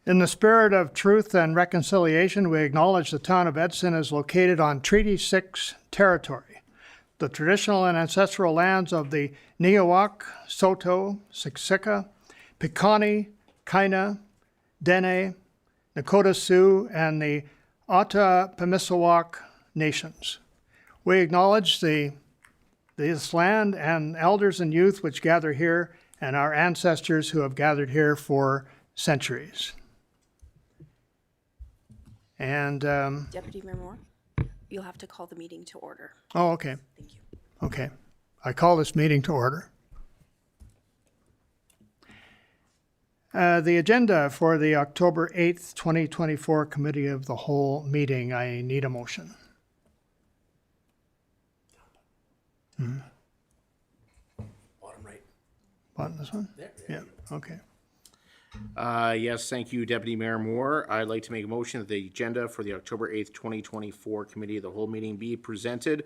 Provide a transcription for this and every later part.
In the spirit of truth and reconciliation, we acknowledge the town of Edson is located on Treaty 6 territory, the traditional and ancestral lands of the Niuwak, Saulteaux, Siksika, Piikani, Kainai, Dene, Nakota Sioux, and the Ottawapiswak nations. We acknowledge this land and elders and youth which gather here, and our ancestors who have gathered here for centuries. And, Deputy Mayor Moore, you'll have to call the meeting to order. oh, okay, Thank you. okay. I call this meeting to order. The agenda for the October 8th, 2024 Committee of the Whole meeting, I need a motion. Bottom right. Button this one? There. Yeah, okay. Yes, thank you, Deputy Mayor Moore. I'd like to make a motion that the agenda for the October 8th, 2024 Committee of the Whole meeting be presented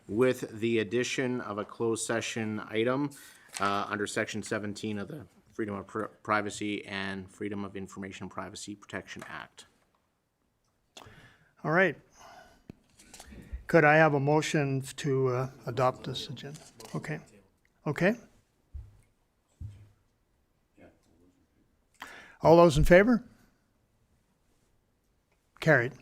with the addition of a closed session item under Section 17 of the Freedom of Privacy and Freedom of Information Privacy Protection Act. All right. Could I have a motion to adopt this agenda? Okay. Okay. All those in favor? Carried.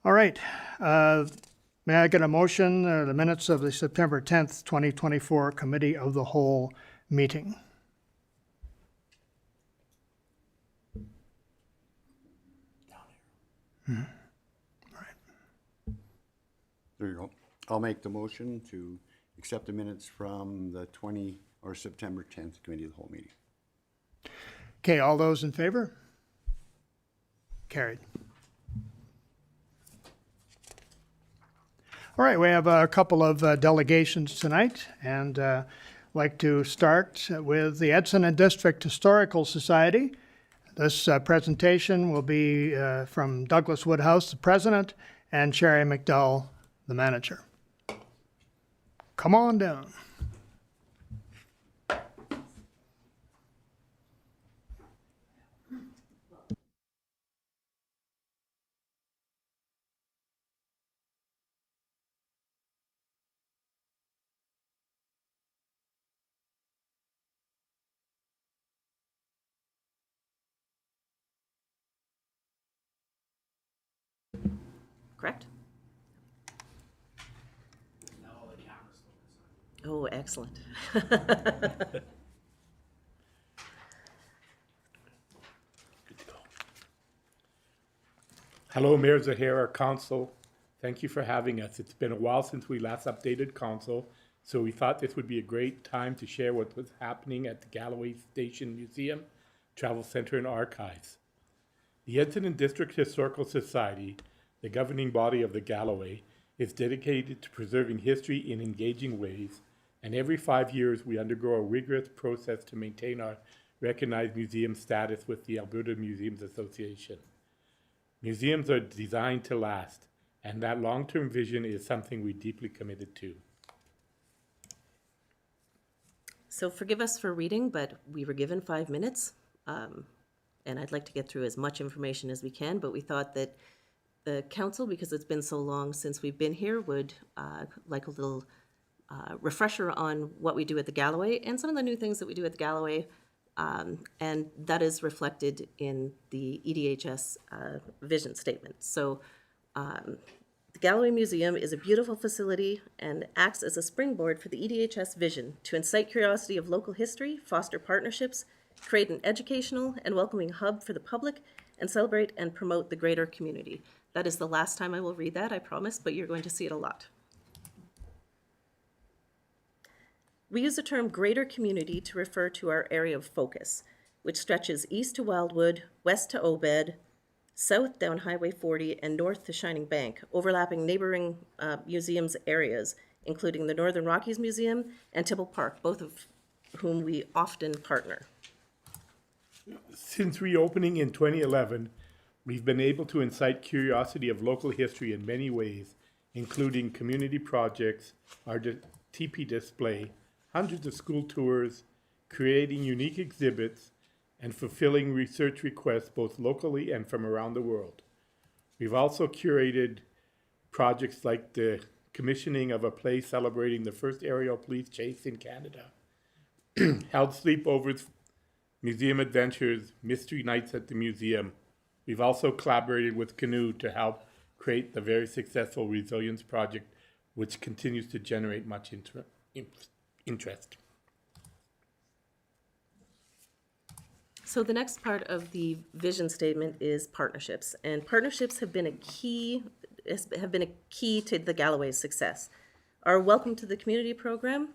All right. May I get a motion, the minutes of the September 10th, 2024 Committee of the Whole meeting? There you go. I'll make the motion to accept the minutes from the September 10th Committee of the Whole meeting. Okay, all those in favor? Carried. All right, we have a couple of delegations tonight, and I'd like to start with the Edson and District Historical Society. This presentation will be from Douglas Woodhouse, the president, and Sherry McDowell, the manager. Come on down. Correct? Oh, excellent. Hello, Mayor Zahara, Council. Thank you for having us. It's been a while since we last updated Council, so we thought this would be a great time to share what was happening at the Galloway Station Museum, Travel Center, and Archives. The Edson and District Historical Society, the governing body of the Galloway, is dedicated to preserving history in engaging ways, and every 5 years we undergo a rigorous process to maintain our recognized museum status with the Alberta Museums Association. Museums are designed to last, and that long-term vision is something we're deeply committed to. So forgive us for reading, but we were given 5 minutes, and I'd like to get through as much information as we can, but we thought that the council, because it's been so long since we've been here, would like a little refresher on what we do at the Galloway and some of the new things that we do at the Galloway, and that is reflected in the EDHS vision statement. So the Galloway Museum is a beautiful facility and acts as a springboard for the EDHS vision to incite curiosity of local history, foster partnerships, create an educational and welcoming hub for the public, and celebrate and promote the greater community. That is the last time I will read that, I promise, but you're going to see it a lot. We use the term greater community to refer to our area of focus, which stretches east to Wildwood, west to Obed, south down Highway 40, and north to Shining Bank, overlapping neighboring museums areas, including the Northern Rockies Museum and Tibble Park, both of whom we often partner. Since reopening in 2011, we've been able to incite curiosity of local history in many ways, including community projects, our TP display, hundreds of school tours, creating unique exhibits, and fulfilling research requests both locally and from around the world. We've also curated projects like the commissioning of a play celebrating the first aerial police chase in Canada, held sleepovers, museum adventures, mystery nights at the museum. We've also collaborated with Canoe to help create the very successful Resilience Project, which continues to generate much interest. So the next part of the vision statement is partnerships, and partnerships have been a key to the Galloway's success. Our Welcome to the Community program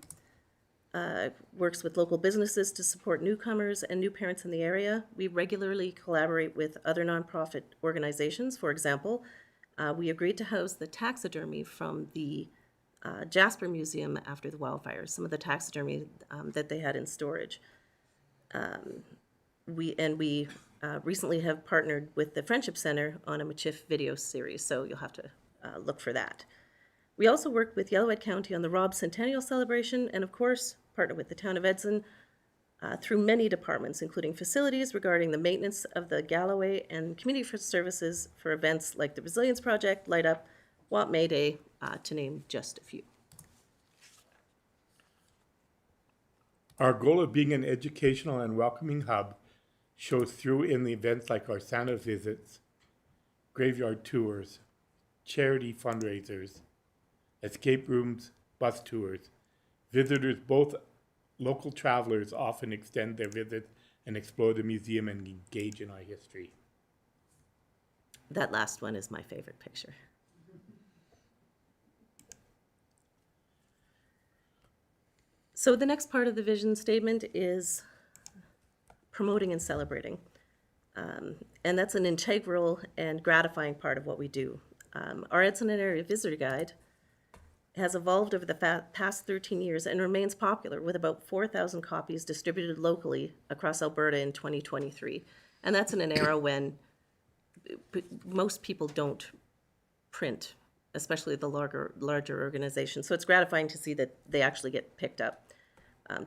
works with local businesses to support newcomers and new parents in the area. We regularly collaborate with other nonprofit organizations. For example, we agreed to house the taxidermy from the Jasper Museum after the wildfires, some of the taxidermy that they had in storage. We recently have partnered with the Friendship Center on a Machif video series, so you'll have to look for that. We also worked with Yellowhead County on the Robb Centennial Celebration, and of course, partnered with the town of Edson through many departments, including facilities regarding the maintenance of the Galloway and community services for events like the Resilience Project, Light Up, WAP May Day, to name just a few. Our goal of being an educational and welcoming hub shows through in the events like our Santa visits, graveyard tours, charity fundraisers, escape rooms, bus tours. Visitors, both local travelers, often extend their visits and explore the museum and engage in our history. That last one is my favorite picture. So the next part of the vision statement is promoting and celebrating. And that's an integral and gratifying part of what we do. Our Edson Area Visitor Guide has evolved over the past 13 years and remains popular, with about 4,000 copies distributed locally across Alberta in 2023. And that's in an era when most people don't print, especially the larger organizations. So it's gratifying to see that they actually get picked up.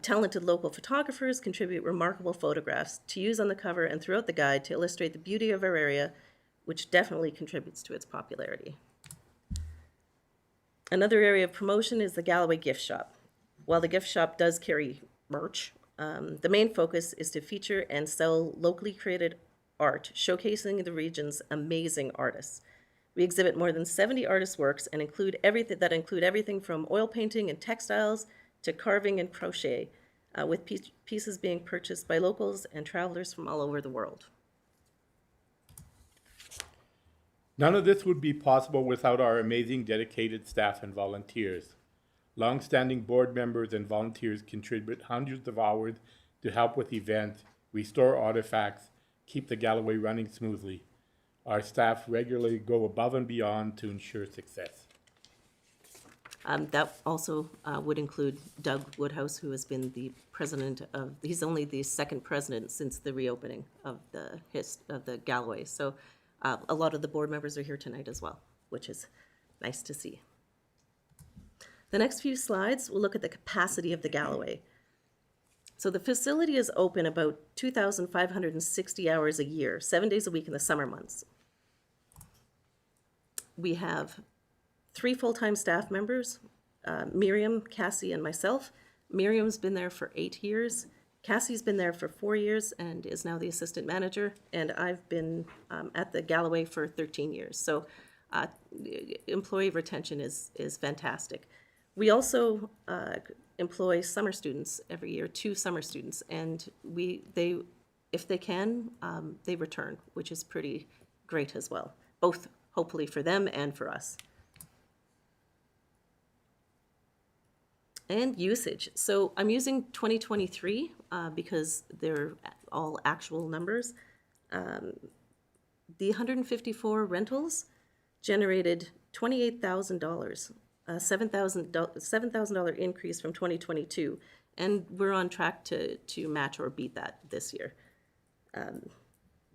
Talented local photographers contribute remarkable photographs to use on the cover and throughout the guide to illustrate the beauty of our area, which definitely contributes to its popularity. Another area of promotion is the Galloway gift shop. While the gift shop does carry merch, the main focus is to feature and sell locally created art, showcasing the region's amazing artists. We exhibit more than 70 artists' works and include everything from oil painting and textiles to carving and crochet, with pieces being purchased by locals and travelers from all over the world. None of this would be possible without our amazing dedicated staff and volunteers. Long-standing board members and volunteers contribute hundreds of hours to help with events, restore artifacts, keep the Galloway running smoothly. Our staff regularly go above and beyond to ensure success. That also would include Doug Woodhouse, who has been the president of, he's only the second president since the reopening of the Galloway. So a lot of the board members are here tonight as well, which is nice to see. The next few slides will look at the capacity of the Galloway. So the facility is open about 2,560 hours a year, 7 days a week in the summer months. We have 3 full-time staff members, Miriam, Cassie, and myself. Miriam's been there for 8 years. Cassie's been there for 4 years and is now the assistant manager. And I've been at the Galloway for 13 years. So employee retention is fantastic. We also employ summer students every year, 2 summer students. And if they can, they return, which is pretty great as well, both hopefully for them and for us. And usage. So I'm using 2023 because they're all actual numbers. The 154 rentals generated $28,000, a $7,000 increase from 2022. And we're on track to match or beat that this year.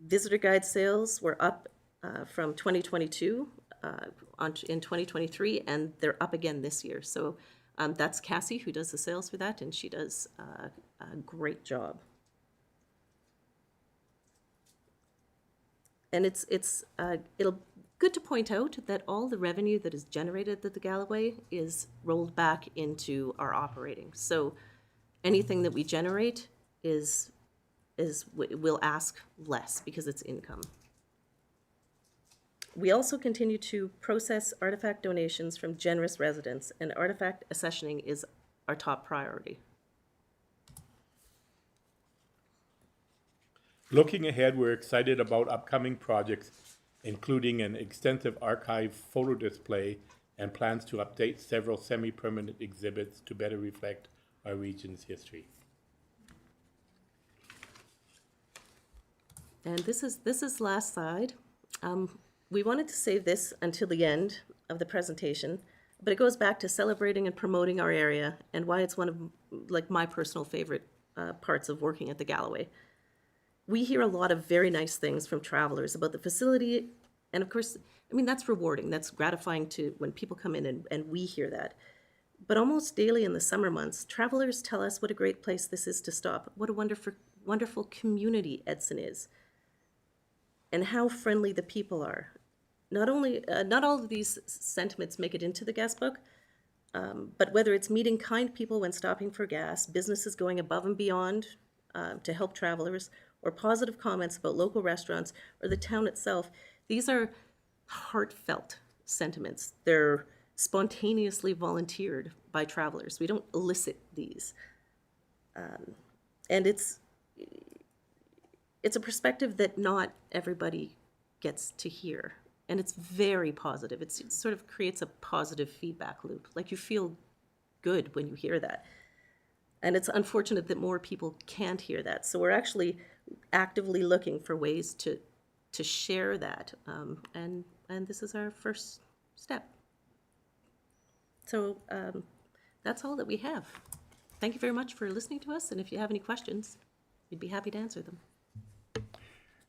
Visitor guide sales were up from 2022 in 2023, and they're up again this year. So that's Cassie, who does the sales for that, and she does a great job. And it'll good to point out that all the revenue that is generated at the Galloway is rolled back into our operating. So anything that we generate we'll ask less because it's income. We also continue to process artifact donations from generous residents, and artifact accessioning is our top priority. Looking ahead, we're excited about upcoming projects, including an extensive archive photo display and plans to update several semi-permanent exhibits to better reflect our region's history. And this is last slide. We wanted to save this until the end of the presentation, but it goes back to celebrating and promoting our area and why it's one of my personal favorite parts of working at the Galloway. We hear a lot of very nice things from travelers about the facility, and of course, that's rewarding. That's gratifying to when people come in and we hear that. But almost daily in the summer months, travelers tell us what a great place this is to stop, what a wonderful community Edson is, and how friendly the people are. Not all of these sentiments make it into the guest book, but whether it's meeting kind people when stopping for gas, businesses going above and beyond to help travelers, or positive comments about local restaurants or the town itself, these are heartfelt sentiments. They're spontaneously volunteered by travelers. We don't elicit these. And it's a perspective that not everybody gets to hear. And it's very positive. It sort of creates a positive feedback loop. Like, you feel good when you hear that. And it's unfortunate that more people can't hear that. So we're actually actively looking for ways to share that. And this is our first step. So that's all that we have. Thank you very much for listening to us. And if you have any questions, we'd be happy to answer them.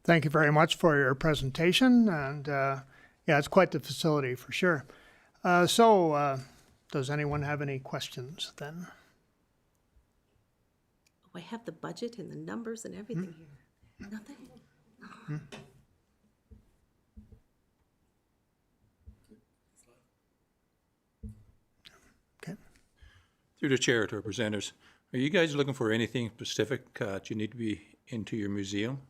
Thank you very much for your presentation, and yeah, it's quite the facility for sure. So does anyone have any questions then? Oh, I have the budget and the numbers and everything here. Nothing? Okay. Through the chair to our presenters, are you guys looking for anything specific that you need to be into your museum?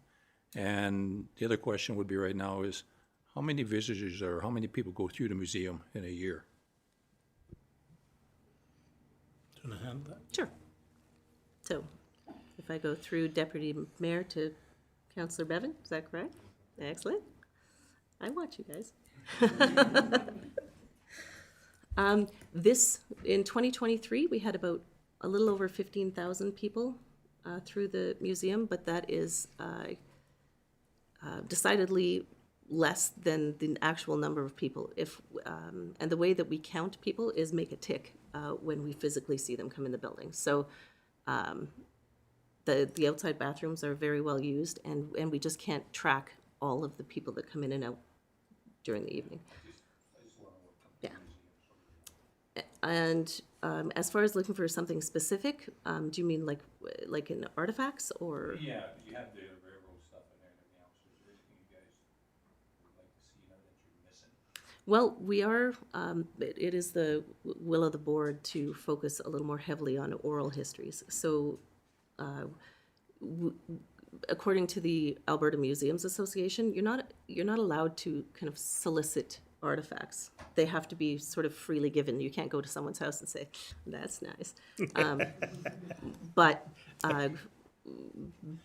And the other question would be right now is, how many visitors or how many people go through the museum in a year? Do you want to handle that? Sure. So if I go through Deputy Mayor to Councillor Bevan, is that correct? Excellent. I watch you guys. In 2023, we had about a little over 15,000 people through the museum, but that is decidedly less than the actual number of people. And the way that we count people is make a tick when we physically see them come in the building. So the outside bathrooms are very well used, and we just can't track all of the people that come in and out during the evening. Yeah. And as far as looking for something specific, do you mean like in artifacts or? Yeah, you have the railroad stuff in there and everything else. Is there anything you guys would like to see that you're missing? Well, we are, it is the will of the board to focus a little more heavily on oral histories. So according to the Alberta Museums Association, you're not allowed to kind of solicit artifacts. They have to be sort of freely given. You can't go to someone's house and say, that's nice. But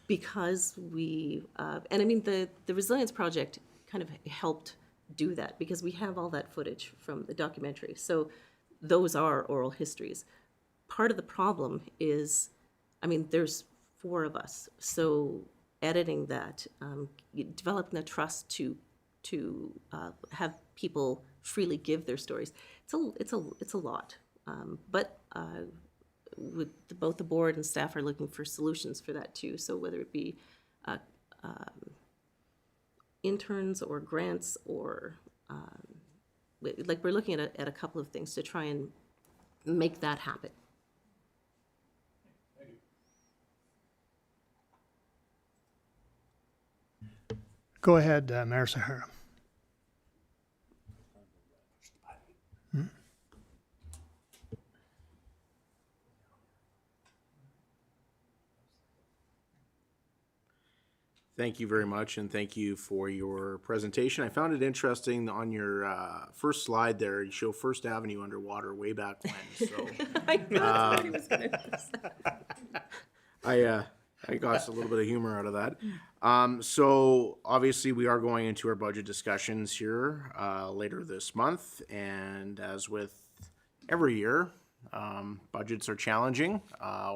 because we, and I mean, the Resilience Project kind of helped do that because we have all that footage from the documentary. So those are oral histories. Part of the problem is, I mean, there's 4 of us. So editing that, developing the trust to have people freely give their stories. It's a lot. But with both the board and staff are looking for solutions for that too. So whether it be interns or grants or we're looking at a couple of things to try and make that happen. Go ahead, Mayor Sahara. Thank you very much, and thank you for your presentation. I found it interesting on your first slide there, you show First Avenue underwater way back when, so I know, that's what he was gonna I got a little bit of humor out of that. So obviously, we are going into our budget discussions here later this month, and as with every year, budgets are challenging.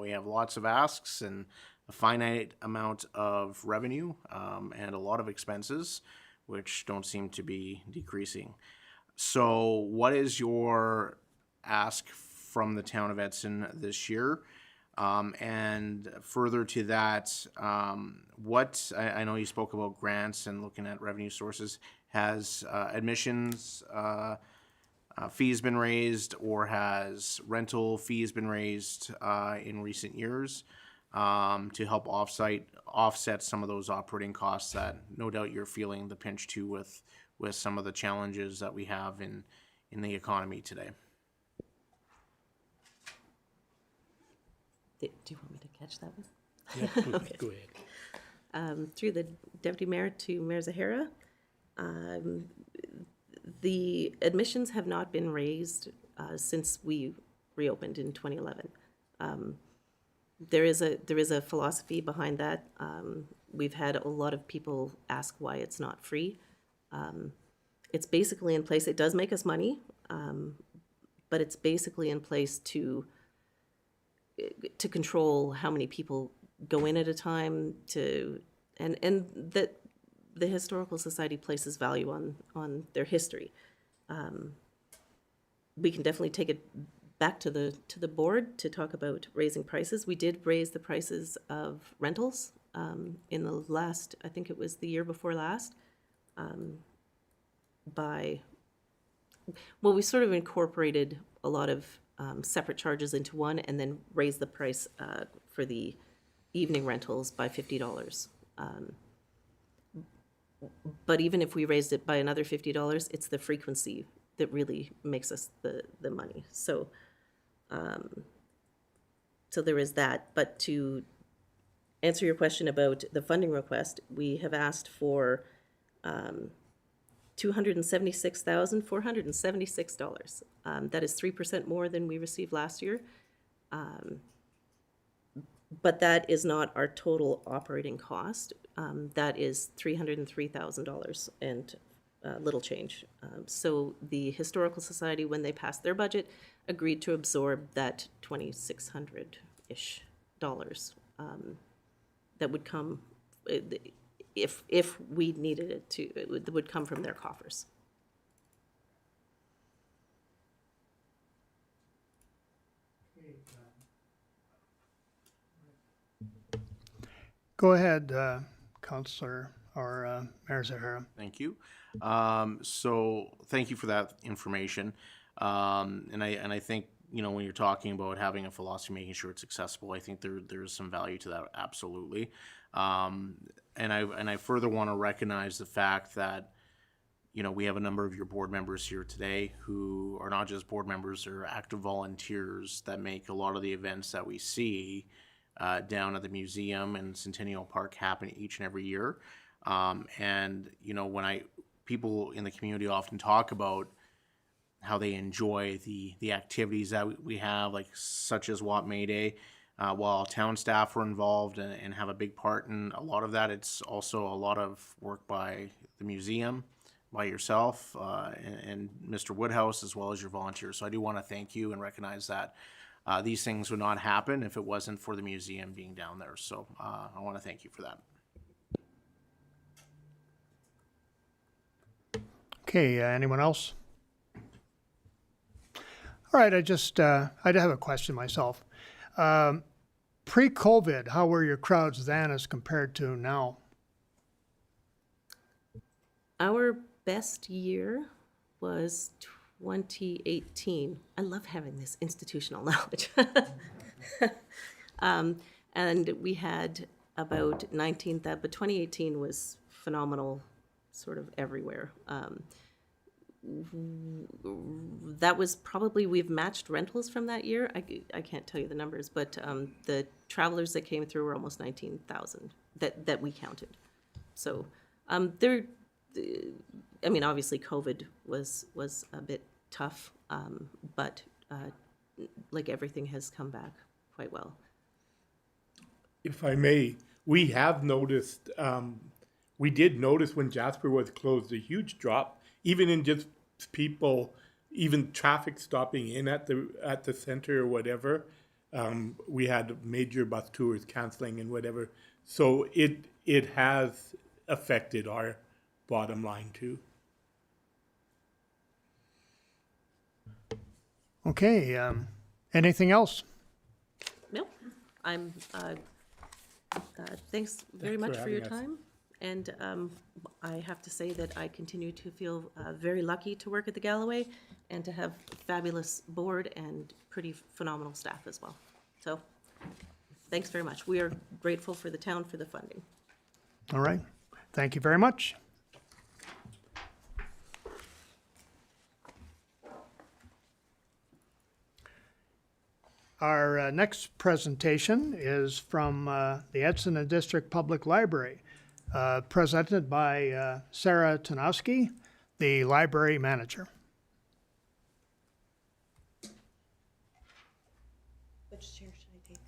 We have lots of asks and a finite amount of revenue and a lot of expenses, which don't seem to be decreasing. So what is your ask from the town of Edson this year? And further to that, I know you spoke about grants and looking at revenue sources. Has admissions fees been raised, or has rental fees been raised in recent years to help offset some of those operating costs that no doubt you're feeling the pinch to with some of the challenges that we have in the economy today? Do you want me to catch that one? Yeah, go ahead. Through the Deputy Mayor to Mayor Zahara, the admissions have not been raised since we reopened in 2011. There is a philosophy behind that. We've had a lot of people ask why it's not free. It's basically in place. It does make us money, but it's basically in place to control how many people go in at a time, and that the Historical Society places value on their history. We can definitely take it back to the board to talk about raising prices. We did raise the prices of rentals in the last, I think it was the year before last, we sort of incorporated a lot of separate charges into one, and then raised the price for the evening rentals by $50. But even if we raised it by another $50, it's the frequency that really makes us the money. So there is that. But to answer your question about the funding request, we have asked for $276,476. That is 3% more than we received last year. But that is not our total operating cost. That is $303,000 and little change. So the Historical Society, when they passed their budget, agreed to absorb that $2,600-ish that would come if we needed it to. It would come from their coffers. Go ahead, Councillor or Mayor Zahara. Thank you. So thank you for that information. And I think, when you're talking about having a philosophy, making sure it's accessible, I think there's some value to that, absolutely. And I further want to recognize the fact that, we have a number of your board members here today who are not just board members, they're active volunteers that make a lot of the events that we see down at the museum and Centennial Park happen each and every year. And, when people in the community often talk about how they enjoy the activities that we have, like such as WAP May Day, while town staff are involved and have a big part in a lot of that, it's also a lot of work by the museum, by yourself, and Mr. Woodhouse, as well as your volunteers. So I do want to thank you and recognize that these things would not happen if it wasn't for the museum being down there. So I want to thank you for that. Okay, anyone else? All right, I have a question myself. Pre-COVID, how were your crowds then as compared to now? Our best year was 2018. I love having this institutional knowledge. And we had about 19,000, but 2018 was phenomenal sort of everywhere. That was probably, we've matched rentals from that year. I can't tell you the numbers, but the travelers that came through were almost 19,000 that we counted. So there, I mean, obviously COVID was a bit tough, but like everything has come back quite well. If I may, we have noticed, we did notice when Jasper was closed, a huge drop, even in just people, even traffic stopping in at the center or whatever. We had major bus tours canceling and whatever. So it has affected our bottom line too. Okay, anything else? No, I'm, thanks very Thanks much for for your having us. time. And I have to say that I continue to feel very lucky to work at the Galloway and to have fabulous board and pretty phenomenal staff as well. So thanks very much. We are grateful for the town for the funding. All right, thank you very much. Our next presentation is from the Edson and District Public Library, presented by Sarah Tanowski, the library manager. Which chair should I take?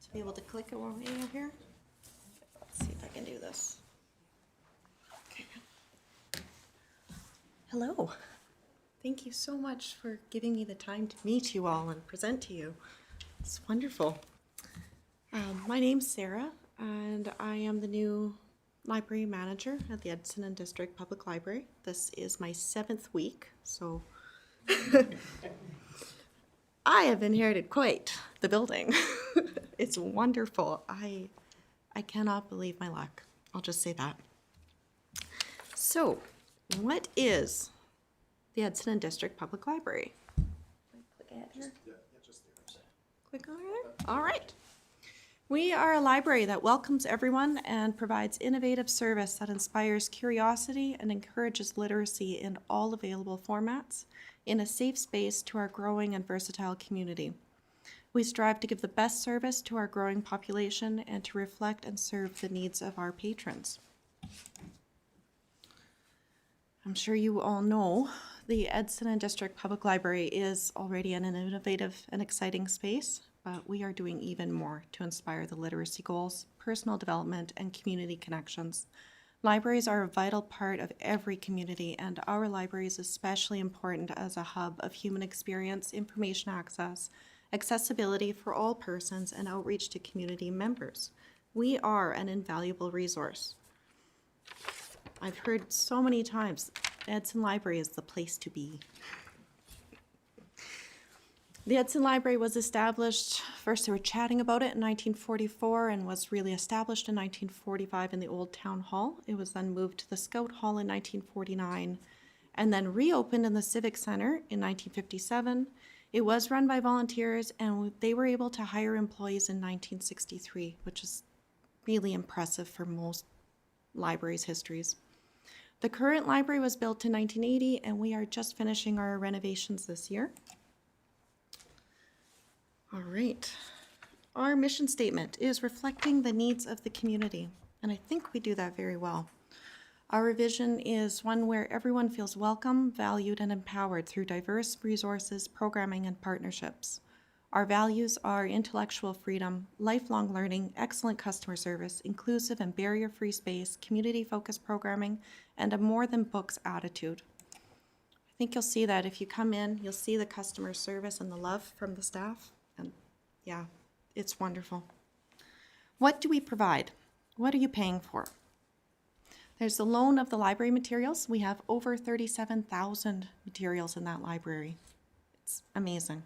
To be able to click it while we're here? Let's see if I can do this. Okay. Hello. Thank you so much for giving me the time to meet you all and present to you. It's wonderful. My name's Sarah, and I am the new library manager at the Edson and District Public Library. This is my 7th week, so I have inherited quite the building. It's wonderful. I cannot believe my luck. I'll just say that. So, what is the Edson and District Public Library? Click ahead here. Click on there. All right. We are a library that welcomes everyone and provides innovative service that inspires curiosity and encourages literacy in all available formats in a safe space to our growing and versatile community. We strive to give the best service to our growing population and to reflect and serve the needs of our patrons. I'm sure you all know the Edson and District Public Library is already in an innovative and exciting space, but we are doing even more to inspire the literacy goals, personal development, and community connections. Libraries are a vital part of every community, and our library is especially important as a hub of human experience, information access, accessibility for all persons, and outreach to community members. We are an invaluable resource. I've heard so many times, Edson Library is the place to be. The Edson Library was established, first they were chatting about it in 1944 and was really established in 1945 in the old town hall. It was then moved to the Scout Hall in 1949 and then reopened in the Civic Center in 1957. It was run by volunteers and they were able to hire employees in 1963, which is really impressive for most libraries' histories. The current library was built in 1980 and we are just finishing our renovations this year. All right. Our mission statement is reflecting the needs of the community, and I think we do that very well. Our vision is one where everyone feels welcome, valued, and empowered through diverse resources, programming, and partnerships. Our values are intellectual freedom, lifelong learning, excellent customer service, inclusive and barrier-free space, community-focused programming, and a more-than-books attitude. I think you'll see that if you come in, you'll see the customer service and the love from the staff. And yeah, it's wonderful. What do we provide? What are you paying for? There's the loan of the library materials. We have over 37,000 materials in that library. It's amazing.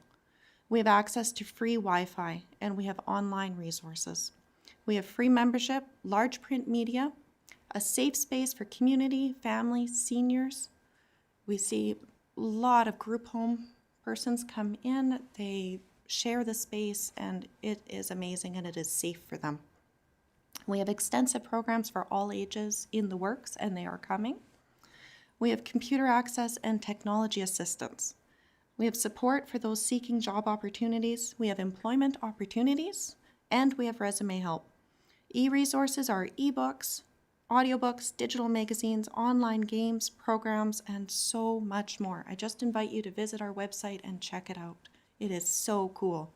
We have access to free Wi-Fi and we have online resources. We have free membership, large print media, a safe space for community, family, seniors. We see a lot of group home persons come in. They share the space, and it is amazing and it is safe for them. We have extensive programs for all ages in the works, and they are coming. We have computer access and technology assistance. We have support for those seeking job opportunities. We have employment opportunities, and we have resume help. E-resources are ebooks, audiobooks, digital magazines, online games, programs, and so much more. I just invite you to visit our website and check it out. It is so cool.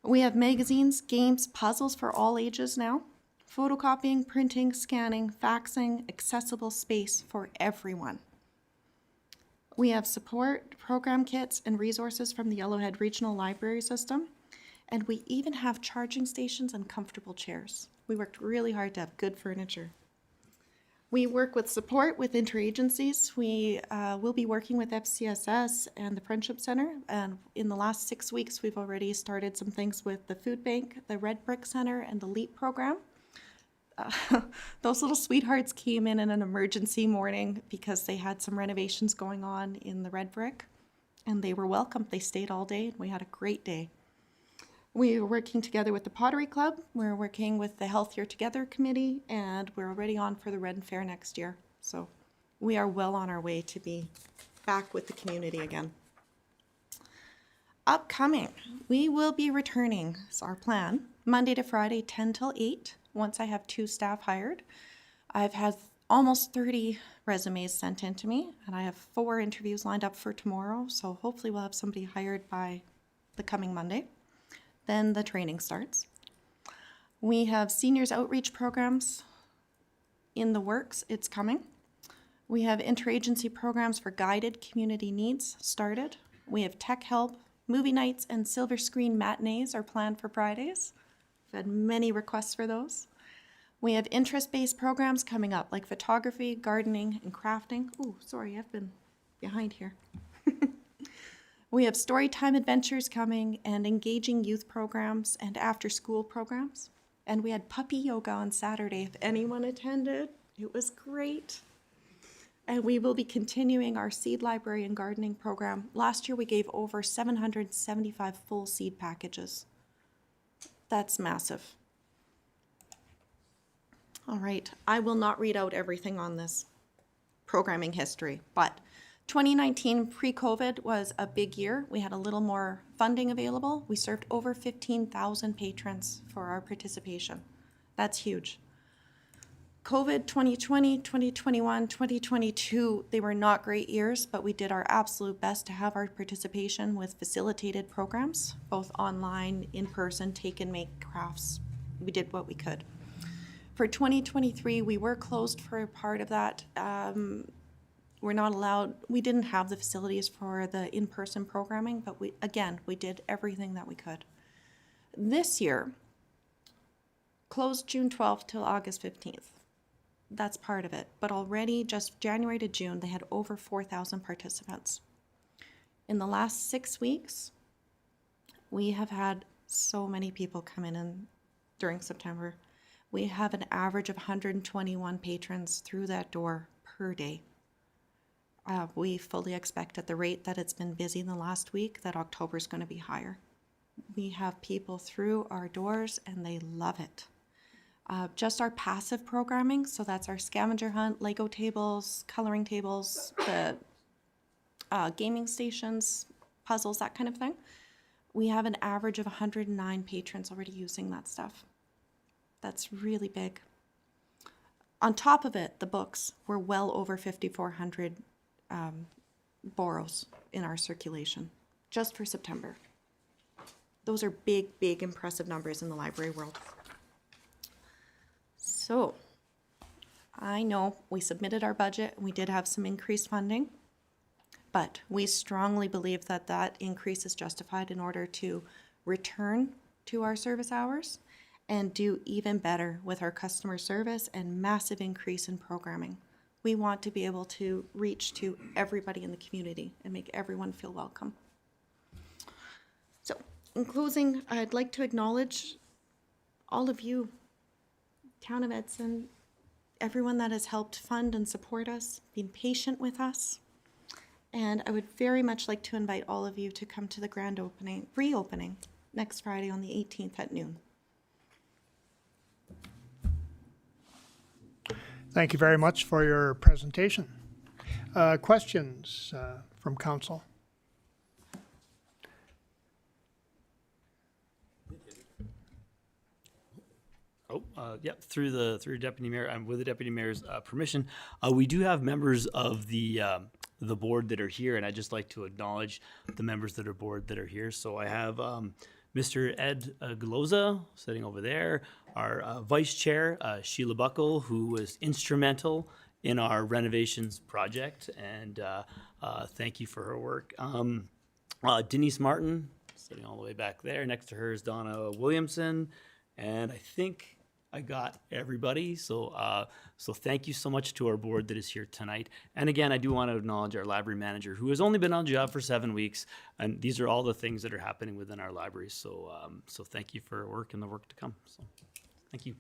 We have magazines, games, puzzles for all ages now. Photocopying, printing, scanning, faxing, accessible space for everyone. We have support, program kits, and resources from the Yellowhead Regional Library System. And we even have charging stations and comfortable chairs. We worked really hard to have good furniture. We work with support with interagencies. We will be working with FCSS and the Friendship Center. And in the last 6 weeks, we've already started some things with the Food Bank, the Red Brick Center, and the LEAP program. Those little sweethearts came in an emergency morning because they had some renovations going on in the Red Brick, and they were welcome. They stayed all day, and we had a great day. We are working together with the Pottery Club. We're working with the Healthier Together Committee, and we're already on for the Red Fair next year. So we are well on our way to be back with the community again. Upcoming, we will be returning, it's our plan, Monday to Friday, 10 till 8, once I have 2 staff hired. I've had almost 30 resumes sent in to me, and I have 4 interviews lined up for tomorrow, so hopefully we'll have somebody hired by the coming Monday. Then the training starts. We have seniors outreach programs in the works, it's coming. We have interagency programs for guided community needs started. We have tech help, movie nights, and silver screen matinees are planned for Fridays. We've had many requests for those. We have interest-based programs coming up like photography, gardening, and crafting. Ooh, sorry, I've been behind here. We have story time adventures coming and engaging youth programs and after-school programs. And we had puppy yoga on Saturday. If anyone attended, it was great. And we will be continuing our seed library and gardening program. Last year, we gave over 775 full seed packages. That's massive. All right, I will not read out everything on this programming history, but 2019 pre-COVID was a big year. We had a little more funding available. We served over 15,000 patrons for our participation. That's huge. COVID 2020, 2021, 2022, they were not great years, but we did our absolute best to have our participation with facilitated programs, both online, in person, take and make crafts. We did what we could. For 2023, we were closed for a part of that. We're not allowed, we didn't have the facilities for the in-person programming, but we did everything that we could. This year, closed June 12th till August 15th. That's part of it. But already, just January to June, they had over 4,000 participants. In the last 6 weeks, we have had so many people come in during September. We have an average of 121 patrons through that door per day. We fully expect at the rate that it's been busy in the last week that October is going to be higher. We have people through our doors and they love it. Just our passive programming, so that's our scavenger hunt, Lego tables, coloring tables, the gaming stations, puzzles, that kind of thing. We have an average of 109 patrons already using that stuff. That's really big. On top of it, the books were well over 5,400 borrows in our circulation, just for September. Those are big, big, impressive numbers in the library world. So, I know we submitted our budget, and we did have some increased funding, but we strongly believe that that increase is justified in order to return to our service hours and do even better with our customer service and massive increase in programming. We want to be able to reach to everybody in the community and make everyone feel welcome. So, in closing, I'd like to acknowledge all of you, Town of Edson, everyone that has helped fund and support us, been patient with us, And I would very much like to invite all of you to come to the grand reopening next Friday on the 18th at noon. Thank you very much for your presentation. Questions from council? Yep, through Deputy Mayor, and with the Deputy Mayor's permission, we do have members of the board that are here, and I'd just like to acknowledge the members that are board that are here. So I have Mr. Ed Galoza sitting over there, our Vice Chair, Sheila Buckle, who was instrumental in our renovations project, and thank you for her work. Denise Martin, sitting all the way back there. Next to her is Donna Williamson, and I think I got everybody. So thank you so much to our board that is here tonight. And again, I do want to acknowledge our library manager, who has only been on the job for 7 weeks. And these are all the things that are happening within our library. So thank you for your work and the work to come. So thank you.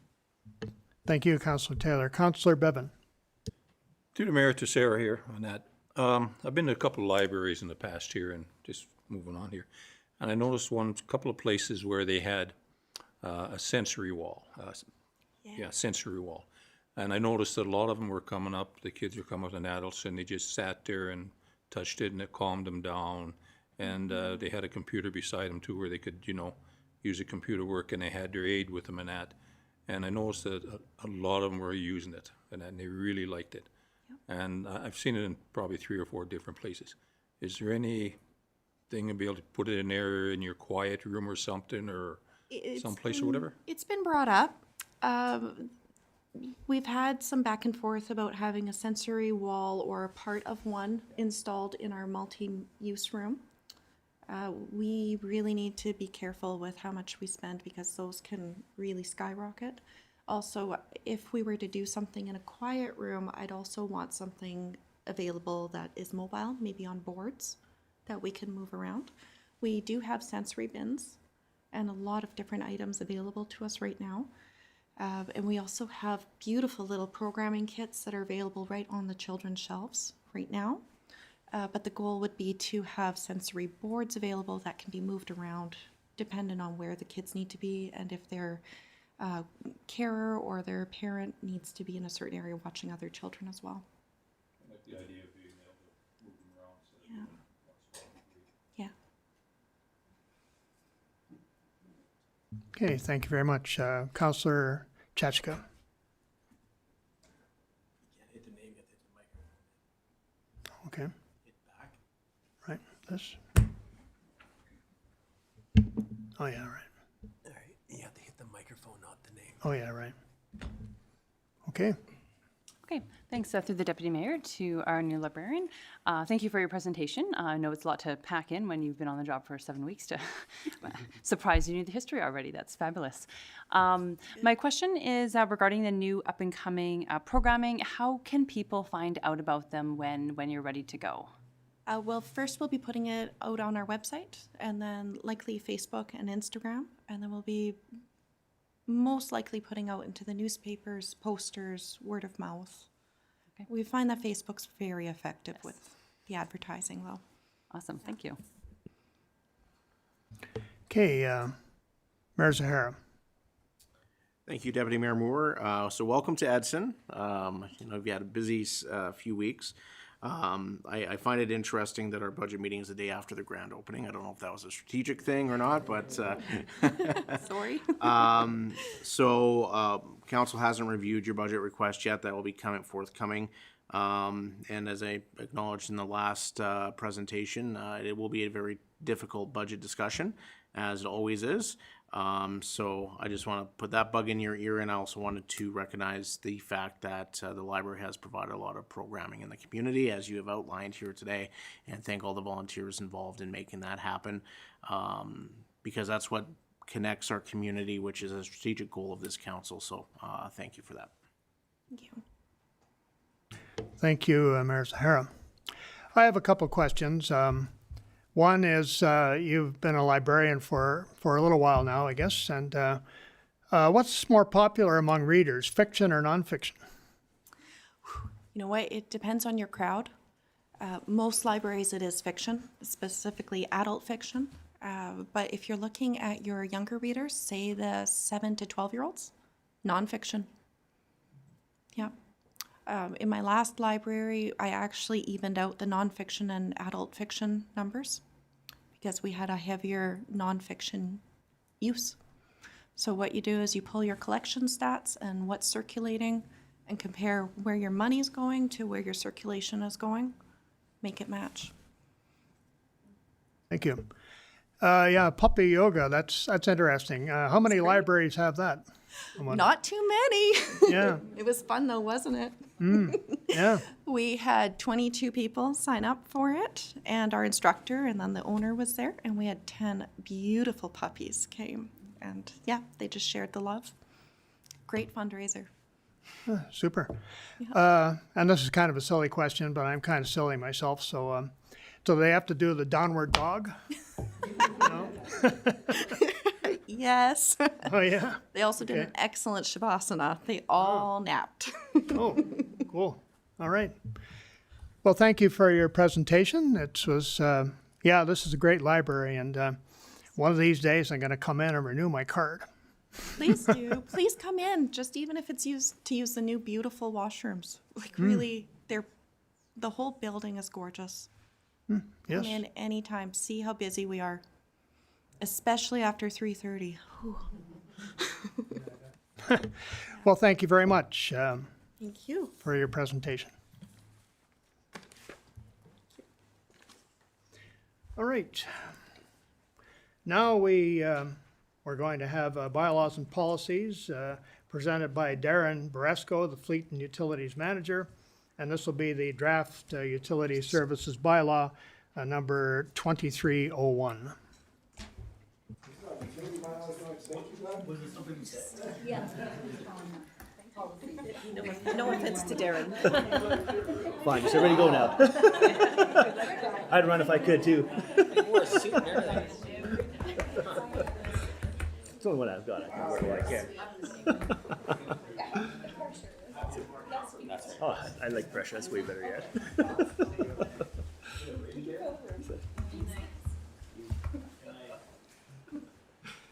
Thank you, Councillor Taylor. Councillor Bevan. To the mayor, to Sarah here on that. I've been to a couple of libraries in the past here, and just moving on here. And I noticed a couple of places where they had a sensory wall. Sensory wall. And I noticed that a lot of them were coming up, the kids were coming up and adults, and they just sat there and touched it, and it calmed them down. And they had a computer beside them too, where they could, use a computer work, and they had their aid with them and that. And I noticed that a lot of them were using it, and they really liked it. Yep. And I've seen it in probably 3 or 4 different places. Is there anything to be able to put it in there in your quiet room or something, or someplace or whatever? It's been brought up. We've had some back and forth about having a sensory wall or a part of one installed in our multi-use room. We really need to be careful with how much we spend, because those can really skyrocket. Also, if we were to do something in a quiet room, I'd also want something available that is mobile, maybe on boards, that we can move around. We do have sensory bins and a lot of different items available to us right now. And we also have beautiful little programming kits that are available right on the children's shelves right now. But the goal would be to have sensory boards available that can be moved around depending on where the kids need to be, and if their carer or their parent needs to be in a certain area watching other children as well. I like the idea of being able to move them around. So Yeah. Okay, thank you very much. Councillor Chachka. Okay. Right, this. Oh, yeah, right. All right, you have to hit the microphone, not the name. Oh, yeah, right. Okay. Okay, thanks through the Deputy Mayor to our new librarian. Thank you for your presentation. I know it's a lot to pack in when you've been on the job for 7 weeks to surprise you knew the history already. That's fabulous. My question is regarding the new up-and-coming programming. How can people find out about them when you're ready to go? Well, first we'll be putting it out on our website, and then likely Facebook and Instagram, and then we'll be most likely putting out into the newspapers, posters, word of mouth. Okay. We find that Facebook's very effective with the advertising, though. Awesome, thank you. Okay, Mayor Zahara. Thank you, Deputy Mayor Moore. So welcome to Edson. You've had a busy few weeks. I find it interesting that our budget meeting is the day after the grand opening. I don't know if that was a strategic thing or not, but Sorry. Council hasn't reviewed your budget request yet. That will be forthcoming. And as I acknowledged in the last presentation, it will be a very difficult budget discussion, as it always is. So I just want to put that bug in your ear, and I also wanted to recognize the fact that the library has provided a lot of programming in the community, as you have outlined here today, and thank all the volunteers involved in making that happen, because that's what connects our community, which is a strategic goal of this council. So thank you for that. Thank you. Thank you, Mayor Zahara. I have a couple questions. One is you've been a librarian for a little while now, I guess, and what's more popular among readers, fiction or nonfiction? You know what? It depends on your crowd. Most libraries, it is fiction, specifically adult fiction. But if you're looking at your younger readers, say the 7 to 12-year-olds, nonfiction. Yeah. In my last library, I actually evened out the nonfiction and adult fiction numbers because we had a heavier nonfiction use. So what you do is you pull your collection stats and what's circulating and compare where your money's going to where your circulation is going, make it match. Thank you. Yeah, puppy yoga, that's interesting. How many libraries have that? Not too many. Yeah, It was fun though, wasn't it? yeah. We had 22 people sign up for it, and our instructor, and then the owner was there, and we had 10 beautiful puppies came. And yeah, they just shared the love. Great fundraiser. Super. And this is kind of a silly question, but I'm kind of silly myself. So, so they have to do the downward dog? No? Yes. Oh, yeah? They also did an excellent shavasana. They all napped. Oh, cool. All right. Well, thank you for your presentation. It was, yeah, this is a great library. And one of these days I'm going to come in and renew my card. Please do. Please come in, just even if it's used to use the new beautiful washrooms. Like really, the whole building is gorgeous. Yes. Come in anytime. See how busy we are, especially after 3:30. Well, thank you very much Thank you. for your presentation. All right. Now we're going to have bylaws and policies presented by Darren Baresco, the Fleet and Utilities Manager. And this will be the draft utility services bylaw number 2301. No offense to Darren. Fine, just everybody go now. I'd run if I could too. It's the only one I've got. I can wear what I can. Oh, I like pressure. That's way better yet.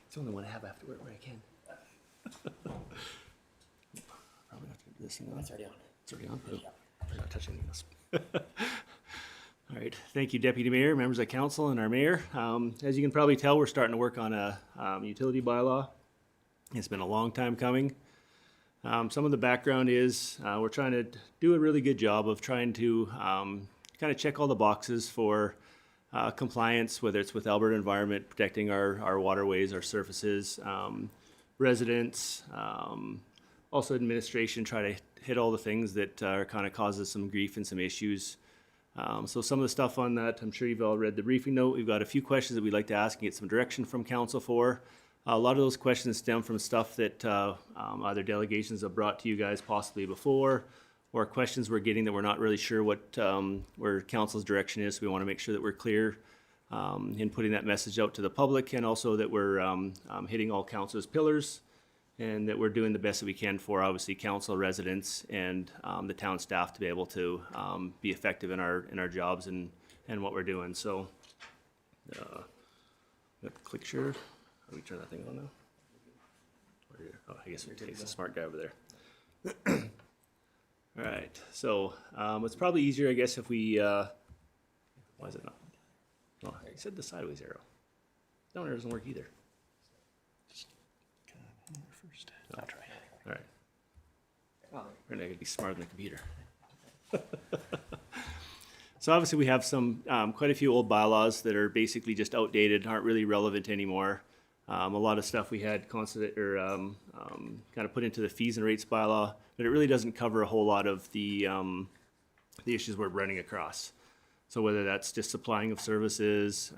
It's the only one I have after where I can. Probably have to do this thing on. It's already on. It's already on? Oh, I'm not touching anything else. All right. Thank you, Deputy Mayor, members of council, and our mayor. As you can probably tell, we're starting to work on a utility bylaw. It's been a long time coming. Some of the background is we're trying to do a really good job of trying to kind of check all the boxes for compliance, whether it's with Alberta Environment, protecting our waterways, our surfaces, residents, also administration, try to hit all the things that kind of causes some grief and some issues. So some of the stuff on that, I'm sure you've all read the briefing note. We've got a few questions that we'd like to ask and get some direction from council for. A lot of those questions stem from stuff that either delegations have brought to you guys possibly before, or questions we're getting that we're not really sure what where council's direction is. So we want to make sure that we're clear in putting that message out to the public, and also that we're hitting all council's pillars, and that we're doing the best that we can for obviously council, residents, and the town staff to be able to be effective in our jobs and what we're doing. So, click share. Let me turn that thing on now. Oh, I guess it takes a smart guy over there. All right, so it's probably easier, I guess, if we. Why is it not? Oh, I said the sideways arrow. Down arrow doesn't work either. First. Oh, I'll try. All right. We're gonna be smarter than the computer. So obviously we have some quite a few old bylaws that are basically just outdated, aren't really relevant anymore. A lot of stuff we had constant or kind of put into the fees and rates bylaw, but it really doesn't cover a whole lot of the issues we're running across. So whether that's just supplying of services,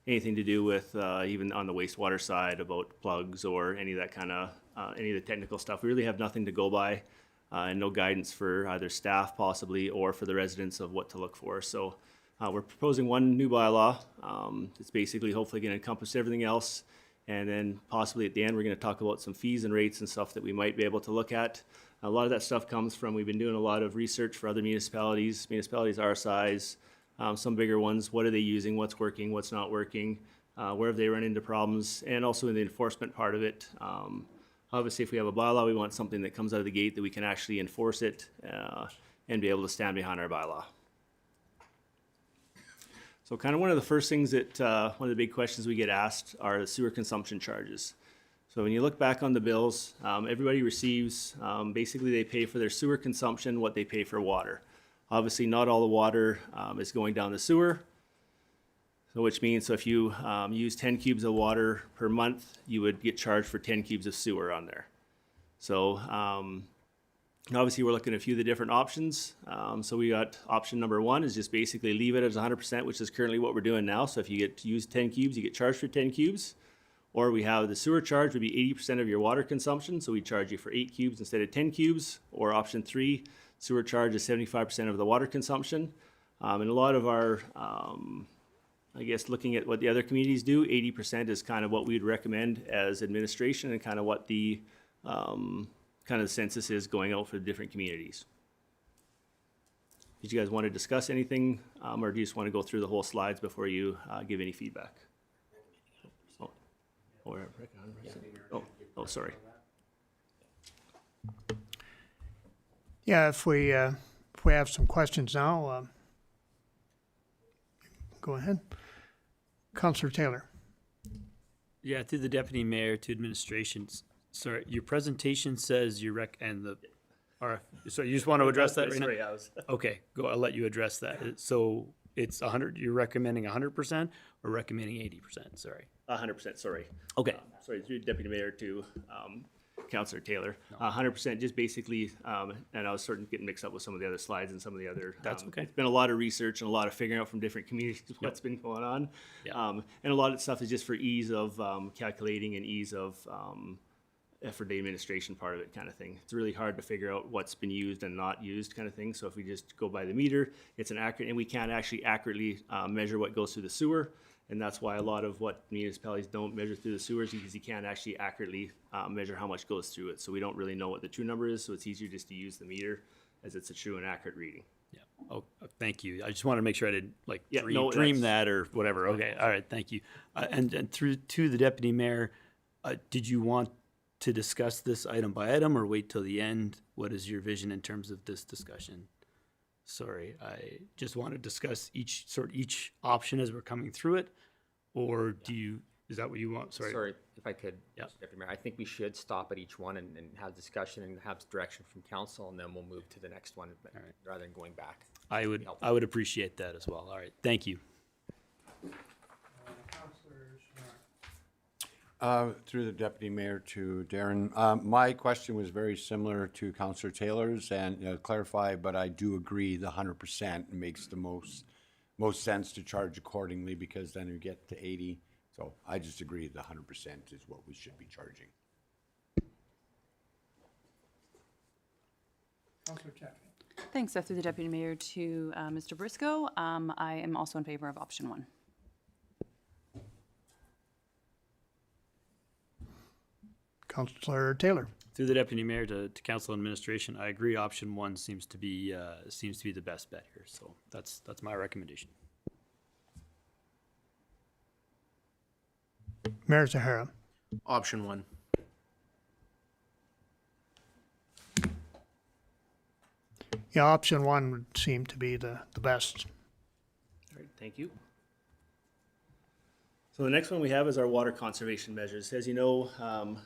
anything to do with even on the wastewater side about plugs or any of that kind of any of the technical stuff, we really have nothing to go by and no guidance for either staff possibly or for the residents of what to look for. So we're proposing one new bylaw. It's basically hopefully going to encompass everything else. And then possibly at the end, we're going to talk about some fees and rates and stuff that we might be able to look at. A lot of that stuff comes from, we've been doing a lot of research for other municipalities our size, some bigger ones. What are they using? What's working? What's not working? Where have they run into problems? And also in the enforcement part of it. Obviously, if we have a bylaw, we want something that comes out of the gate that we can actually enforce it and be able to stand behind our bylaw. So kind of one of the first things that, one of the big questions we get asked are the sewer consumption charges. So when you look back on the bills, everybody receives, basically they pay for their sewer consumption what they pay for water. Obviously, not all the water is going down the sewer. So which means, so if you use 10 cubes of water per month, you would get charged for 10 cubes of sewer on there. So obviously, we're looking at a few of the different options. So we got option number one is just basically leave it as 100%, which is currently what we're doing now. So if you get to use 10 cubes, you get charged for 10 cubes. Or we have the sewer charge would be 80% of your water consumption. So we charge you for 8 cubes instead of 10 cubes. Or option three, sewer charge is 75% of the water consumption. And a lot of our, I guess, looking at what the other communities do, 80% is kind of what we'd recommend as administration and kind of what the kind of the census is going out for the different communities. Did you guys want to discuss anything, or do you just want to go through the whole slides before you give any feedback? Oh, sorry. Yeah, if we have some questions now, go ahead. Councillor Taylor. Yeah, through the deputy mayor to administrations. Sorry, your presentation says you so you just want to address that right now? Sorry, I was. Okay, I'll let you address that. So it's 100, you're recommending 100% or recommending 80%? Sorry. 100%, sorry. Okay. Sorry, through Deputy Mayor to Councillor Taylor. 100% just basically, and I was sort of getting mixed up with some of the other slides and some of the other. That's okay. It's been a lot of research and a lot of figuring out from different communities what's been going on. Yep. And a lot of stuff is just for ease of calculating and ease of for the administration part of it kind of thing. It's really hard to figure out what's been used and not used kind of thing. So if we just go by the meter, it's an accurate, and we can't actually accurately measure what goes through the sewer. And that's why a lot of what municipalities don't measure through the sewers, because you can't actually accurately measure how much goes through it. So we don't really know what the true number is. So it's easier just to use the meter as it's a true and accurate reading. Yeah. Oh, thank you. I just wanted to make sure I didn't dream that's- that or whatever. Okay. All right. Thank you. And through to the deputy mayor, did you want to discuss this item by item or wait till the end? What is your vision in terms of this discussion? Sorry, I just want to discuss each option as we're coming through it, or is that what you want? Sorry, if I could, Yeah. Deputy Mayor, I think we should stop at each one and have discussion and have direction from council, and then we'll move to the next one rather than going back. I would appreciate that as well. All right, thank you. Through the Deputy Mayor to Darren. My question was very similar to Councillor Taylor's and clarify, but I do agree the 100% makes the most sense to charge accordingly, because then you get to 80. So I just agree the 100% is what we should be charging. Councillor Chaffee. Thanks. Through the deputy mayor to Mr. Briscoe. I am also in favor of option one. Councillor Taylor. Through the deputy mayor to council administration, I agree. Option one seems to be the best bet here. So that's my recommendation. Mayor Zahara. Option one. Yeah, option one would seem to be the best. All right, thank you. So the next one we have is our water conservation measures. As you know,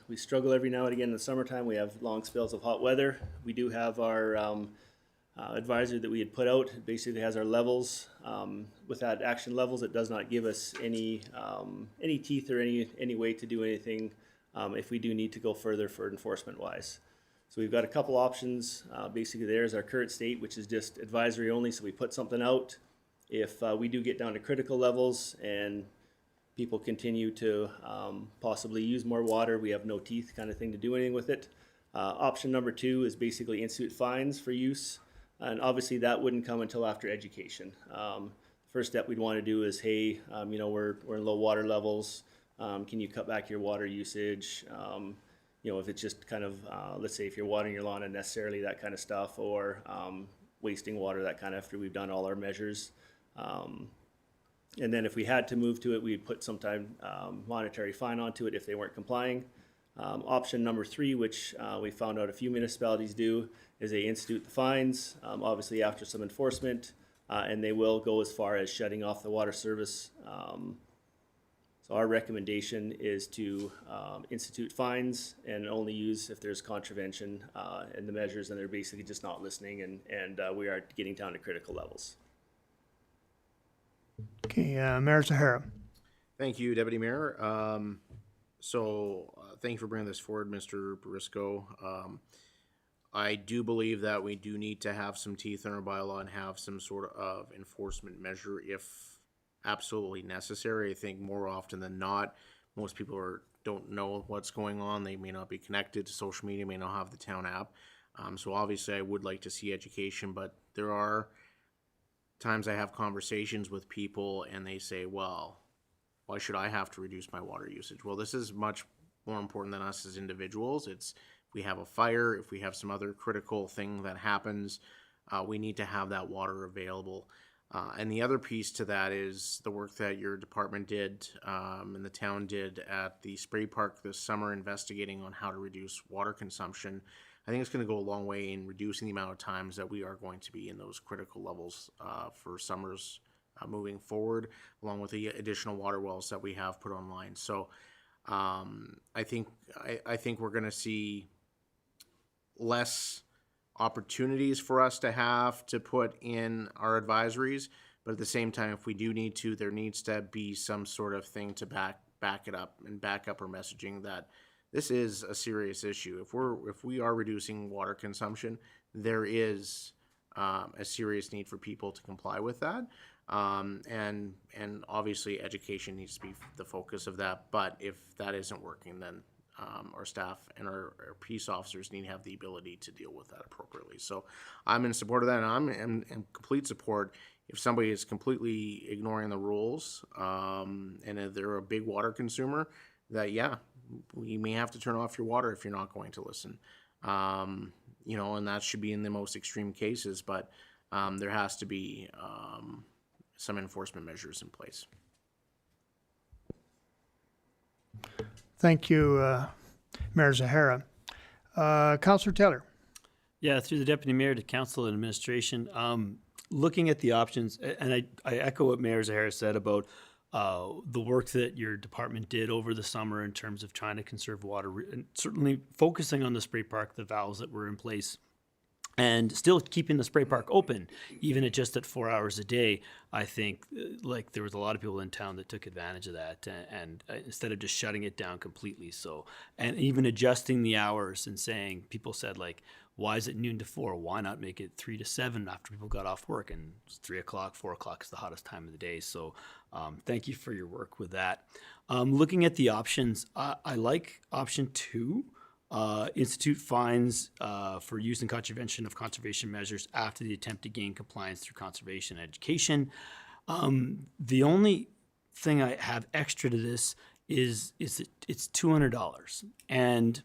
we struggle every now and again in the summertime. We have long spells of hot weather. We do have our advisory that we had put out. It basically has our levels. With that action levels, it does not give us any teeth or any way to do anything if we do need to go further for enforcement wise. So we've got a couple options. Basically, there's our current state, which is just advisory only. So we put something out. If we do get down to critical levels and people continue to possibly use more water, we have no teeth kind of thing to do anything with it. Option number two is basically institute fines for use. And obviously that wouldn't come until after education. First step we'd want to do is, hey, we're in low water levels. Can you cut back your water usage? you know, if it's just kind of, let's say if you're watering your lawn unnecessarily, that kind of stuff, or wasting water, that kind of, after we've done all our measures. And then if we had to move to it, we'd put some monetary fine onto it if they weren't complying. Option number 3, which we found out a few municipalities do, is they institute the fines, obviously after some enforcement, and they will go as far as shutting off the water service. So our recommendation is to institute fines and only use if there's contravention in the measures, and they're basically just not listening, and we are getting down to critical levels. Okay, Mayor Zahara. Thank you, Deputy Mayor. Thank you for bringing this forward, Mr. Briscoe. I do believe that we do need to have some teeth in our bylaw and have some sort of enforcement measure if absolutely necessary. I think more often than not, most people don't know what's going on. They may not be connected to social media, may not have the town app. So obviously I would like to see education, but there are times I have conversations with people and they say, well, why should I have to reduce my water usage? Well, this is much more important than us as individuals. It's if we have a fire, if we have some other critical thing that happens, we need to have that water available. And the other piece to that is the work that your department did and the town did at the spray park this summer, investigating on how to reduce water consumption. I think it's going to go a long way in reducing the amount of times that we are going to be in those critical levels for summers moving forward, along with the additional water wells that we have put online. So I think we're going to see less opportunities for us to have to put in our advisories, but at the same time, if we do need to, there needs to be some sort of thing to back it up and back up our messaging that this is a serious issue. If we are reducing water consumption, there is a serious need for people to comply with that. And obviously education needs to be the focus of that. But if that isn't working, then our staff and our peace officers need to have the ability to deal with that appropriately. So I'm in support of that, and I'm in complete support if somebody is completely ignoring the rules, and if they're a big water consumer, that, yeah, you may have to turn off your water if you're not going to listen. You know, and that should be in the most extreme cases, but there has to be some enforcement measures in place. Thank you, Mayor Zahara. Councillor Taylor. Yeah, through the deputy mayor to council and administration, looking at the options, and I echo what Mayor Zahara said about the work that your department did over the summer in terms of trying to conserve water, and certainly focusing on the spray park, the valves that were in place, and still keeping the spray park open, even at 4 hours a day. I think like there was a lot of people in town that took advantage of that, and instead of just shutting it down completely. So, and even adjusting the hours and saying, people said like, why is it noon to 4? Why not make it 3 to 7 after people got off work? And it's 3 o'clock, 4 o'clock is the hottest time of the day. So thank you for your work with that. Looking at the options, I like option 2. Institute fines for use and contravention of conservation measures after the attempt to gain compliance through conservation education. The only thing I have extra to this is it's $200. And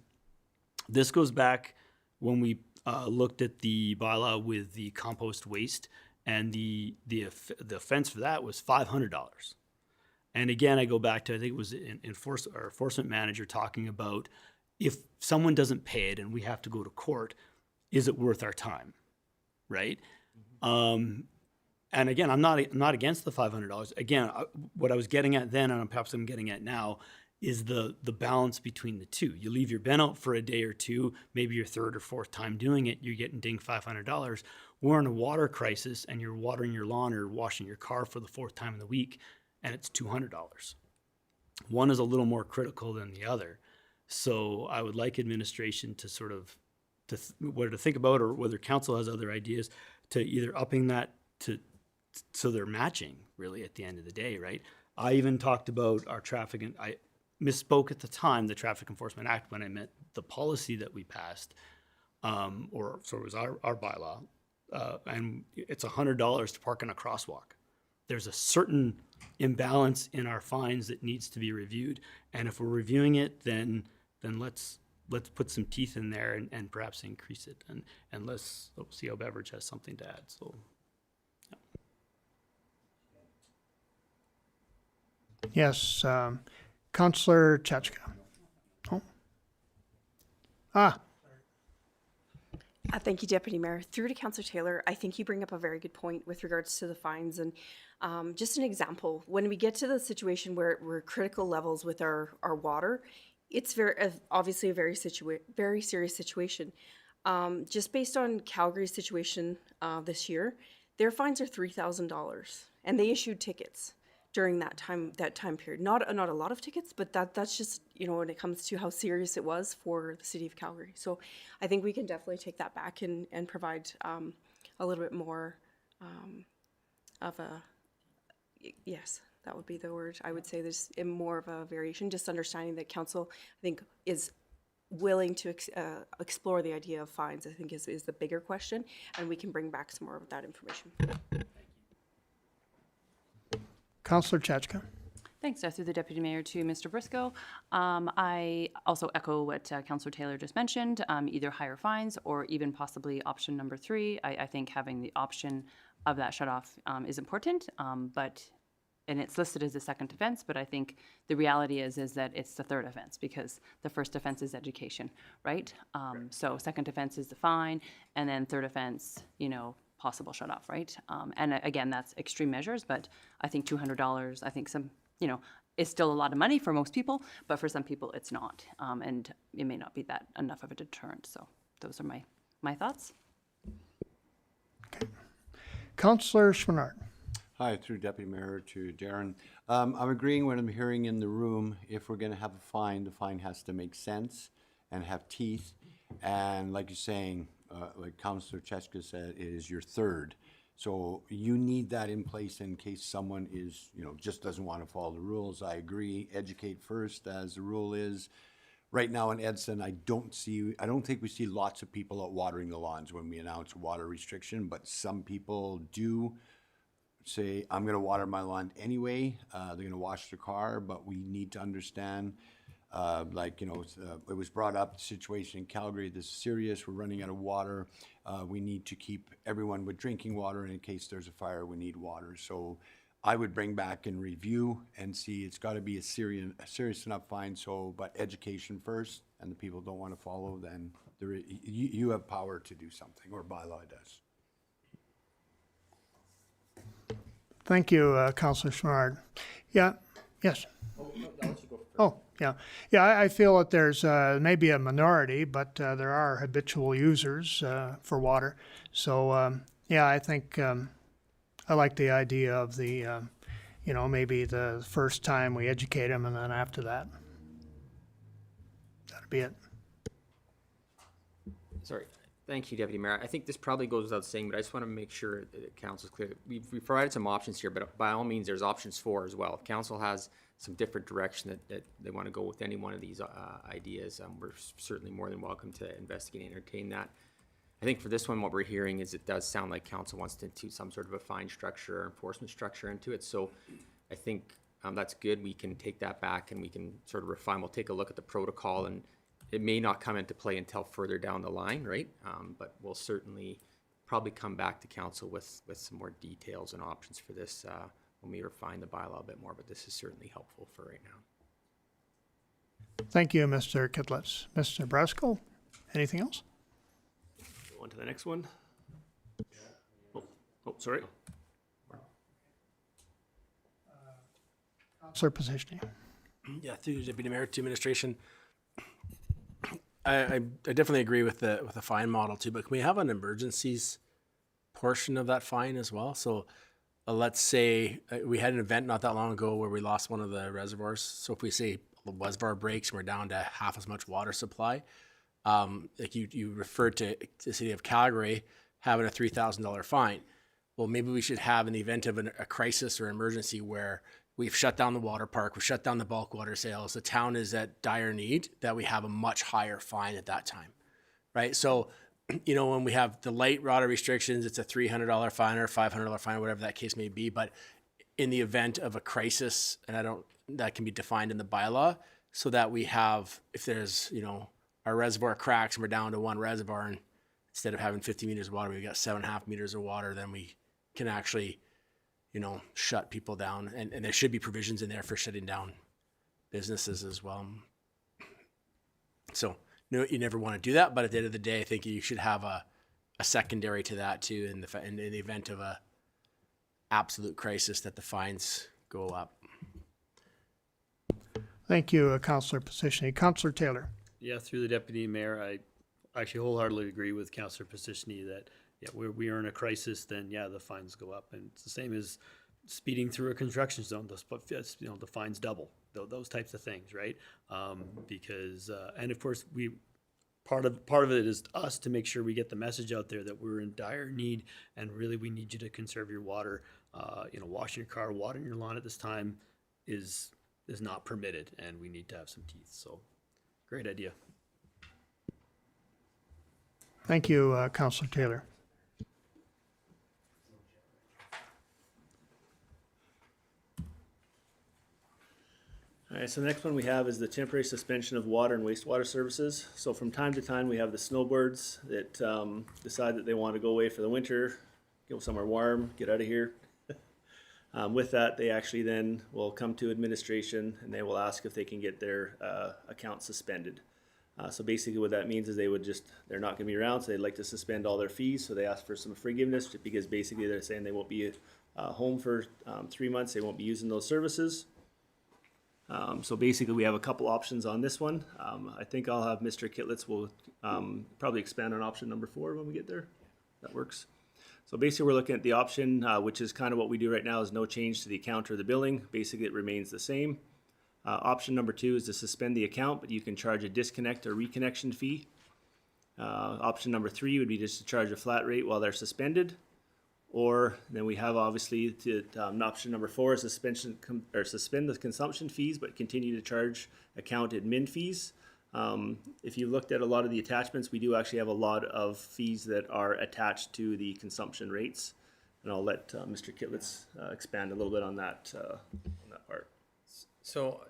this goes back when we looked at the bylaw with the compost waste, and the offense for that was $500. And again, I go back to, I think it was our enforcement manager talking about, if someone doesn't pay it and we have to go to court, is it worth our time, right? And again, I'm not against the $500. Again, what I was getting at then, and perhaps I'm getting at now, is the balance between the two. You leave your bin out for a day or two, maybe your third or fourth time doing it, you're getting dinged $500. We're in a water crisis and you're watering your lawn or washing your car for the 4th time in the week, and it's $200. One is a little more critical than the other. So I would like administration to sort of, whether to think about, or whether council has other ideas, to either upping that so they're matching really at the end of the day, right? I even talked about our traffic, and I misspoke at the time, the Traffic Enforcement Act, when I meant the policy that we passed, or so it was our bylaw, and it's $100 to park in a crosswalk. There's a certain imbalance in our fines that needs to be reviewed, and if we're reviewing it, then let's let's put some teeth in there and perhaps increase it, and let's see how Beveridge has something to add, so. Yes, Counselor Chachka. Oh. Thank you, Deputy Mayor. Through to Councillor Taylor, I think you bring up a very good point with regards to the fines. And just an example, when we get to the situation where we're critical levels with our water, it's obviously a very serious situation. Just based on Calgary's situation this year, their fines are $3,000, and they issued tickets during that time period. Not a lot of tickets, but that's just, when it comes to how serious it was for the city of Calgary. So I think we can definitely take that back and provide a little bit more of a, yes, that would be the word. I would say there's more of a variation, just understanding that council, I think, is willing to explore the idea of fines, I think is the bigger question, and we can bring back some more of that information. Counselor Chachka. Thanks. Through the Deputy Mayor to Mr. Briscoe. I also echo what Councillor Taylor just mentioned, either higher fines or even possibly option number 3. I think having the option of that shutoff is important, and it's listed as a second offense, but I think the reality is that it's the third offense, because the first offense is education, right? So second offense is the fine, and then third offense, possible shut off, right? And again, that's extreme measures, but I think $200, I think is still a lot of money for most people, but for some people it's not. And it may not be that enough of a deterrent. So those are my thoughts. Okay. Counselor Schminnard. Hi, through Deputy Mayor to Darren. I'm agreeing what I'm hearing in the room. If we're going to have a fine, the fine has to make sense and have teeth. And like you're saying, like Councillor Cheska said, it is your third. So you need that in place in case someone is, just doesn't want to follow the rules. I agree. Educate first, as the rule is. Right now in Edson, I don't think we see lots of people out watering the lawns when we announce water restriction, but some people do say, I'm going to water my lawn anyway. They're going to wash their car, but we need to understand, it was brought up, the situation in Calgary, this is serious, we're running out of water. We need to keep everyone with drinking water, and in case there's a fire, we need water. So I would bring back and review and see, it's got to be a serious enough fine, but education first, and the people don't want to follow, then you have power to do something, or bylaw does. Thank you, Councillor Schminnard. Yeah, yes. Oh, yeah. Yeah, I feel that there's maybe a minority, but there are habitual users for water. So, I think I like the idea of the, maybe the first time we educate them, and then after that, that'd be it. Sorry. Thank you, Deputy Mayor. I think this probably goes without saying, but I just want to make sure that council's clear. We've provided some options here, but by all means, there's options 4 as well. If council has some different direction that they want to go with any one of these ideas, we're certainly more than welcome to investigate and entertain that. I think for this one, what we're hearing is it does sound like council wants to institute some sort of a fine structure or enforcement structure into it. So I think that's good. We can take that back and we can sort of refine. We'll take a look at the protocol, and it may not come into play until further down the line, right? But we'll certainly probably come back to council with some more details and options for this when we refine the bylaw a bit more, but this is certainly helpful for right now. Thank you, Mr. Kitlitz. Mr. Brasco, anything else? Go on to the next one. Oh, sorry. Councillor Positioning. Yeah, through the Deputy Mayor to Administration. I definitely agree with the fine model too, but can we have an emergencies portion of that fine as well? So let's say we had an event not that long ago where we lost one of the reservoirs. So if we say the reservoir breaks and we're down to half as much water supply, like you referred to the city of Calgary having a $3,000 fine. Well, maybe we should have, in the event of a crisis or emergency where we've shut down the water park, we've shut down the bulk water sales, the town is at dire need, that we have a much higher fine at that time, right? So, when we have the light water restrictions, it's a $300 fine or a $500 fine, whatever that case may be. But in the event of a crisis, and that can be defined in the bylaw, so that we have, if there's, our reservoir cracks and we're down to one reservoir, and instead of having 50 meters of water, we've got 7.5 meters of water, then we can actually, shut people down. And there should be provisions in there for shutting down businesses as well. So no, you never want to do that, but at the end of the day, I think you should have a secondary to that too, in the event of a absolute crisis, that the fines go up. Thank you, Councillor Position. Councillor Taylor. Yeah, through the deputy mayor, I actually wholeheartedly agree with Councillor Posishny that, yeah, we are in a crisis, then yeah, the fines go up. And it's the same as speeding through a construction zone, the fines double, those types of things, right? Because, and of course, part of it is us to make sure we get the message out there that we're in dire need, and really we need you to conserve your water. Washing your car, watering your lawn at this time is not permitted, and we need to have some teeth. So, great idea. Thank you, Councillor Taylor. All right, so the next one we have is the temporary suspension of water and wastewater services. So from time to time, we have the snowbirds that decide that they want to go away for the winter, go somewhere warm, get out of here. With that, they actually then will come to administration and they will ask if they can get their account suspended. So basically what that means is they're not gonna be around, so they'd like to suspend all their fees. So they ask for some forgiveness because basically they're saying they won't be home for 3 months. They won't be using those services. So basically we have a couple options on this one. I think I'll have Mr. Kitlitz will probably expand on option number 4 when we get there. That works. So basically we're looking at the option, which is kind of what we do right now, is no change to the account or the billing. Basically it remains the same. Option number 2 is to suspend the account, but you can charge a disconnect or reconnection fee. Option number 3 would be just to charge a flat rate while they're suspended. Or then we have obviously option number 4 is suspend the consumption fees, but continue to charge account admin fees. If you looked at a lot of the attachments, we do actually have a lot of fees that are attached to the consumption rates. And I'll let Mr. Kitlitz expand a little bit on that part. So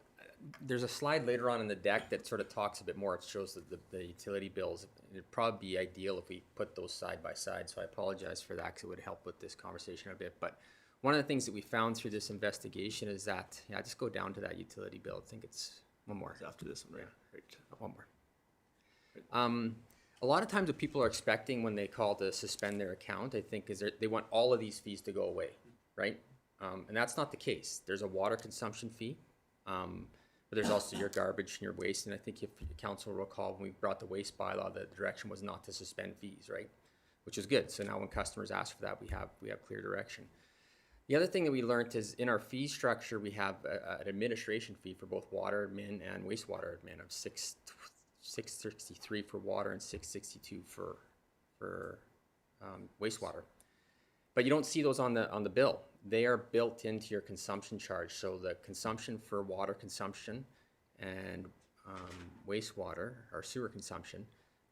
there's a slide later on in the deck that sort of talks a bit more. It shows the utility bills. It'd probably be ideal if we put those side by side. So I apologize for that because it would help with this conversation a bit. But one of the things that we found through this investigation is that, just go down to that utility bill. I think it's one more. It's after this one, right? One more. A lot of times what people are expecting when they call to suspend their account, I think, is they want all of these fees to go away, right? And that's not the case. There's a water consumption fee. But there's also your garbage and your waste. And I think if the council will recall, when we brought the waste bylaw, the direction was not to suspend fees, right? Which is good. So now when customers ask for that, we have clear direction. The other thing that we learned is in our fee structure, we have an administration fee for both water admin and wastewater admin of $663 for water and $662 for wastewater. But you don't see those on the bill. They are built into your consumption charge. So the consumption for water consumption and wastewater or sewer consumption,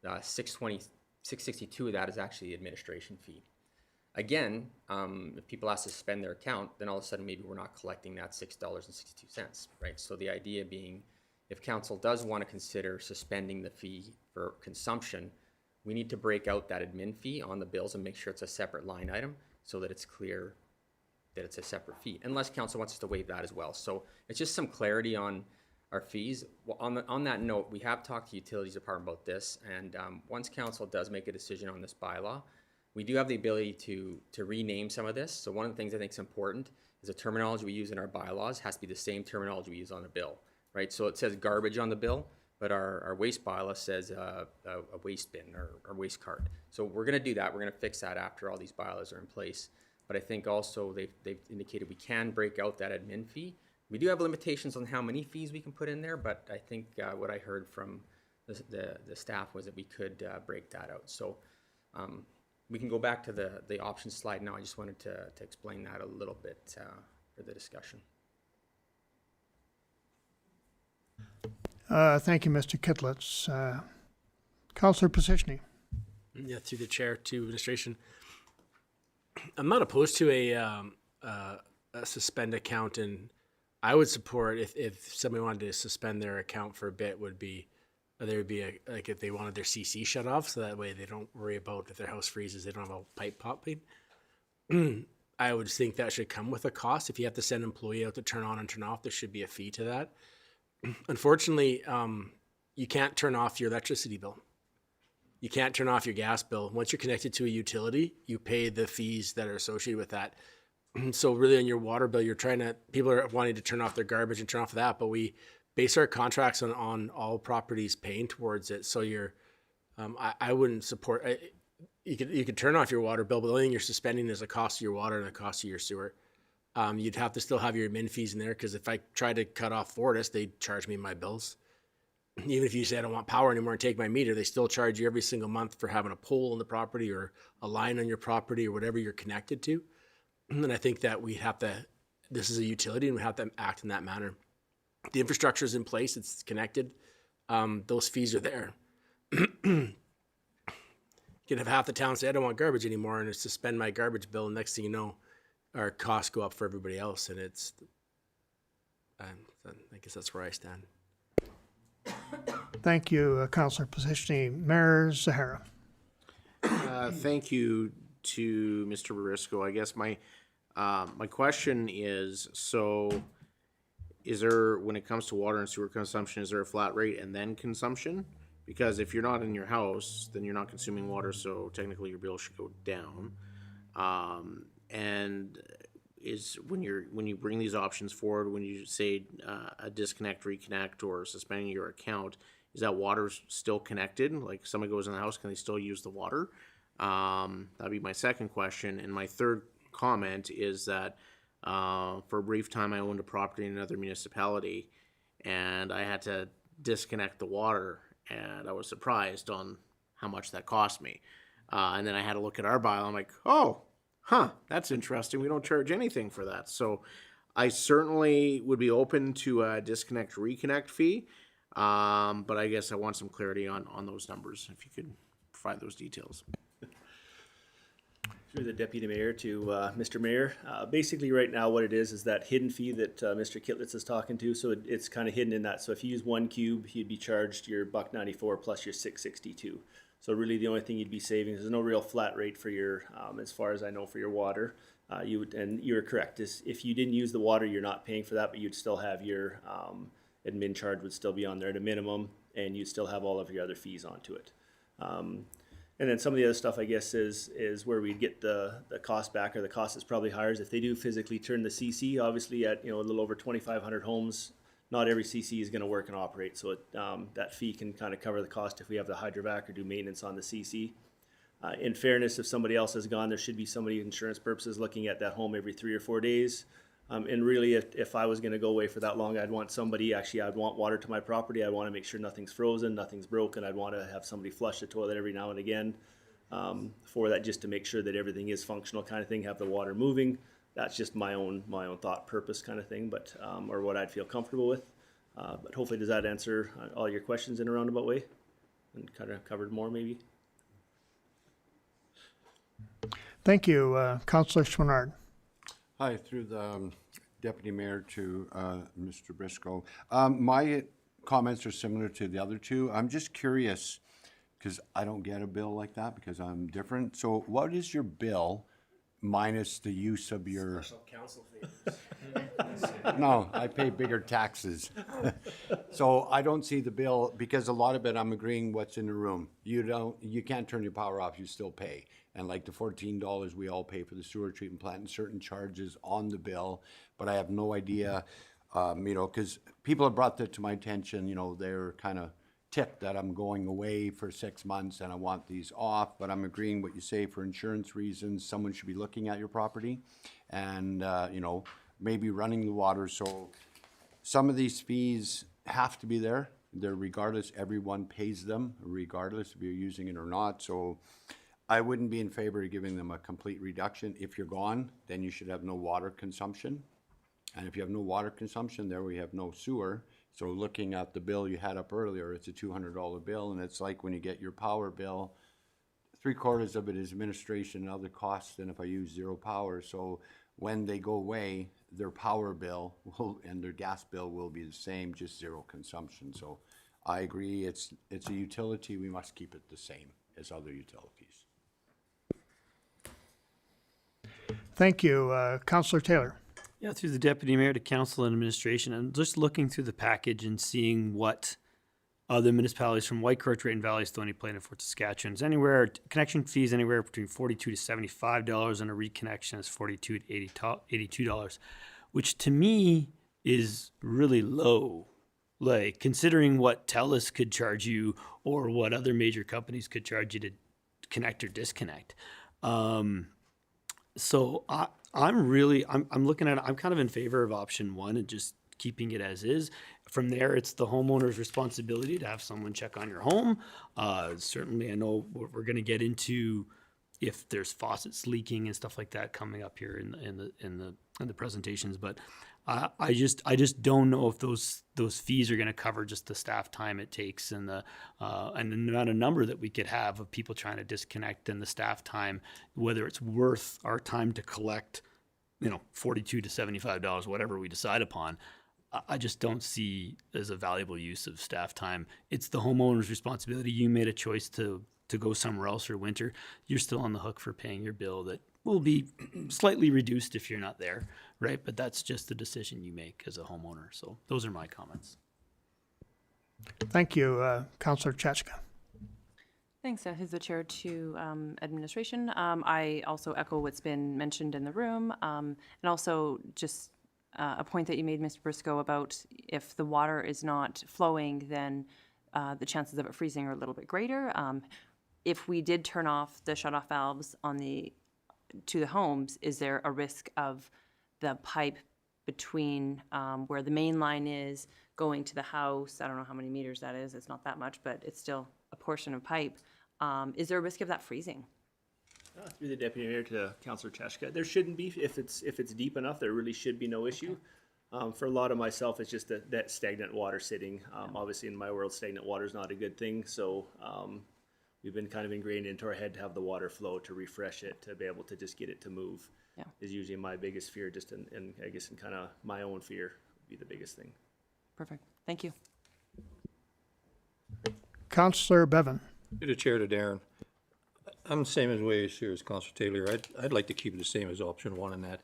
$662 of that is actually the administration fee. Again, if people ask to suspend their account, then all of a sudden maybe we're not collecting that $6.62, right? So the idea being, if council does want to consider suspending the fee for consumption, we need to break out that admin fee on the bills and make sure it's a separate line item so that it's clear that it's a separate fee, unless council wants us to waive that as well. So it's just some clarity on our fees. Well, on that note, we have talked to utilities department about this, and once council does make a decision on this bylaw, we do have the ability to rename some of this. So one of the things I think is important is the terminology we use in our bylaws has to be the same terminology we use on the bill, right? So it says garbage on the bill, but our waste bylaw says a waste bin or waste cart. So we're gonna do that. We're gonna fix that after all these bylaws are in place. But I think also they've indicated we can break out that admin fee. We do have limitations on how many fees we can put in there, but I think what I heard from the staff was that we could break that out. So we can go back to the options slide now. I just wanted to explain that a little bit for the discussion. Thank you, Mr. Kitlitz. Councillor Position. Yeah, through the chair to administration. I'm not opposed to a suspend account, and I would support if somebody wanted to suspend their account for a bit would be there would be like if they wanted their CC shut off, so that way they don't worry about if their house freezes, they don't have a pipe popping. I would think that should come with a cost. If you have to send an employee out to turn on and turn off, there should be a fee to that. Unfortunately, you can't turn off your electricity bill. You can't turn off your gas bill. Once you're connected to a utility, you pay the fees that are associated with that. So really on your water bill, people are wanting to turn off their garbage and turn off that, but we base our contracts on all properties paying towards it. So I wouldn't support, you could turn off your water bill, but the only thing you're suspending is the cost of your water and the cost of your sewer. You'd have to still have your admin fees in there, because if I try to cut off Fortis, they'd charge me my bills. Even if you say I don't want power anymore and take my meter, they still charge you every single month for having a pole in the property or a line on your property or whatever you're connected to. And I think that this is a utility and we have to act in that manner. The infrastructure is in place, it's connected. Those fees are there. You can have half the town say, I don't want garbage anymore, and suspend my garbage bill. And next thing you know, our costs go up for everybody else. And I guess that's where I stand. Thank you, Councillor Positioning. Mayor Zahara. Thank you to Mr. Barisco. I guess my question is, so is there, when it comes to water and sewer consumption, is there a flat rate and then consumption? Because if you're not in your house, then you're not consuming water, so technically your bill should go down. And is when you bring these options forward, when you say a disconnect, reconnect, or suspending your account, is that water still connected? Like, somebody goes in the house, can they still use the water? That'd be my second question. And my third comment is that for a brief time I owned a property in another municipality, and I had to disconnect the water, and I was surprised on how much that cost me. And then I had to look at our bylaw. I'm like, oh, that's interesting. We don't charge anything for that. So I certainly would be open to a disconnect reconnect fee. But I guess I want some clarity on those numbers, if you could provide those details. Through the Deputy Mayor to Mr. Mayor. Basically right now what it is that hidden fee that Mr. Kitlitz is talking to. So it's kind of hidden in that. So if you use 1 cube, you'd be charged your $1.94 plus your $6.62. So really the only thing you'd be saving, there's no real flat rate for your, as far as I know, for your water. And you're correct, is if you didn't use the water, you're not paying for that, but you'd still have your admin charge would still be on there at a minimum, and you'd still have all of your other fees onto it. And then some of the other stuff, I guess, is where we'd get the cost back, or the cost is probably higher, is if they do physically turn the CC, obviously at a little over 2,500 homes, not every CC is going to work and operate. So that fee can kind of cover the cost if we have the hydrovac or do maintenance on the CC. In fairness, if somebody else has gone, there should be somebody, insurance purposes, looking at that home every 3 or 4 days. And really, if I was going to go away for that long, I'd want somebody, actually, I'd want water to my property. I want to make sure nothing's frozen, nothing's broken. I'd want to have somebody flush the toilet every now and again for that, just to make sure that everything is functional kind of thing, have the water moving. That's just my own thought purpose kind of thing, but or what I'd feel comfortable with. But hopefully, does that answer all your questions in a roundabout way? And kind of covered more, maybe? Thank you, Councillor Schwinnard. Hi, through the Deputy Mayor to Mr. Briscoe. My comments are similar to the other two. I'm just curious, because I don't get a bill like that because I'm different. So what is your bill minus the use of your... Special council favors. No, I pay bigger taxes. So I don't see the bill, because a lot of it, I'm agreeing what's in the room. You can't turn your power off, you still pay. And like the $14 we all pay for the sewer treatment plant and certain charges on the bill, but I have no idea, because people have brought that to my attention, they're kind of ticked that I'm going away for 6 months and I want these off, but I'm agreeing what you say for insurance reasons. Someone should be looking at your property and, maybe running the water. So some of these fees have to be there. They're regardless, everyone pays them regardless if you're using it or not. So I wouldn't be in favor of giving them a complete reduction. If you're gone, then you should have no water consumption. And if you have no water consumption, there we have no sewer. So looking at the bill you had up earlier, it's a $200 bill, and it's like when you get your power bill, 3/4 of it is administration and other costs than if I use zero power. So when they go away, their power bill and their gas bill will be the same, just zero consumption. So I agree, it's a utility, we must keep it the same as other utilities. Thank you. Councillor Taylor. Yeah, through the deputy mayor to council and administration, I'm just looking through the package and seeing what other municipalities from Whitecourt, Drayton Valley, Stony Plain, and Fort Saskatchewan is anywhere, connection fees anywhere between $42 to $75, and a reconnection is $42 to $82, which to me is really low. Like, considering what TELUS could charge you or what other major companies could charge you to connect or disconnect. So I'm looking at it, I'm kind of in favor of option one and just keeping it as is. From there, it's the homeowner's responsibility to have someone check on your home. Certainly, I know we're going to get into if there's faucets leaking and stuff like that coming up here in the presentations, but I just don't know if those fees are going to cover just the staff time it takes and the amount of number that we could have of people trying to disconnect and the staff time, whether it's worth our time to collect, $42 to $75, whatever we decide upon. I just don't see as a valuable use of staff time. It's the homeowner's responsibility. You made a choice to go somewhere else for winter. You're still on the hook for paying your bill that will be slightly reduced if you're not there, right? But that's just the decision you make as a homeowner. So those are my comments. Thank you, Councillor Chachka. Thanks, who's the chair to administration. I also echo what's been mentioned in the room, and also just a point that you made, Mr. Briscoe, about if the water is not flowing, then the chances of it freezing are a little bit greater. If we did turn off the shutoff valves to the homes, is there a risk of the pipe between where the main line is going to the house? I don't know how many meters that is. It's not that much, but it's still a portion of pipe. Is there a risk of that freezing? Through the deputy mayor to Councillor Cheshka, there shouldn't be. If it's deep enough, there really should be no issue. For a lot of myself, it's just that stagnant water sitting. Obviously, in my world, stagnant water is not a good thing. So we've been kind of ingrained into our head to have the water flow, to refresh it, to be able to just get it to move. Yeah. Is usually my biggest fear. Just in I guess in kind of my own fear would be the biggest thing. Perfect. Thank you. Councillor Bevan. To the chair to Darren. I'm the same as way here as Councillor Taylor. I'd like to keep it the same as option one in that.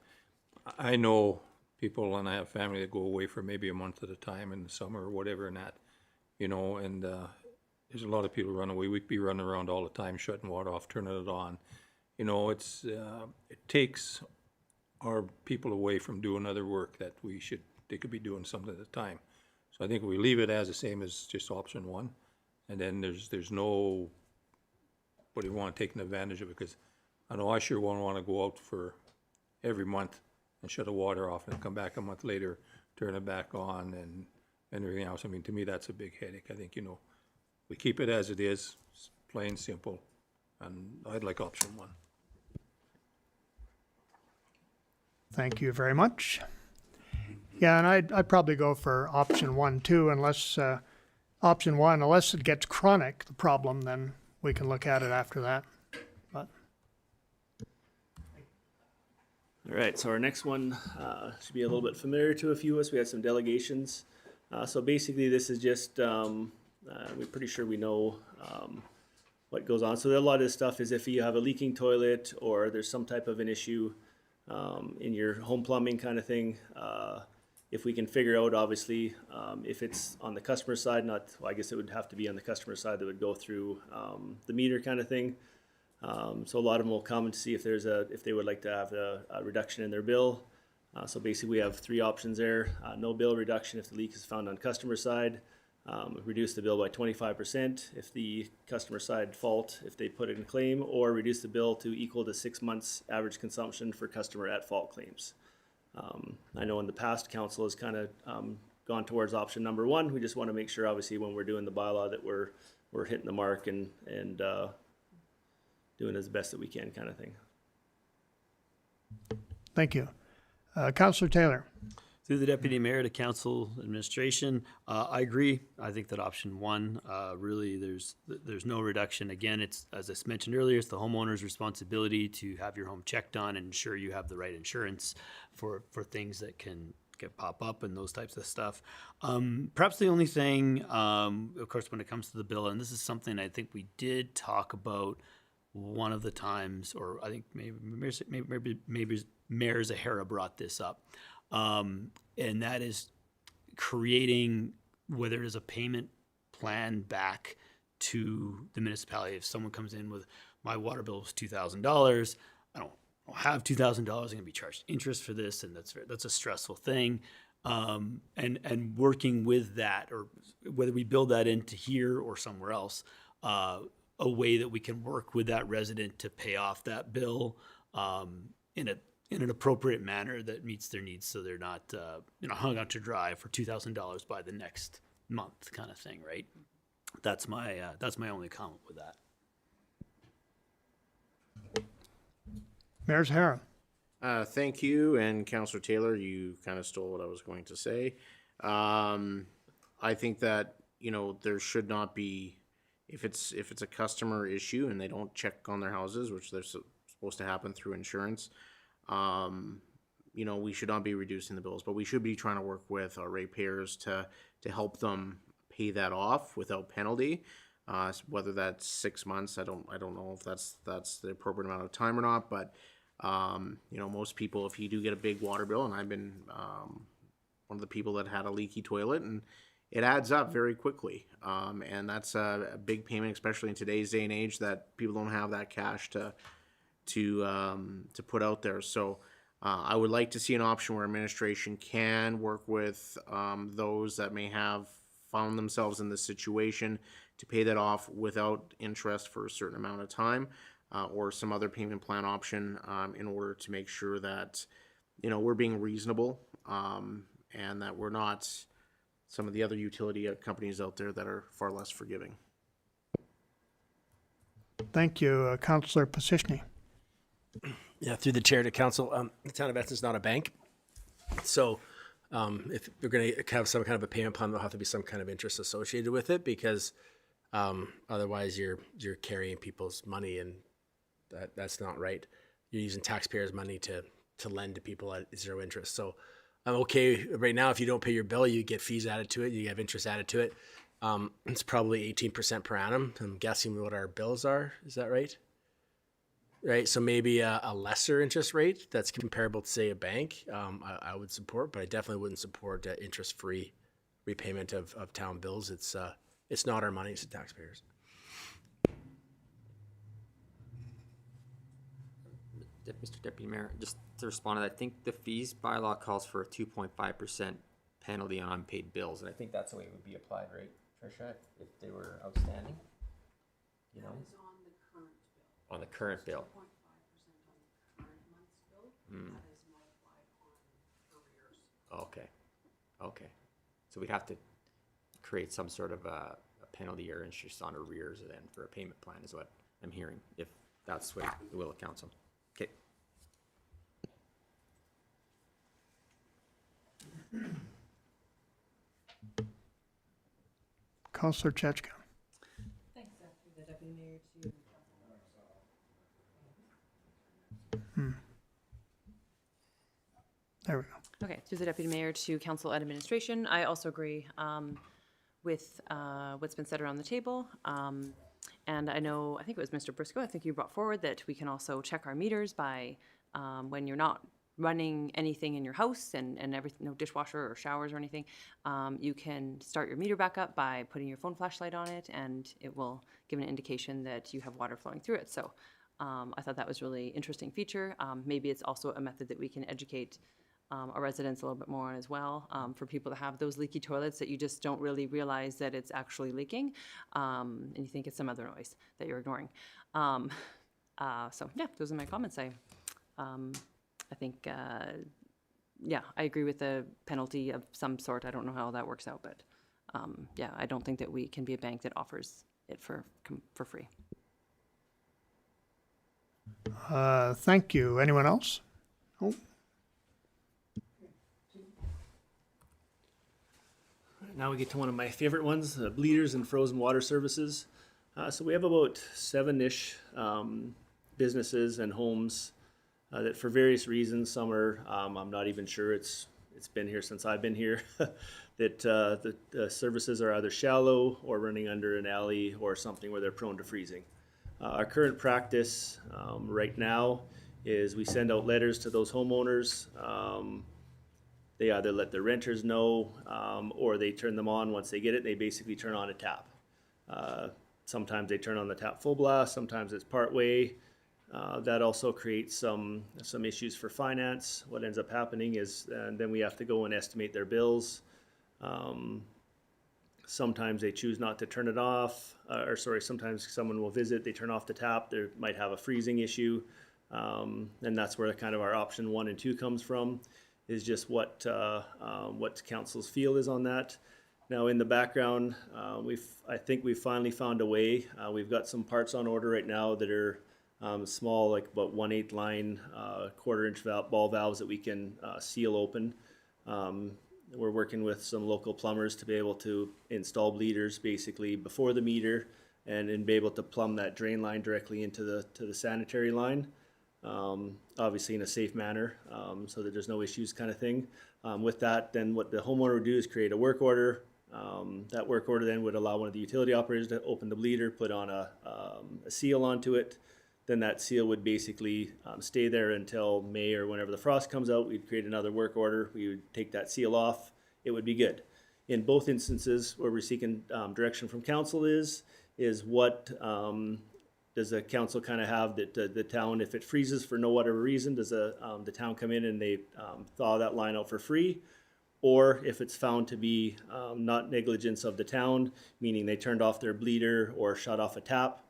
I know people and I have family that go away for maybe a month at a time in the summer or whatever and that, and there's a lot of people run away. We'd be running around all the time, shutting water off, turning it on. It takes our people away from doing other work that they could be doing something at a time. So I think we leave it as the same as just option one. And then there's no, what do you want taking advantage of it? Because I know I sure won't want to go out for every month and shut the water off and come back a month later, turn it back on and everything else. I mean, to me, that's a big headache. I think, we keep it as it is, plain simple, and I'd like option one. Thank you very much. Yeah, and I'd probably go for option one too, unless it gets chronic, the problem, then we can look at it after that. But All right, so our next one should be a little bit familiar to a few of us. We had some delegations. So basically, this is just, we're pretty sure we know what goes on. So a lot of this stuff is if you have a leaking toilet or there's some type of an issue in your home plumbing kind of thing, if we can figure out, obviously, if it's on the customer side, I guess it would have to be on the customer side that would go through the meter kind of thing. So a lot of them will come to see if they would like to have a reduction in their bill. So basically we have three options there. No bill reduction if the leak is found on customer side. Reduce the bill by 25% if the customer side fault, if they put it in claim, or reduce the bill to equal to 6 months average consumption for customer at fault claims. I know in the past, council has kind of gone towards option number one. We just want to make sure, obviously, when we're doing the bylaw that we're hitting the mark and doing as best that we can, kind of thing. thank you. Councillor Taylor. Through the deputy mayor to council administration, I agree. I think that option one, really, there's no reduction. Again, it's, as I mentioned earlier, it's the homeowner's responsibility to have your home checked on and ensure you have the right insurance for things that can get pop up and those types of stuff. Perhaps the only thing, of course, when it comes to the bill, and this is something I think we did talk about one of the times, or I think maybe Mayor Zahara brought this up, and that is creating whether it is a payment plan back to the municipality. If someone comes in with, my water bill was $2,000, I don't have $2,000, I'm going to be charged interest for this, and that's a stressful thing. And working with that, or whether we build that into here or somewhere else, a way that we can work with that resident to pay off that bill in an appropriate manner that meets their needs, so they're not hung out to dry for $2,000 by the next month, kind of thing, right? That's my only comment with that. Mayor Zahara. Thank you, and Councillor Taylor, you kind of stole what I was going to say. I think that, there should not be, if it's a customer issue and they don't check on their houses, which they're supposed to happen through insurance, we should not be reducing the bills, but we should be trying to work with our ratepayers to help them pay that off without penalty. Whether that's 6 months, I don't know if that's the appropriate amount of time or not, but most people, if you do get a big water bill, and I've been one of the people that had a leaky toilet, and it adds up very quickly, and that's a big payment, especially in today's day and age, that people don't have that cash to put out there. So I would like to see an option where administration can work with those that may have found themselves in this situation to pay that off without interest for a certain amount of time, or some other payment plan option, in order to make sure that we're being reasonable, and that we're not some of the other utility companies out there that are far less forgiving. Thank you, Councillor Position. Yeah, through the chair to council, the town of Edson's not a bank. So if we're going to have some kind of a payment plan, there'll have to be some kind of interest associated with it, because otherwise you're carrying people's money, and that's not right. You're using taxpayers' money to lend to people at zero interest. So I'm okay right now. If you don't pay your bill, you get fees added to it. You have interest added to it. It's probably 18% per annum. I'm guessing what our bills are. Is that right? Right. So maybe a lesser interest rate that's comparable to, say, a bank, I would support, but I definitely wouldn't support interest-free repayment of town bills. It's not our money, it's the taxpayers. Mr. Deputy Mayor, just to respond to that, I think the fees bylaw calls for a 2.5% penalty on unpaid bills, and I think that's the way it would be applied, right, Tricia, if they were outstanding? That is on the current bill. On the current bill. 2.5% on the current month's bill. That is multiplied on arrears. Okay. So we'd have to create some sort of a penalty or interest on arrears then for a payment plan, is what I'm hearing, if that's what the will of council. Okay. Councillor Chechka. Thanks, the Deputy Mayor, to There we go. Okay, through the Deputy Mayor to Council and Administration, I also agree with what's been said around the table. And I think it was Mr. Briscoe, I think you brought forward that we can also check our meters by when you're not running anything in your house and everything, no dishwasher or showers or anything, you can start your meter back up by putting your phone flashlight on it, and it will give an indication that you have water flowing through it. So I thought that was a really interesting feature. Maybe it's also a method that we can educate our residents a little bit more on as well, for people that have those leaky toilets that you just don't really realize that it's actually leaking, and you think it's some other noise that you're ignoring. So yeah, those are my comments. I think, yeah, I agree with the penalty of some sort. I don't know how that works out, but yeah, I don't think that we can be a bank that offers it for free. Thank you. Anyone else? Oh. Now we get to one of my favorite ones, bleeders and frozen water services. So we have about 7-ish businesses and homes that, for various reasons, some are, I'm not even sure it's it's been here since I've been here, that the services are either shallow or running under an alley or something where they're prone to freezing. Our current practice right now is we send out letters to those homeowners. They either let their renters know or they turn them on once they get it. They basically turn on a tap. Sometimes they turn on the tap full blast, sometimes it's part way. That also creates some issues for finance. What ends up happening is then we have to go and estimate their bills. Sometimes they choose not to turn it off, sometimes someone will visit, they turn off the tap, they might have a freezing issue. And that's where kind of our option 1 and 2 comes from, is just what council's feel is on that. Now in the background, I think we've finally found a way. We've got some parts on order right now that are small, like about 1/8 line, 1/4 inch ball valves that we can seal open. We're working with some local plumbers to be able to install bleeders basically before the meter and be able to plumb that drain line directly into the sanitary line. Obviously in a safe manner, so that there's no issues kind of thing. With that, then what the homeowner would do is create a work order. That work order then would allow one of the utility operators to open the bleeder, put on a seal onto it. Then that seal would basically stay there until May or whenever the frost comes out. We'd create another work order. We would take that seal off. It would be good. In both instances where we're seeking direction from council is what does the council kind of have that the town, if it freezes for no whatever reason, does the town come in and they thaw that line out for free? Or if it's found to be not negligence of the town, meaning they turned off their bleeder or shut off a tap,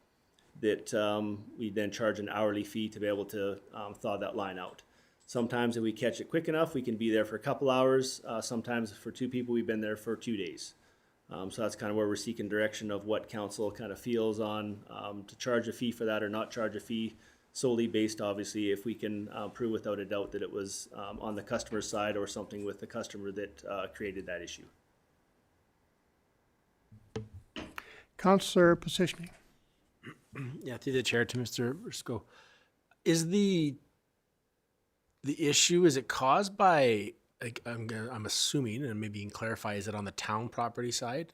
that we then charge an hourly fee to be able to thaw that line out. Sometimes if we catch it quick enough, we can be there for a couple hours. Sometimes for 2 people, we've been there for 2 days. So that's kind of where we're seeking direction of what council kind of feels on to charge a fee for that or not charge a fee, solely based obviously if we can prove without a doubt that it was on the customer's side or something with the customer that created that issue. Councillor Positioning. Yeah, through the chair to Mr. Briscoe. Is the issue, is it caused by, like, I'm assuming, and maybe you can clarify, is it on the town property side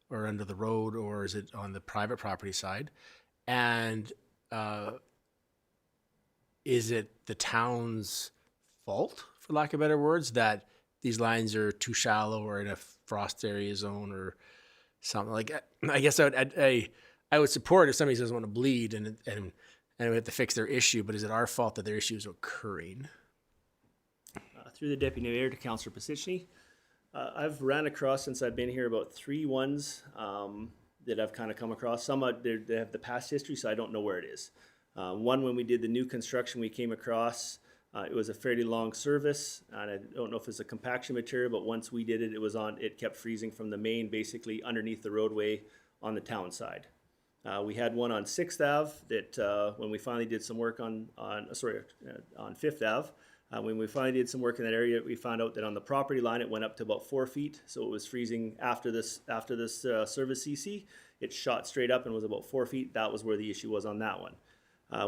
or under the road, or is it on the private property side? And is it the town's fault, for lack of better words, that these lines are too shallow or in a frost area zone or something? Like, I guess I would support if somebody doesn't want to bleed and we have to fix their issue, but is it our fault that their issue is occurring? Through the Deputy Mayor to Councillor Pasicny, I've ran across since I've been here about 3 ones that I've kind of come across. Some they have the past history, so I don't know where it is. One, when we did the new construction, we came across, it was a fairly long service, and I don't know if it's a compaction material, but once we did it, it kept freezing from the main, basically underneath the roadway on the town side. We had one on 6th Ave that when we finally did some work on 5th Ave, when we finally did some work in that area, we found out that on the property line it went up to about 4 feet, so it was freezing after this service CC. It shot straight up and was about 4 feet. That was where the issue was on that one.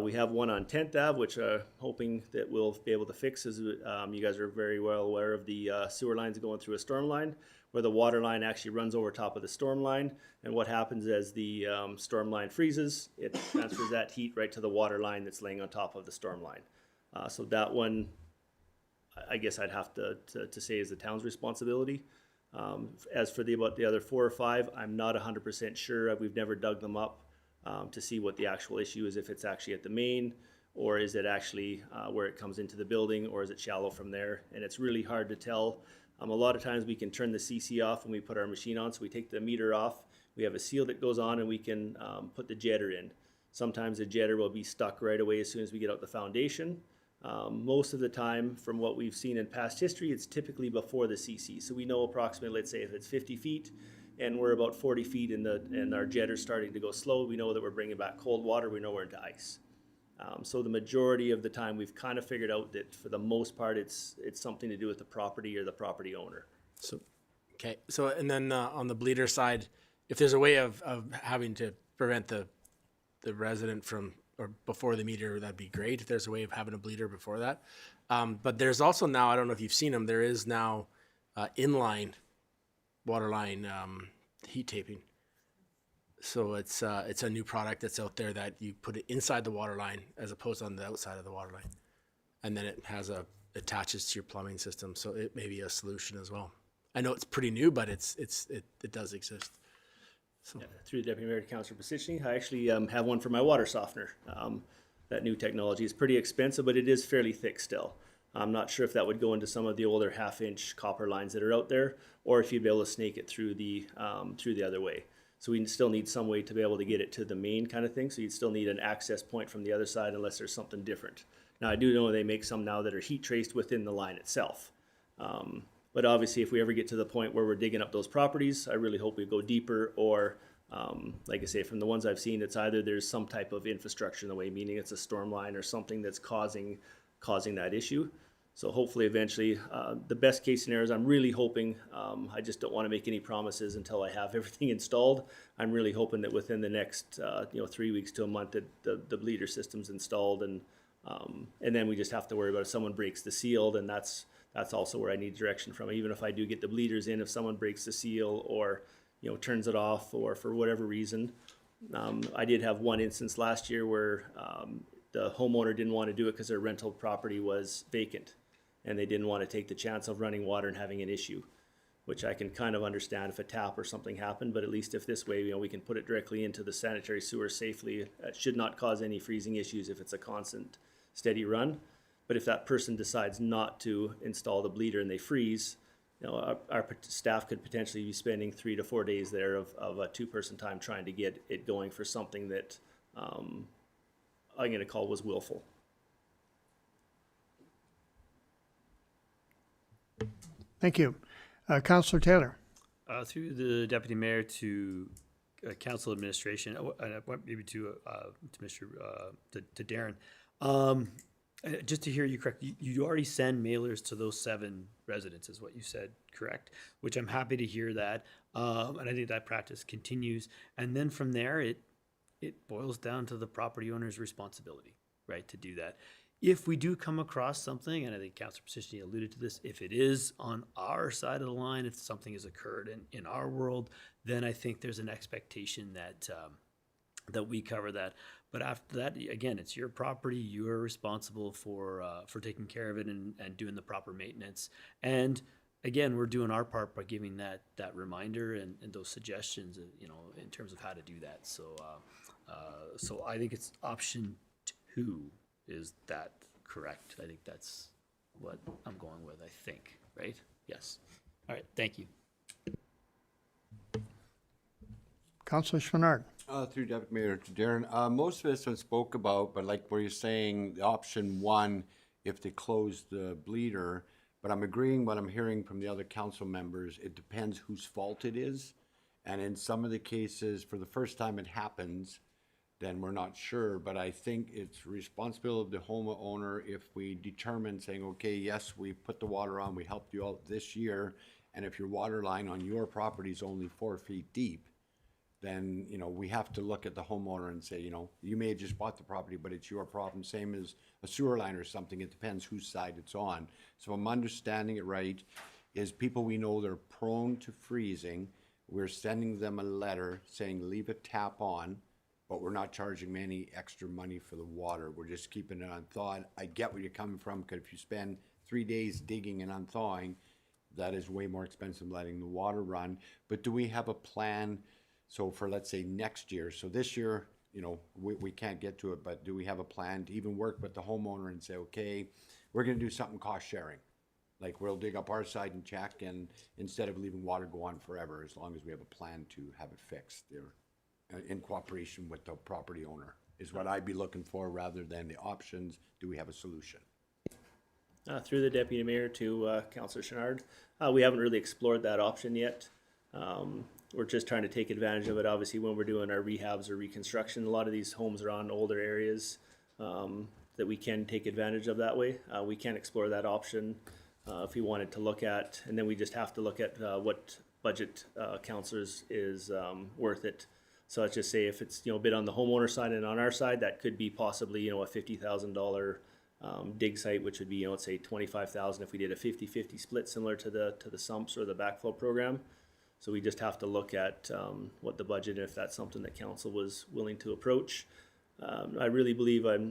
We have one on 10th Ave, which hoping that we'll be able to fix. As you guys are very well aware of the sewer lines going through a storm line, where the water line actually runs over top of the storm line. And what happens as the storm line freezes, it transfers that heat right to the water line that's laying on top of the storm line. So that one, I guess I'd have to say is the town's responsibility. As for about the other 4 or 5, I'm not 100% sure. We've never dug them up to see what the actual issue is, if it's actually at the main, or is it actually where it comes into the building, or is it shallow from there? And it's really hard to tell. A lot of times we can turn the CC off when we put our machine on, so we take the meter off. We have a seal that goes on and we can put the jetter in. Sometimes the jetter will be stuck right away as soon as we get out the foundation. Most of the time, from what we've seen in past history, it's typically before the CC. So we know approximately, let's say if it's 50 feet and we're about 40 feet and our jetter's starting to go slow, we know that we're bringing back cold water, we know we're into ice. So the majority of the time we've kind of figured out that for the most part it's something to do with the property or the property owner. So, okay. So, and then on the bleeder side, if there's a way of having to prevent the resident from, or before the meter, that'd be great. If there's a way of having a bleeder before that. But there's also now, I don't know if you've seen them, there is now inline waterline heat taping. So it's a new product that's out there that you put it inside the water line as opposed to on the outside of the water line. And then it attaches to your plumbing system. So it may be a solution as well. I know it's pretty new, but it does exist. So. Yeah, through the Deputy Mayor to Councillor Pasichny, I actually have one for my water softener. That new technology is pretty expensive, but it is fairly thick still. I'm not sure if that would go into some of the older half-inch copper lines that are out there, or if you'd be able to snake it through the other way. So we still need some way to be able to get it to the main kind of thing. So you'd still need an access point from the other side unless there's something different. Now I do know they make some now that are heat traced within the line itself. But obviously if we ever get to the point where we're digging up those properties, I really hope we go deeper or like I say, from the ones I've seen, it's either there's some type of infrastructure in the way, meaning it's a storm line or something that's causing that issue. So hopefully eventually, the best case scenario is I'm really hoping, I just don't want to make any promises until I have everything installed. I'm really hoping that within the next 3 weeks to a month that the bleeder system's installed and then we just have to worry about if someone breaks the seal, then that's also where I need direction from. Even if I do get the bleeders in, if someone breaks the seal or turns it off or for whatever reason. I did have one instance last year where the homeowner didn't want to do it because their rental property was vacant and they didn't want to take the chance of running water and having an issue, which I can kind of understand if a tap or something happened, but at least if this way, we can put it directly into the sanitary sewer safely. It should not cause any freezing issues if it's a constant, steady run. But if that person decides not to install the bleeder and they freeze, our staff could potentially be spending 3 to 4 days there of a two-person time trying to get it going for something that I'm going to call was willful. Thank you. Councillor Taylor. Through the deputy mayor to council administration, and maybe to Mr. To Darren. Just to hear you correct, you already send mailers to those 7 residences, what you said, correct? Which I'm happy to hear that, and I think that practice continues. And then from there, it boils down to the property owner's responsibility, right, to do that. If we do come across something, and I think Councillor Pasichny alluded to this, if it is on our side of the line, if something has occurred in our world, then I think there's an expectation that that we cover that. But after that, again, it's your property. You are responsible for taking care of it and doing the proper maintenance. And again, we're doing our part by giving that reminder and those suggestions, in terms of how to do that. So, so I think it's option 2. Is that correct? I think that's what I'm going with, I think, right? Yes. All right, thank you. Councillor Chouinard. Through Deputy Mayor to Darren, most of this one spoke about, but like where you're saying, the option 1, if they close the bleeder, but I'm agreeing what I'm hearing from the other council members, it depends whose fault it is. And in some of the cases, for the first time it happens, then we're not sure, but I think it's responsibility of the homeowner if we determine saying, okay, yes, we put the water on, we helped you out this year, and if your water line on your property is only 4 feet deep, then, we have to look at the homeowner and say, you may have just bought the property, but it's your problem, same as a sewer line or something, it depends whose side it's on. So I'm understanding it right, is people we know they're prone to freezing, we're sending them a letter saying leave a tap on, but we're not charging them any extra money for the water. We're just keeping it unthawed. I get where you're coming from, because if you spend 3 days digging and unthawing, that is way more expensive than letting the water run. But do we have a plan? So for, let's say, next year, so this year, we can't get to it, but do we have a plan to even work with the homeowner and say, okay, we're gonna do something cost sharing? Like we'll dig up our side and check, and instead of leaving water go on forever, as long as we have a plan to have it fixed there. In cooperation with the property owner is what I'd be looking for, rather than the options. Do we have a solution? Through the Deputy Mayor to Councillor Chouinard, we haven't really explored that option yet. We're just trying to take advantage of it. Obviously, when we're doing our rehabs or reconstruction, a lot of these homes are on older areas that we can take advantage of that way. We can explore that option if we wanted to look at, and then we just have to look at what budget councillors is worth it. So let's just say if it's a bit on the homeowner side and on our side, that could be possibly a $50,000 dig site, which would be, let's say 25,000 if we did a 50-50 split similar to the sumps or the backflow program. So we just have to look at what the budget, if that's something that council was willing to approach. I really believe the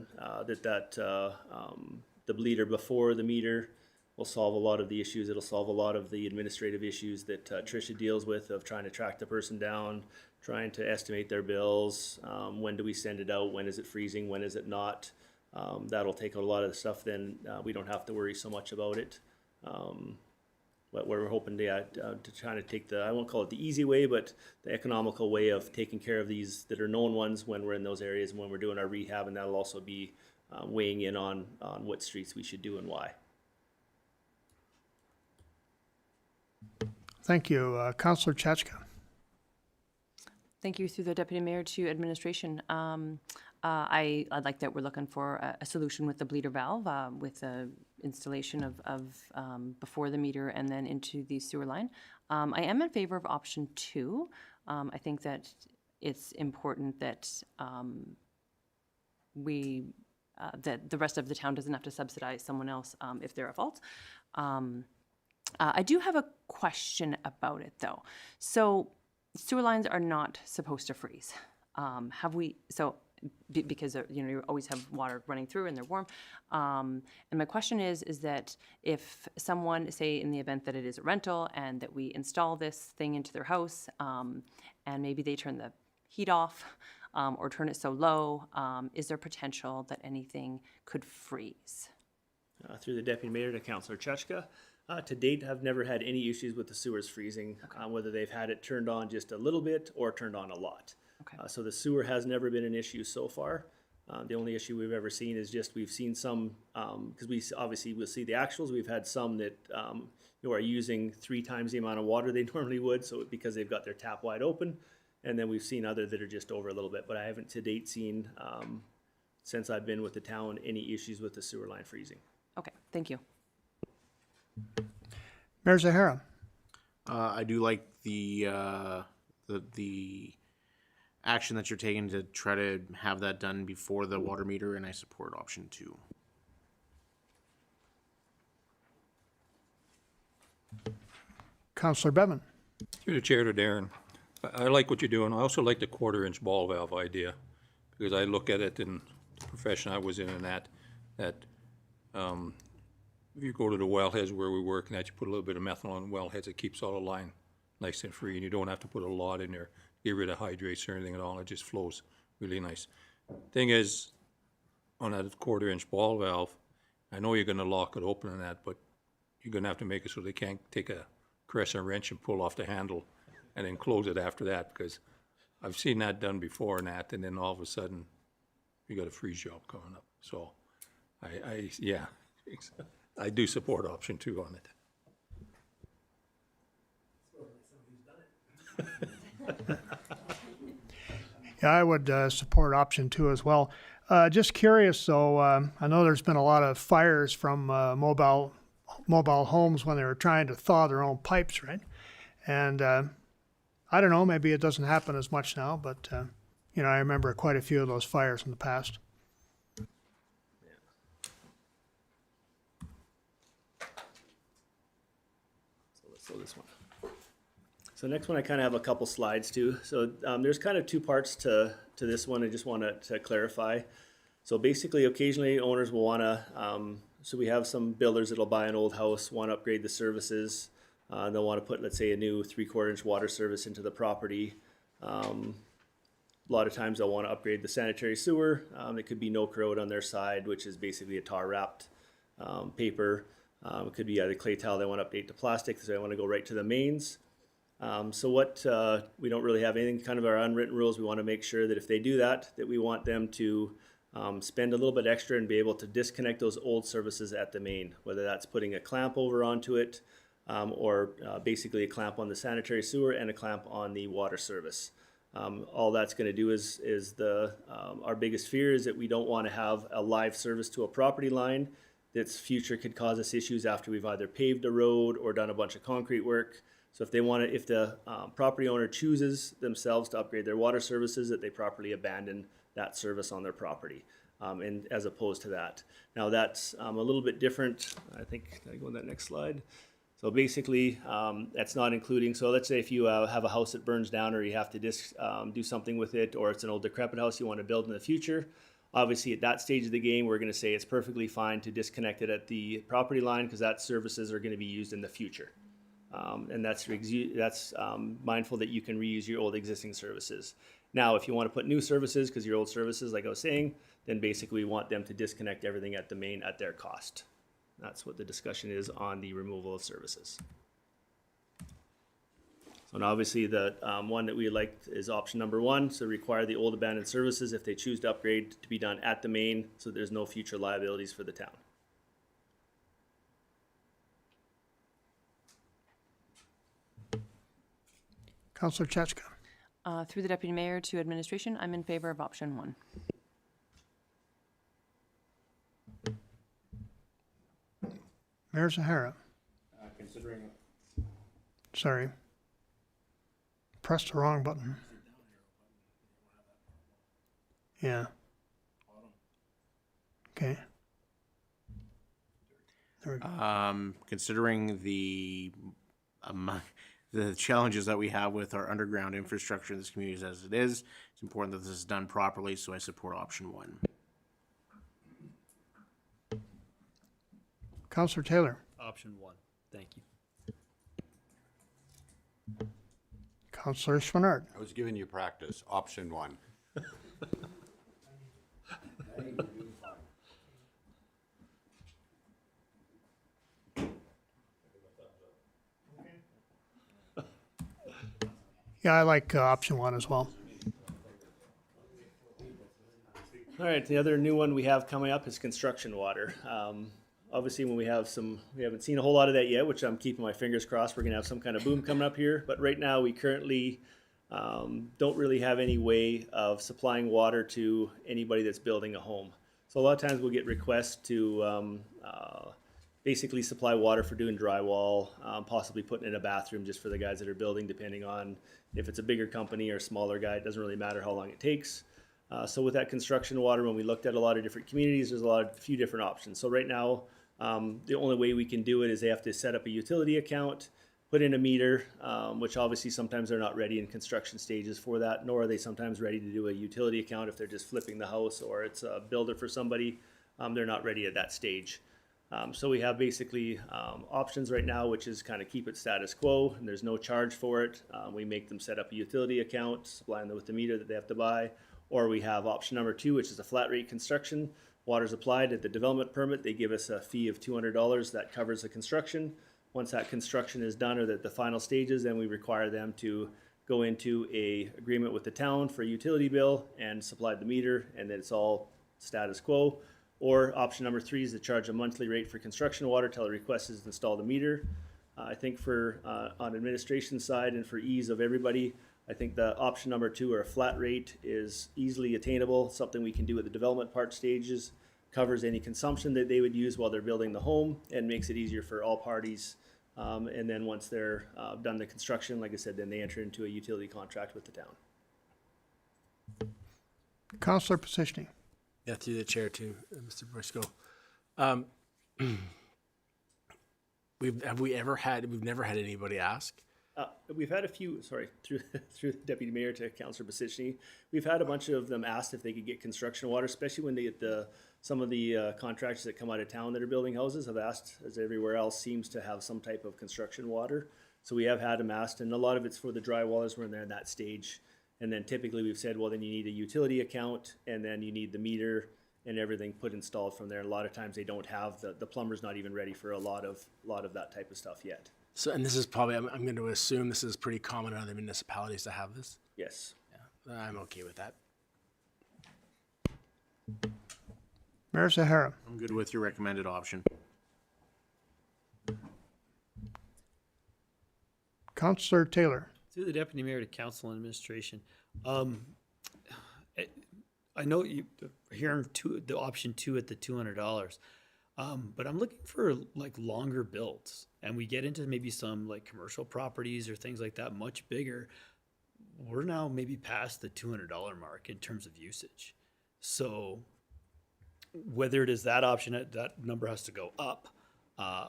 bleeder before the meter will solve a lot of the issues. It'll solve a lot of the administrative issues that Tricia deals with, of trying to track the person down, trying to estimate their bills. When do we send it out? When is it freezing? When is it not? That'll take a lot of the stuff. Then we don't have to worry so much about it. But we're hoping to try to take I won't call it the easy way, but the economical way of taking care of these that are known ones when we're in those areas and when we're doing our rehab, and that'll also be weighing in on what streets we should do and why. Thank you. Councillor Chachka. Thank you through the Deputy Mayor to administration. I'd like that we're looking for a solution with the bleeder valve, with the installation of before the meter and then into the sewer line. I am in favor of option 2. I think that it's important that that the rest of the town doesn't have to subsidize someone else if they're at fault. I do have a question about it though. So sewer lines are not supposed to freeze. Because you always have water running through and they're warm. And my question is that if someone, say in the event that it is a rental and that we install this thing into their house, and maybe they turn the heat off or turn it so low, is there potential that anything could freeze? Through the Deputy Mayor to Councillor Chachka. To date, I've never had any issues with the sewers freezing, whether they've had it turned on just a little bit or turned on a lot. Okay. So the sewer has never been an issue so far. The only issue we've ever seen is just we've seen some, because we'll see the actuals. We've had some that are using 3 times the amount of water they normally would, so because they've got their tap wide open. And then we've seen other that are just over a little bit. But I haven't to date seen, since I've been with the town, any issues with the sewer line freezing. Okay, thank you. Mayor Zahara. I do like the action that you're taking to try to have that done before the water meter, and I support option 2. Councillor Bevan. Through the chair to Darren, I like what you're doing. I also like the 1/4-inch ball valve idea, because I look at it in the profession I was in and that if you go to the wellheads where we work and that you put a little bit of methanol in wellheads, it keeps all the line nice and free, and you don't have to put a lot in there, get rid of hydrates or anything at all. It just flows really nice. Thing is, on that 1/4-inch ball valve, I know you're gonna lock it open and that, but you're gonna have to make it so they can't take a crescent wrench and pull off the handle and then close it after that, because I've seen that done before and that, and then all of a sudden you got a freeze job coming up. So I do support option 2 on it. Yeah, I would support option 2 as well. Just curious though, I know there's been a lot of fires from mobile homes when they were trying to thaw their own pipes, right? And I don't know, maybe it doesn't happen as much now, but I remember quite a few of those fires in the past. So this one. So next one, I kind of have a couple slides too. So there's kind of 2 parts to this one. I just want to clarify. So basically, occasionally owners will want to, so we have some builders that'll buy an old house, want to upgrade the services. They'll want to put, let's say, a new 3/4-inch water service into the property. A lot of times they'll want to upgrade the sanitary sewer. It could be no corrode on their side, which is basically a tar wrapped paper. It could be either clay tile they want to update to plastic, so they want to go right to the mains. So what we don't really have anything kind of our unwritten rules. We want to make sure that if they do that we want them to spend a little bit extra and be able to disconnect those old services at the main, whether that's putting a clamp over onto it or basically a clamp on the sanitary sewer and a clamp on the water service. All that's going to do is our biggest fear is that we don't want to have a live service to a property line that's future could cause us issues after we've either paved a road or done a bunch of concrete work. So if the property owner chooses themselves to upgrade their water services, that they properly abandon that service on their property. and as opposed to that. Now that's a little bit different. I think, can I go on that next slide? So basically, that's not including, so let's say if you have a house that burns down or you have to do something with it, or it's an old decrepit house you want to build in the future, obviously at that stage of the game, we're going to say it's perfectly fine to disconnect it at the property line because that services are going to be used in the future. And that's mindful that you can reuse your old existing services. Now, if you want to put new services, because your old services, like I was saying, then basically we want them to disconnect everything at the main at their cost. That's what the discussion is on the removal of services. So and obviously the one that we liked is option number 1, so require the old abandoned services if they choose to upgrade to be done at the main, so there's no future liabilities for the town. Councillor Chechka. Through the Deputy Mayor to Administration, I'm in favor of option 1. Mayor Zahara. Considering Sorry. Pressed the wrong button. Yeah. Okay. There we go. considering the challenges that we have with our underground infrastructure in this community as it is, it's important that this is done properly, so I support option 1. Councillor Taylor. Option 1. Thank you. Councillor Schwanard. I was giving you practice. Option 1. Yeah, I like option 1 as well. All right, the other new one we have coming up is construction water. Obviously, when we haven't seen a whole lot of that yet, which I'm keeping my fingers crossed. We're going to have some kind of boom coming up here. But right now, we currently don't really have any way of supplying water to anybody that's building a home. So a lot of times we'll get requests to basically supply water for doing drywall, possibly putting in a bathroom just for the guys that are building, depending on if it's a bigger company or a smaller guy. It doesn't really matter how long it takes. So with that construction water, when we looked at a lot of different communities, there's a few different options. So right now, the only way we can do it is they have to set up a utility account, put in a meter, which obviously sometimes they're not ready in construction stages for that, nor are they sometimes ready to do a utility account if they're just flipping the house or it's a builder for somebody. They're not ready at that stage. So we have basically options right now, which is kind of keep it status quo, and there's no charge for it. We make them set up a utility account, supply them with the meter that they have to buy. Or we have option number 2, which is a flat rate construction. Water's applied at the development permit. They give us a fee of $200 that covers the construction. Once that construction is done or at the final stages, then we require them to go into a agreement with the town for a utility bill and supply the meter, and then it's all status quo. Or option number 3 is to charge a monthly rate for construction water till the request is installed a meter. I think for on administration side and for ease of everybody, I think the option number 2, or a flat rate, is easily attainable, something we can do at the development part stages, covers any consumption that they would use while they're building the home, and makes it easier for all parties. And then once they're done the construction, like I said, then they enter into a utility contract with the town. Councillor Positioning. Yeah, through the chair too, Mr. Briscoe. We've never had anybody ask. We've had a few, through the Deputy Mayor to Councillor Basicny, we've had a bunch of them asked if they could get construction water, especially when they get some of the contractors that come out of town that are building houses have asked, as everywhere else seems to have some type of construction water. So we have had them asked, and a lot of it's for the drywallers when they're in that stage. And then typically we've said, well, then you need a utility account, and then you need the meter and everything installed from there. And a lot of times they don't have, the plumber's not even ready for a lot of that type of stuff yet. So, and this is probably, I'm going to assume this is pretty common in other municipalities to have this? Yes. Yeah, I'm okay with that. Mayor Zahara. I'm good with your recommended option. Councillor Taylor. Through the Deputy Mayor to Council and Administration. I know you hearing the option 2 at the $200, but I'm looking for like longer builds, and we get into maybe some like commercial properties or things like that, much bigger. We're now maybe past the $200 mark in terms of usage. So whether it is that option, that number has to go up,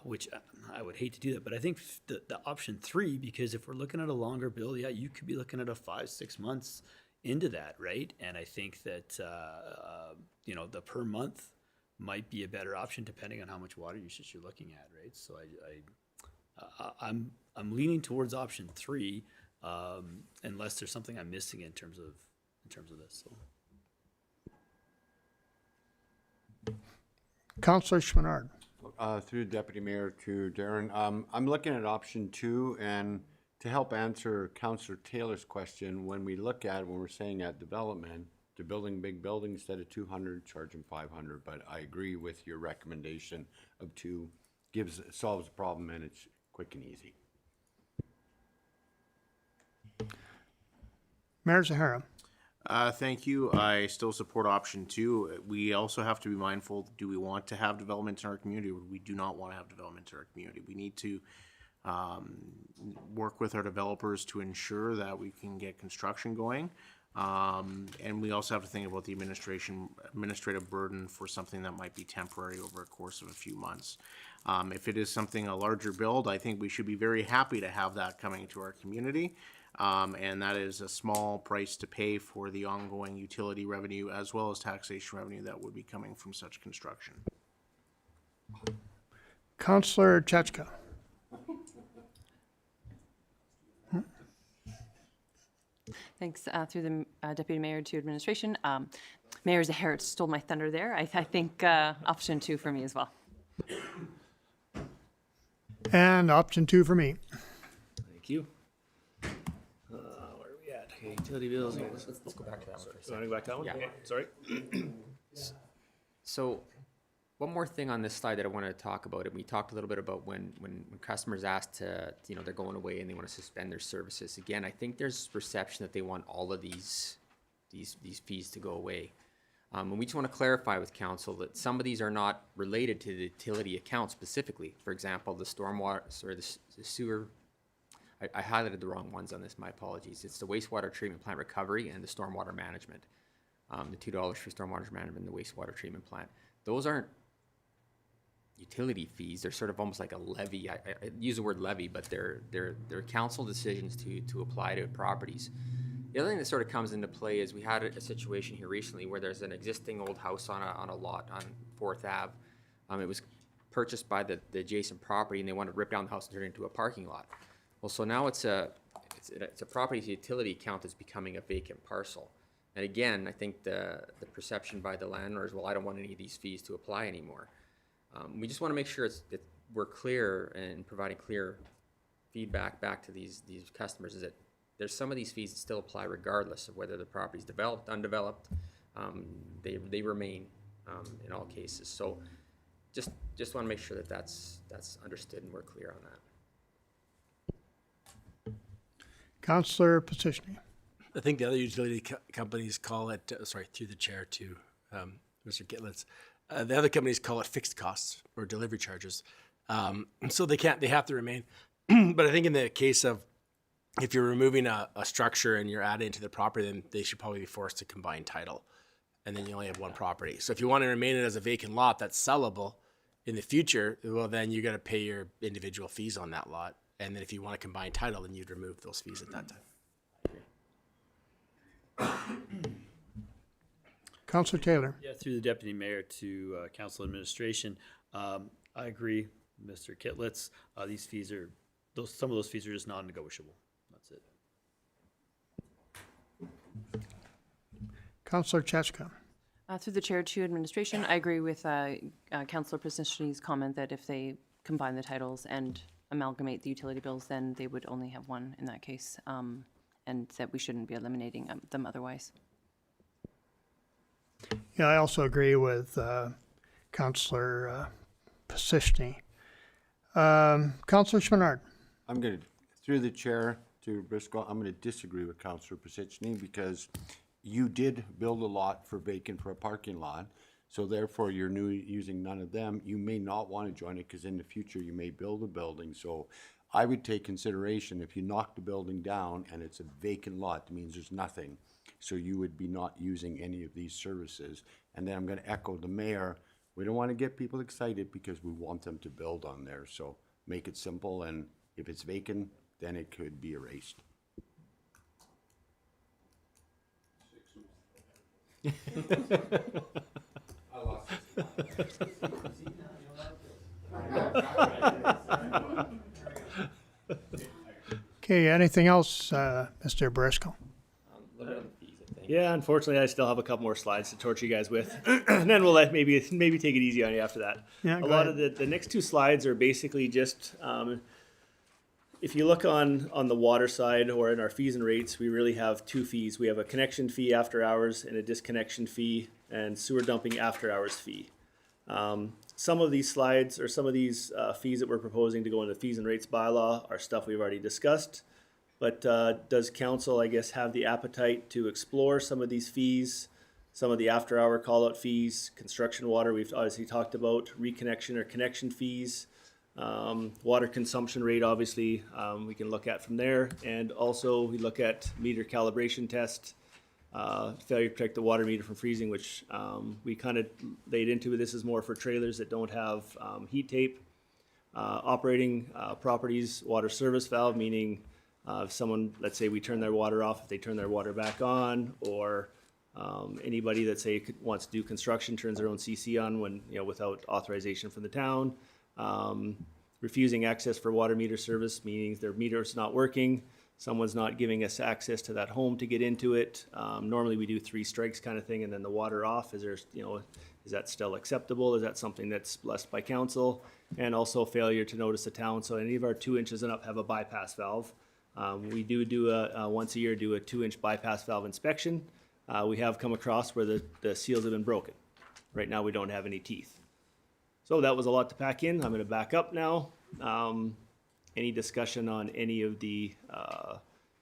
which I would hate to do that. But I think the option 3, because if we're looking at a longer bill, yeah, you could be looking at a 5-6 months into that, right? And I think that the per month might be a better option depending on how much water usage you're looking at, right? So I'm leaning towards option 3, unless there's something I'm missing in terms of this. So. Councillor Schminnard. Through the Deputy Mayor to Darren, I'm looking at option 2, and to help answer Councillor Taylor's question, when we're saying at development, they're building big buildings instead of 200, charge them 500, but I agree with your recommendation of 2, solves the problem, and it's quick and easy. Mayor Zahara. Thank you. I still support option 2. We also have to be mindful, do we want to have development in our community, or we do not want to have development in our community? We need to work with our developers to ensure that we can get construction going. And we also have to think about the administrative burden for something that might be temporary over a course of a few months. If it is something, a larger build, I think we should be very happy to have that coming to our community. And that is a small price to pay for the ongoing utility revenue as well as taxation revenue that would be coming from such construction. Councillor Chechka. Thanks. Through the Deputy Mayor to administration. Mayor Zahara stole my thunder there. I think option 2 for me as well. And option 2 for me. Thank you. Where are we at? Okay, utility bills. Let's go back to that one. You want to go back to that one? Yeah. Okay, sorry. So, one more thing on this slide that I want to talk about, and we talked a little bit about when customers ask to, they're going away and they want to suspend their services. Again, I think there's perception that they want all of these fees to go away. And we just want to clarify with council that some of these are not related to the utility account specifically. For example, the stormwater, or the sewer, I highlighted the wrong ones on this, my apologies. It's the wastewater treatment plant recovery and the stormwater management. The $2 for stormwater management and the wastewater treatment plant. Those aren't utility fees. They're sort of almost like a levy. I use the word levy, but they're council decisions to apply to properties. The other thing that sort of comes into play is we had a situation here recently where there's an existing old house on a lot on 4th Ave. It was purchased by the adjacent property, and they wanted to rip down the house and turn it into a parking lot. Well, so now it's a property utility account that's becoming a vacant parcel. And again, I think the perception by the landlords, well, I don't want any of these fees to apply anymore. We just want to make sure that we're clear and providing clear feedback back to these customers, is that there's some of these fees that still apply regardless of whether the property's developed, undeveloped. They remain in all cases. So just want to make sure that that's understood and we're clear on that. Councillor Position. I think the other utility companies call it, through the chair to Mr. Gitlitz, the other companies call it fixed costs or delivery charges. So they have to remain. But I think in the case of, if you're removing a structure and you're adding to the property, then they should probably be forced to combine title. And then you only have one property. So if you want to remain it as a vacant lot that's sellable in the future, well, then you got to pay your individual fees on that lot. And then if you want to combine title, then you'd remove those fees at that time. Councillor Taylor. Yeah, through the Deputy Mayor to Council Administration. I agree, Mr. Kitlitz. These fees are, some of those fees are just non-negotiable. That's it. Councillor Chechka. Through the chair to administration, I agree with Councillor Position's comment that if they combine the titles and amalgamate the utility bills, then they would only have one in that case, and that we shouldn't be eliminating them otherwise. Yeah, I also agree with Councillor Position. Councillor Schminnard. I'm going to, through the chair to Briscoe, I'm going to disagree with Councillor Positioning, because you did build a lot for vacant for a parking lot. So therefore you're using none of them. You may not want to join it because in the future you may build a building. So I would take consideration if you knock the building down and it's a vacant lot, that means there's nothing. so you would be not using any of these services. And then I'm gonna echo the mayor, we don't wanna get people excited because we want them to build on there, so make it simple, and if it's vacant, then it could be erased. Okay, anything else, Mr. Briscoe? Yeah, unfortunately, I still have a couple more slides to torture you guys with, and then we'll maybe take it easy on you after that. Yeah, A go lot ahead. of the next two slides are basically just if you look on the water side or in our fees and rates, we really have two fees. We have a connection fee after hours and a disconnection fee, and sewer dumping after hours fee. Some of these slides or some of these fees that we're proposing to go into fees and rates bylaw are stuff we've already discussed. But does council, I guess, have the appetite to explore some of these fees, some of the after-hour call-out fees, construction water we've obviously talked about, reconnection or connection fees, water consumption rate, obviously, we can look at from there. And also we look at meter calibration test, failure to protect the water meter from freezing, which we kind of laid into. This is more for trailers that don't have heat tape. Operating properties, water service valve, meaning if someone, let's say we turn their water off, if they turn their water back on, or anybody that say wants to do construction turns their own CC on when, without authorization from the town. Refusing access for water meter service, meaning their meter is not working, someone's not giving us access to that home to get into it. Normally we do 3 strikes kind of thing, and then the water off. Is there, is that still acceptable? Is that something that's blessed by council? And also failure to notice the town. So any of our 2 inches and up have a bypass valve. We do a once a year, do a 2-inch bypass valve inspection. We have come across where the seals have been broken. Right now, we don't have any teeth. So that was a lot to pack in. I'm gonna back up now. Any discussion on any of the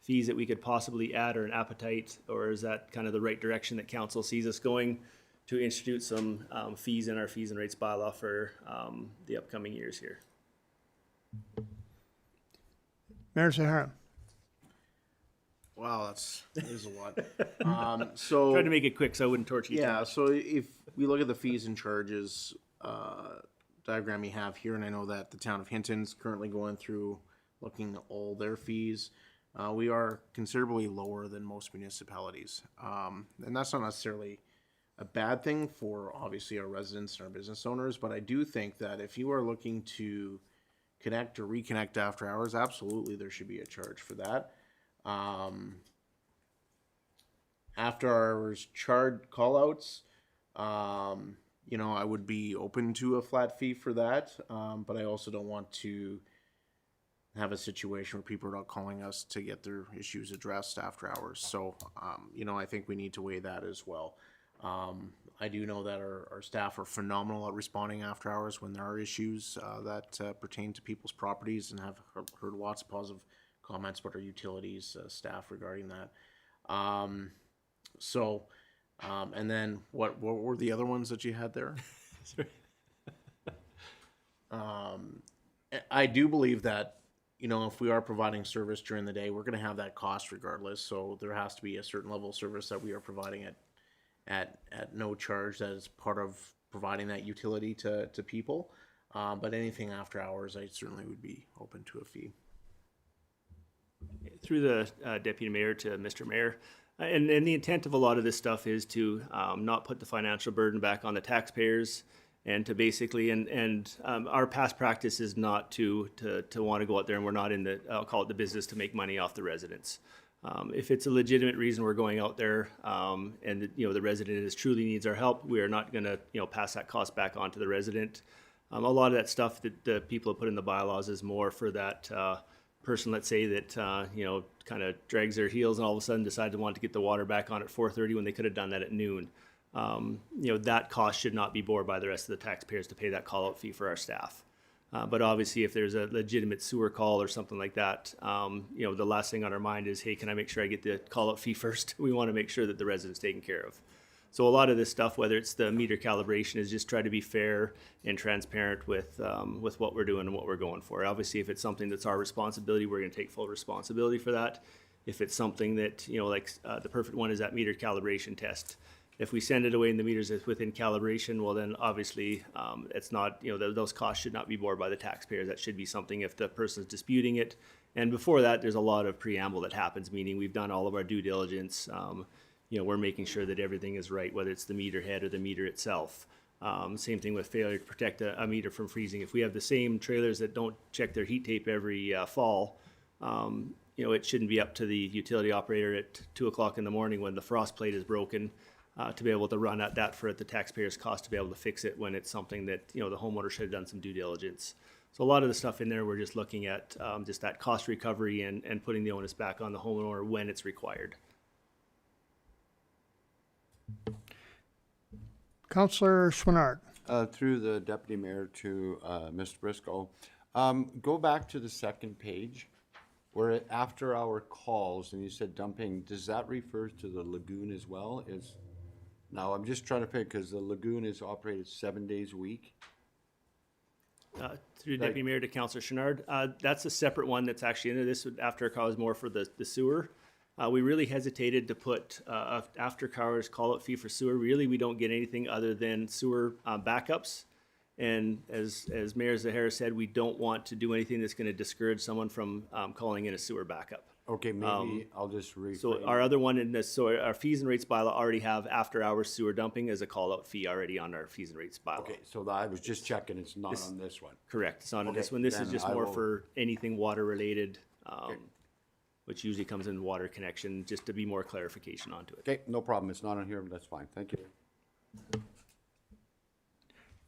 fees that we could possibly add, or an appetite, or is that kind of the right direction that council sees us going to institute some fees in our fees and rates bylaw for the upcoming years here? Mayor Sahara. Wow, that is a lot. Tried to make it quick so I wouldn't torture you. Yeah, so if we look at the fees and charges diagram you have here, and I know that the town of Hinton's currently going through looking at all their fees, we are considerably lower than most municipalities. And that's not necessarily a bad thing for obviously our residents and our business owners, but I do think that if you are looking to connect or reconnect after hours, absolutely there should be a charge for that. After hours charge callouts, I would be open to a flat fee for that, but I also don't want to have a situation where people are not calling us to get their issues addressed after hours. So, I think we need to weigh that as well. I do know that our staff are phenomenal at responding after hours when there are issues that pertain to people's properties, and have heard lots of positive comments about our utilities staff regarding that. And then what were the other ones that you had there? I do believe that, if we are providing service during the day, we're going to have that cost regardless. So there has to be a certain level of service that we are providing at no charge, that is part of providing that utility to people. But anything after hours, I certainly would be open to a fee. Through the deputy mayor to Mr. Mayor, and the intent of a lot of this stuff is to not put the financial burden back on the taxpayers, and to basically, and our past practice is not to want to go out there, and we're not in the, I'll call it the business to make money off the residents. If it's a legitimate reason we're going out there, and the resident truly needs our help, we are not going to pass that cost back on to the resident. A lot of that stuff that the people have put in the bylaws is more for that person, let's say, that kind of drags their heels and all of a sudden decides to want to get the water back on at 4:30 when they could have done that at noon. That cost should not be borne by the rest of the taxpayers to pay that call-out fee for our staff. But obviously, if there's a legitimate sewer call or something like that, the last thing on our mind is, hey, can I make sure I get the call-out fee first? We want to make sure that the resident's taken care of. So a lot of this stuff, whether it's the meter calibration, is just try to be fair and transparent with what we're doing and what we're going for. Obviously, if it's something that's our responsibility, we're going to take full responsibility for that. If it's something that, you know, like the perfect one is that meter calibration test. If we send it away and the meters is within calibration, well then obviously it's not, you know, those costs should not be borne by the taxpayers. That should be something if the person's disputing it. And before that, there's a lot of preamble that happens, meaning we've done all of our due diligence. You know, we're making sure that everything is right, whether it's the meter head or the meter itself. Same thing with failure to protect a meter from freezing. If we have the same trailers that don't check their heat tape every fall, you know, it shouldn't be up to the utility operator at 2 o'clock in the morning when the frost plate is broken to be able to run at that for the taxpayer's cost to be able to fix it when it's something that, you know, the homeowner should have done some due diligence. So a lot of the stuff in there, we're just looking at just that cost recovery and putting the onus back on the homeowner when it's required. Councillor Schwanard. Through the deputy mayor to Mr. Briscoe, go back to the second page where after our calls, and you said dumping, does that refer to the lagoon as well? Now I'm just trying to pick, because the lagoon is operated 7 days a week. Through Deputy Mayor to Councillor Chenard, that's a separate one that's actually in there. This would after call is more for the sewer. We really hesitated to put after hours call out fee for sewer. Really, we don't get anything other than sewer backups. And as Mayor Zahara said, we don't want to do anything that's going to discourage someone from calling in a sewer backup. Okay, maybe I'll just rephrase. So our other one in this, so our fees and rates bylaw already have after hours sewer dumping as a call out fee already on our fees and rates bylaw. Okay, so I was just checking, it's not on this one. Correct. It's not on Okay, this one. This is then just I more will- for anything water related, which usually comes in water connection, just to be more clarification onto it. Okay, no problem, it's not on here, but that's fine, thank you.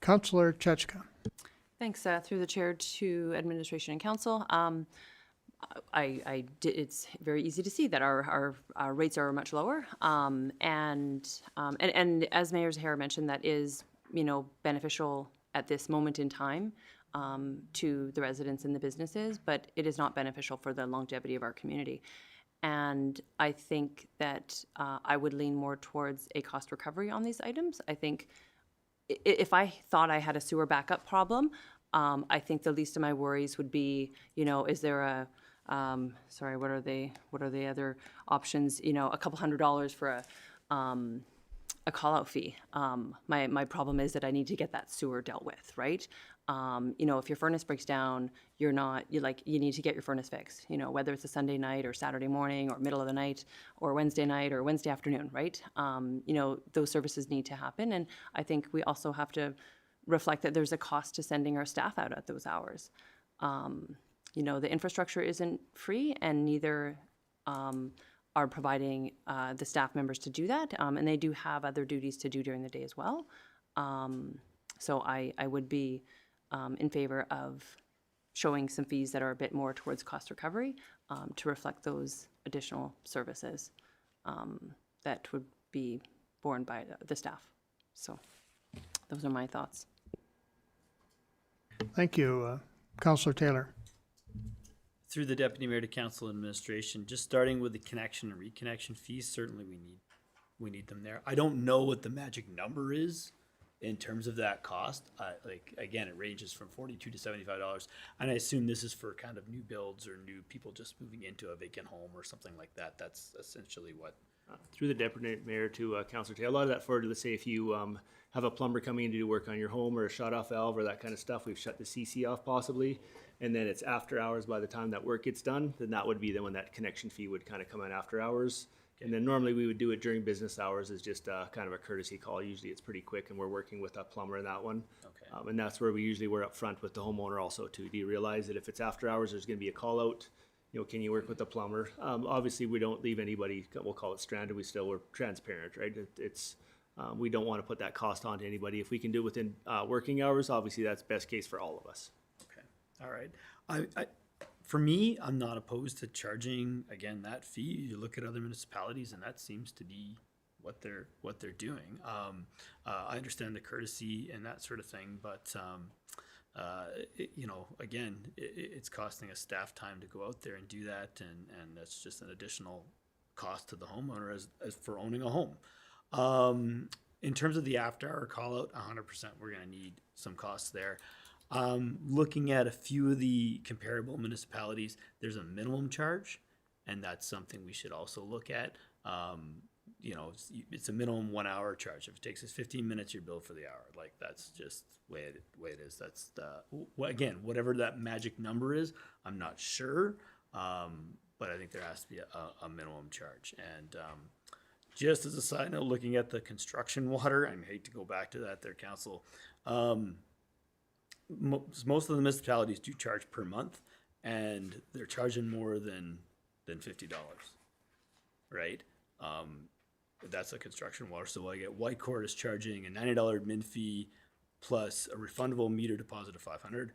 Councillor Chechka. Thanks. Through the chair to administration and council. It's very easy to see that our rates are much lower. And as Mayor Zahara mentioned, that is, you know, beneficial at this moment in time to the residents and the businesses, but it is not beneficial for the longevity of our community. And I think that I would lean more towards a cost recovery on these items. I think if I thought I had a sewer backup problem, I think the least of my worries would be, you know, is there a, sorry, what are the other options? You know, a couple $100 for a call out fee. My problem is that I need to get that sewer dealt with, right? You know, if your furnace breaks down, you need to get your furnace fixed, you know, whether it's a Sunday night or Saturday morning or middle of the night or Wednesday night or Wednesday afternoon, right? You know, those services need to happen. And I think we also have to reflect that there's a cost to sending our staff out at those hours. You know, the infrastructure isn't free, and neither are providing the staff members to do that. And they do have other duties to do during the day as well. So I would be in favor of showing some fees that are a bit more towards cost recovery to reflect those additional services that would be borne by the staff. So those are my thoughts. Thank you. Councillor Taylor. Through the deputy mayor to council administration, just starting with the connection and reconnection fees, certainly we need them there. I don't know what the magic number is in terms of that cost. Like, again, it ranges from $42 to $75, and I assume this is for kind of new builds or new people just moving into a vacant home or something like that. That's essentially what. Through the deputy mayor to Councillor Taylor, a lot of that for, let's say if you have a plumber coming in to do work on your home or a shut off valve or that kind of stuff, we've shut the CC off possibly, and then it's after hours by the time that work gets done, then that would be then when that connection fee would kind of come in after hours. And then normally we would do it during business hours as just kind of a courtesy call. Usually it's pretty quick and we're working with a plumber in that one. Okay. And that's where we usually were up front with the homeowner also too. Do you realize that if it's after hours, there's gonna be a call out? You know, can you work with the plumber? Obviously we don't leave anybody, we'll call it stranded. We're transparent, right? We don't want to put that cost onto anybody. If we can do it within working hours, obviously that's best case for all of us. Okay, all right. For me, I'm not opposed to charging, again, that fee. You look at other municipalities and that seems to be what they're doing. I understand the courtesy and that sort of thing, but you know, again, it's costing us staff time to go out there and do that, and that's just an additional cost to the homeowner as for owning a home. In terms of the after-hour call-out, 100%, we're going to need some costs there. Looking at a few of the comparable municipalities, there's a minimum charge, and that's something we should also look at. You know, it's a minimum 1 hour charge. If it takes us 15 minutes, you're billed for the hour. Like, that's just way it is. That's again, whatever that magic number is, I'm not sure. But I think there has to be a minimum charge. And just as a side note, looking at the construction water, I hate to go back to that there, council. Most of the municipalities do charge per month, and they're charging more than $50, right? That's a construction water. So I get Whitecourt is charging a $90 admin fee plus a refundable meter deposit of $500.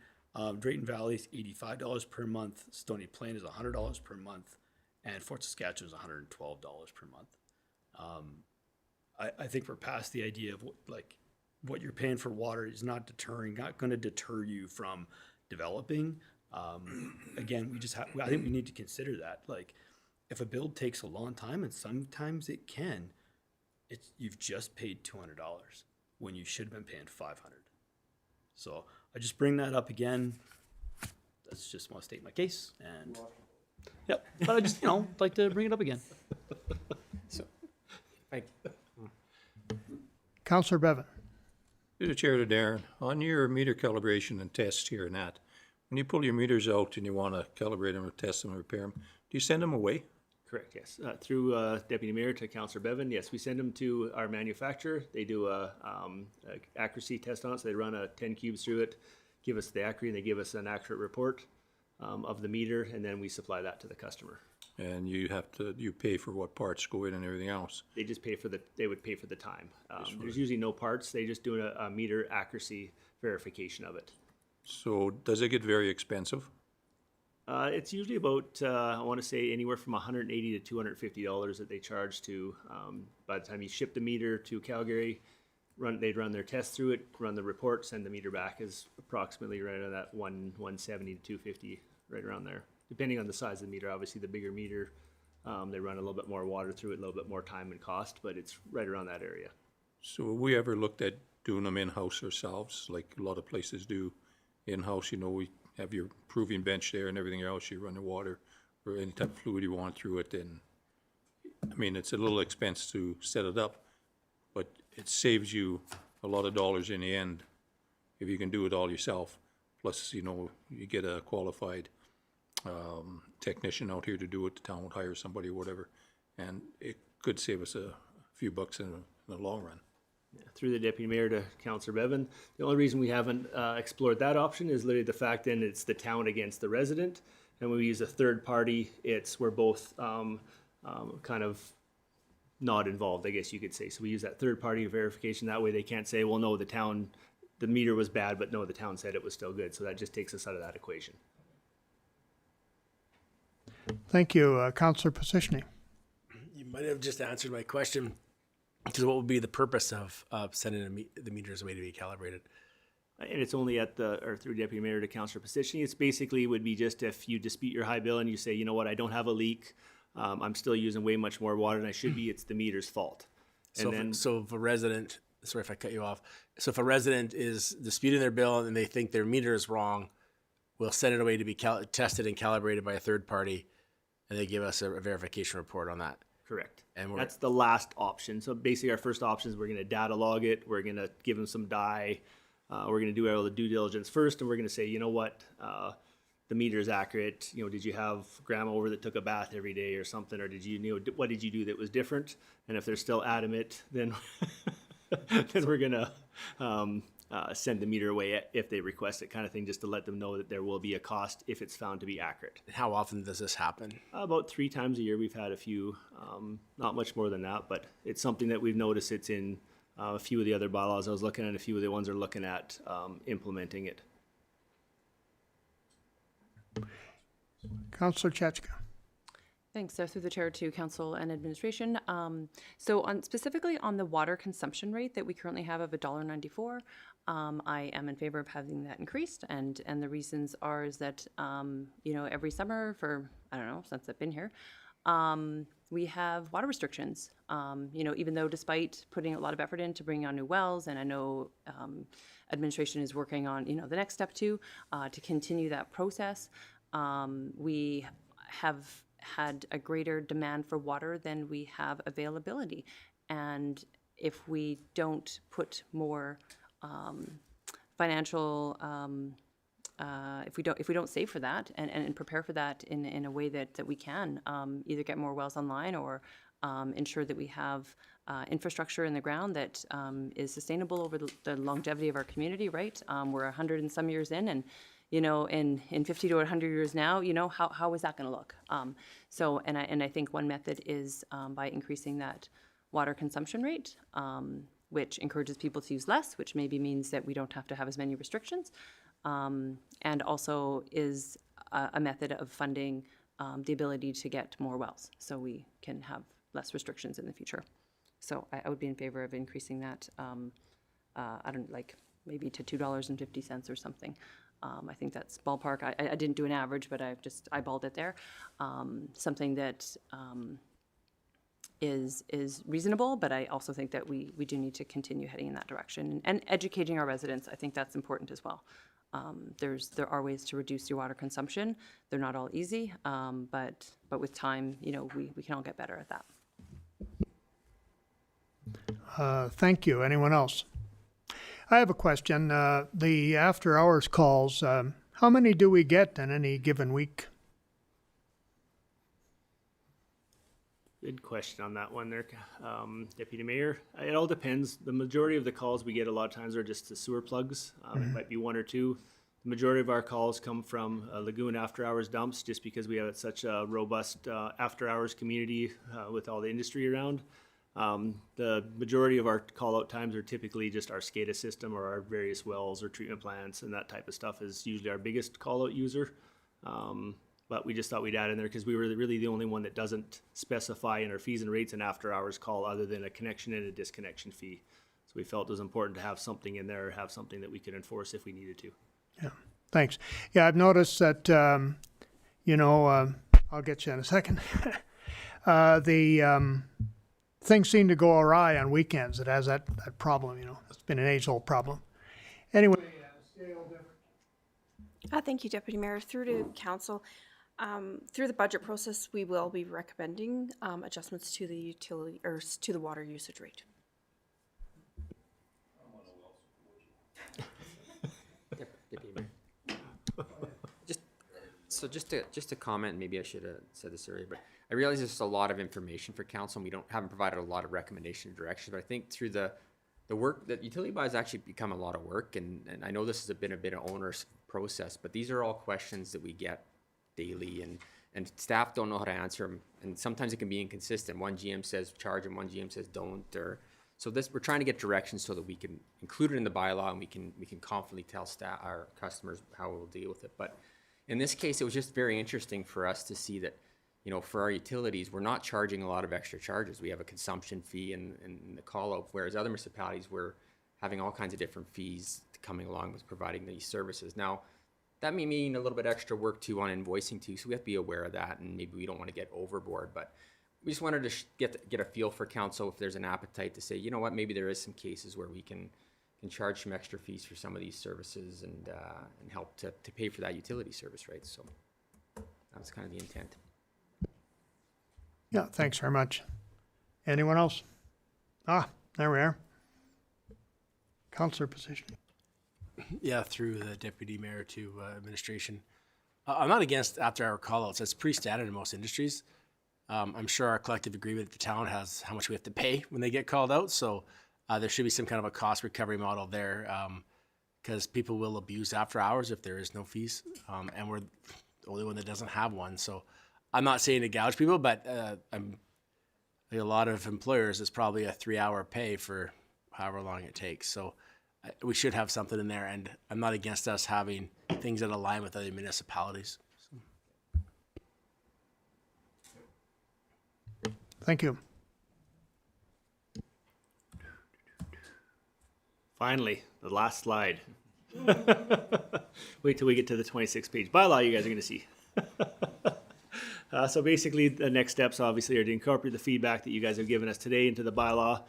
Drayton Valley is $85 per month. Stony Plain is $100 per month, and Fort Saskatchewan is $112 per month. I think we're past the idea of what you're paying for water is not going to deter you from developing. Again, I think we need to consider that. Like, if a build takes a long time, and sometimes it can, you've just paid $200 when you should have been paying $500. So I just bring that up again. That's just want to state my case, and yep. But I just like to bring it up again. Councillor Bevan. Through the chair to Darren, on your meter calibration and test here and that, when you pull your meters out and you want to calibrate them or test them or repair them, do you send them away? Correct, yes. Through Deputy Mayor to Councillor Bevan, yes, we send them to our manufacturer. They do a accuracy test on it, so they run 10 cubes through it, give us the accuracy, and they give us an accurate report of the meter, and then we supply that to the customer. And you pay for what parts go in and everything else? They just they would pay for the time. There's usually no parts. They just do a meter accuracy verification of it. So does it get very expensive? It's usually about, I want to say, anywhere from $180 to $250 that they charge to, by the time you ship the meter to Calgary, they'd run their test through it, run the report, send the meter back, is approximately right around that $170 to $250, right around there. Depending on the size of the meter, obviously the bigger meter, they run a little bit more water through it, a little bit more time and cost, but it's right around that area. So have we ever looked at doing them in-house ourselves, like a lot of places do in-house? We have your proving bench there and everything else. You run the water or any type of fluid you want through it. And I mean, it's a little expense to set it up, but it saves you a lot of dollars in the end if you can do it all yourself. Plus, you get a qualified technician out here to do it. The town would hire somebody or whatever, and it could save us a few bucks in the long run. Through the Deputy Mayor to Councillor Bevan. The only reason we haven't explored that option is literally the fact that it's the town against the resident. And when we use a third party, we're both kind of not involved, I guess you could say. So we use that third party verification. That way they can't say, well, no, the meter was bad, but no, the town said it was still good. So that just takes us out of that equation. Thank you. Councillor Positioning. You might have just answered my question. Because what would be the purpose of sending the meters away to be calibrated? And it's only through Deputy Mayor to Councillor Positioning. It's basically would be just if you dispute your high bill and you say, you know what, I don't have a leak. I'm still using way much more water than I should be. It's the meter's fault. So if a resident, sorry if I cut you off. So if a resident is disputing their bill and they think their meter is wrong, we'll send it away to be tested and calibrated by a third party, and they give us a verification report on that. Correct. And that's the last option. So basically our first option is we're going to data log it. We're going to give them some dye. We're going to do all the due diligence first, and we're going to say, you know what, the meter is accurate. Did you have grandma over that took a bath every day or something? Or what did you do that was different? And if they're still adamant, then, then we're going to send the meter away if they request it, kind of thing, just to let them know that there will be a cost if it's found to be accurate. How often does this happen? About 3 times a year. We've had a few, not much more than that, but it's something that we've noticed. It's in a few of the other bylaws. I was looking at a few of the ones are looking at implementing it. Councillor Chachka. Thanks. So through the chair to council and administration. Specifically on the water consumption rate that we currently have of $1.94, I am in favor of having that increased, and the reasons is that every summer for since I've been here, we have water restrictions. Even though despite putting a lot of effort into bringing on new wells, and I know administration is working on the next step too to continue that process, we have had a greater demand for water than we have availability. And if we don't put more financial, if we don't save for that and prepare for that in a way that we can either get more wells online or ensure that we have infrastructure in the ground that is sustainable over the longevity of our community, right? We're 100 and some years in, and in 50 to 100 years now, how is that going to look? And I think one method is by increasing that water consumption rate, which encourages people to use less, which maybe means that we don't have to have as many restrictions, and also is a method of funding the ability to get more wells so we can have less restrictions in the future. So I would be in favor of increasing that, I don't like maybe to $2.50 or something. I think that's ballpark. I didn't do an average, but I've just eyeballed it there. Something that is reasonable, but I also think that we do need to continue heading in that direction and educating our residents. I think that's important as well. There are ways to reduce your water consumption. They're not all easy, but with time, we can all get better at that. Thank you. Anyone else? I have a question. The after-hours calls, how many do we get in any given week? Good question on that one there, Deputy Mayor. It all depends. The majority of the calls we get a lot of times are just the sewer plugs. It might be one or two. The majority of our calls come from lagoon after-hours dumps, just because we have such a robust after-hours community with all the industry around. The majority of our call-out times are typically just our SCADA system or our various wells or treatment plants, and that type of stuff is usually our biggest call-out user. But we just thought we'd add in there because we were really the only one that doesn't specify in our fees and rates an after-hours call other than a connection and a disconnection fee. So we felt it was important to have something in there, have something that we could enforce if we needed to. Yeah, thanks. Yeah, I've noticed that, I'll get you in a second. Things seem to go awry on weekends. It has that problem, It's been an age-old problem. Anyway, Thank you, Deputy Mayor. Through to Council. Through the budget process, we will be recommending adjustments to the utility or to the water usage rate. Just to comment, maybe I should have said this earlier, but I realize there's a lot of information for council, and we haven't provided a lot of recommendation or direction, but I think through the work, that utility buys actually become a lot of work, and I know this has been a bit of onerous process, but these are all questions that we get daily, and staff don't know how to answer them, and sometimes it can be inconsistent. One GM says charge and one GM says don't, so we're trying to get directions so that we can include it in the bylaw, and we can confidently tell staff, our customers, how we'll deal with it. But in this case, it was just very interesting for us to see that, for our utilities, we're not charging a lot of extra charges. We have a consumption fee and the call-out, whereas other municipalities were having all kinds of different fees coming along with providing these services. Now, that may mean a little bit extra work too on invoicing too, so we have to be aware of that, and maybe we don't want to get overboard, but we just wanted to get a feel for council if there's an appetite to say, maybe there is some cases where we can charge some extra fees for some of these services and help to pay for that utility service, right? So that was kind of the intent. Yeah, thanks very much. Anyone else? There we are. Councillor position. Yeah, through the Deputy Mayor to administration. I'm not against after-hour call-outs. That's pretty standard in most industries. I'm sure our collective agreement at the town has how much we have to pay when they get called out. So there should be some kind of a cost recovery model there, because people will abuse after hours if there is no fees. And we're the only one that doesn't have one. So I'm not saying to gouge people, but a lot of employers, it's probably a 3-hour pay for however long it takes. So we should have something in there, and I'm not against us having things that align with other municipalities. Thank you. Finally, the last slide. Wait till we get to the 26-page bylaw you guys are going to see. So basically, the next steps obviously are to incorporate the feedback that you guys have given us today into the bylaw.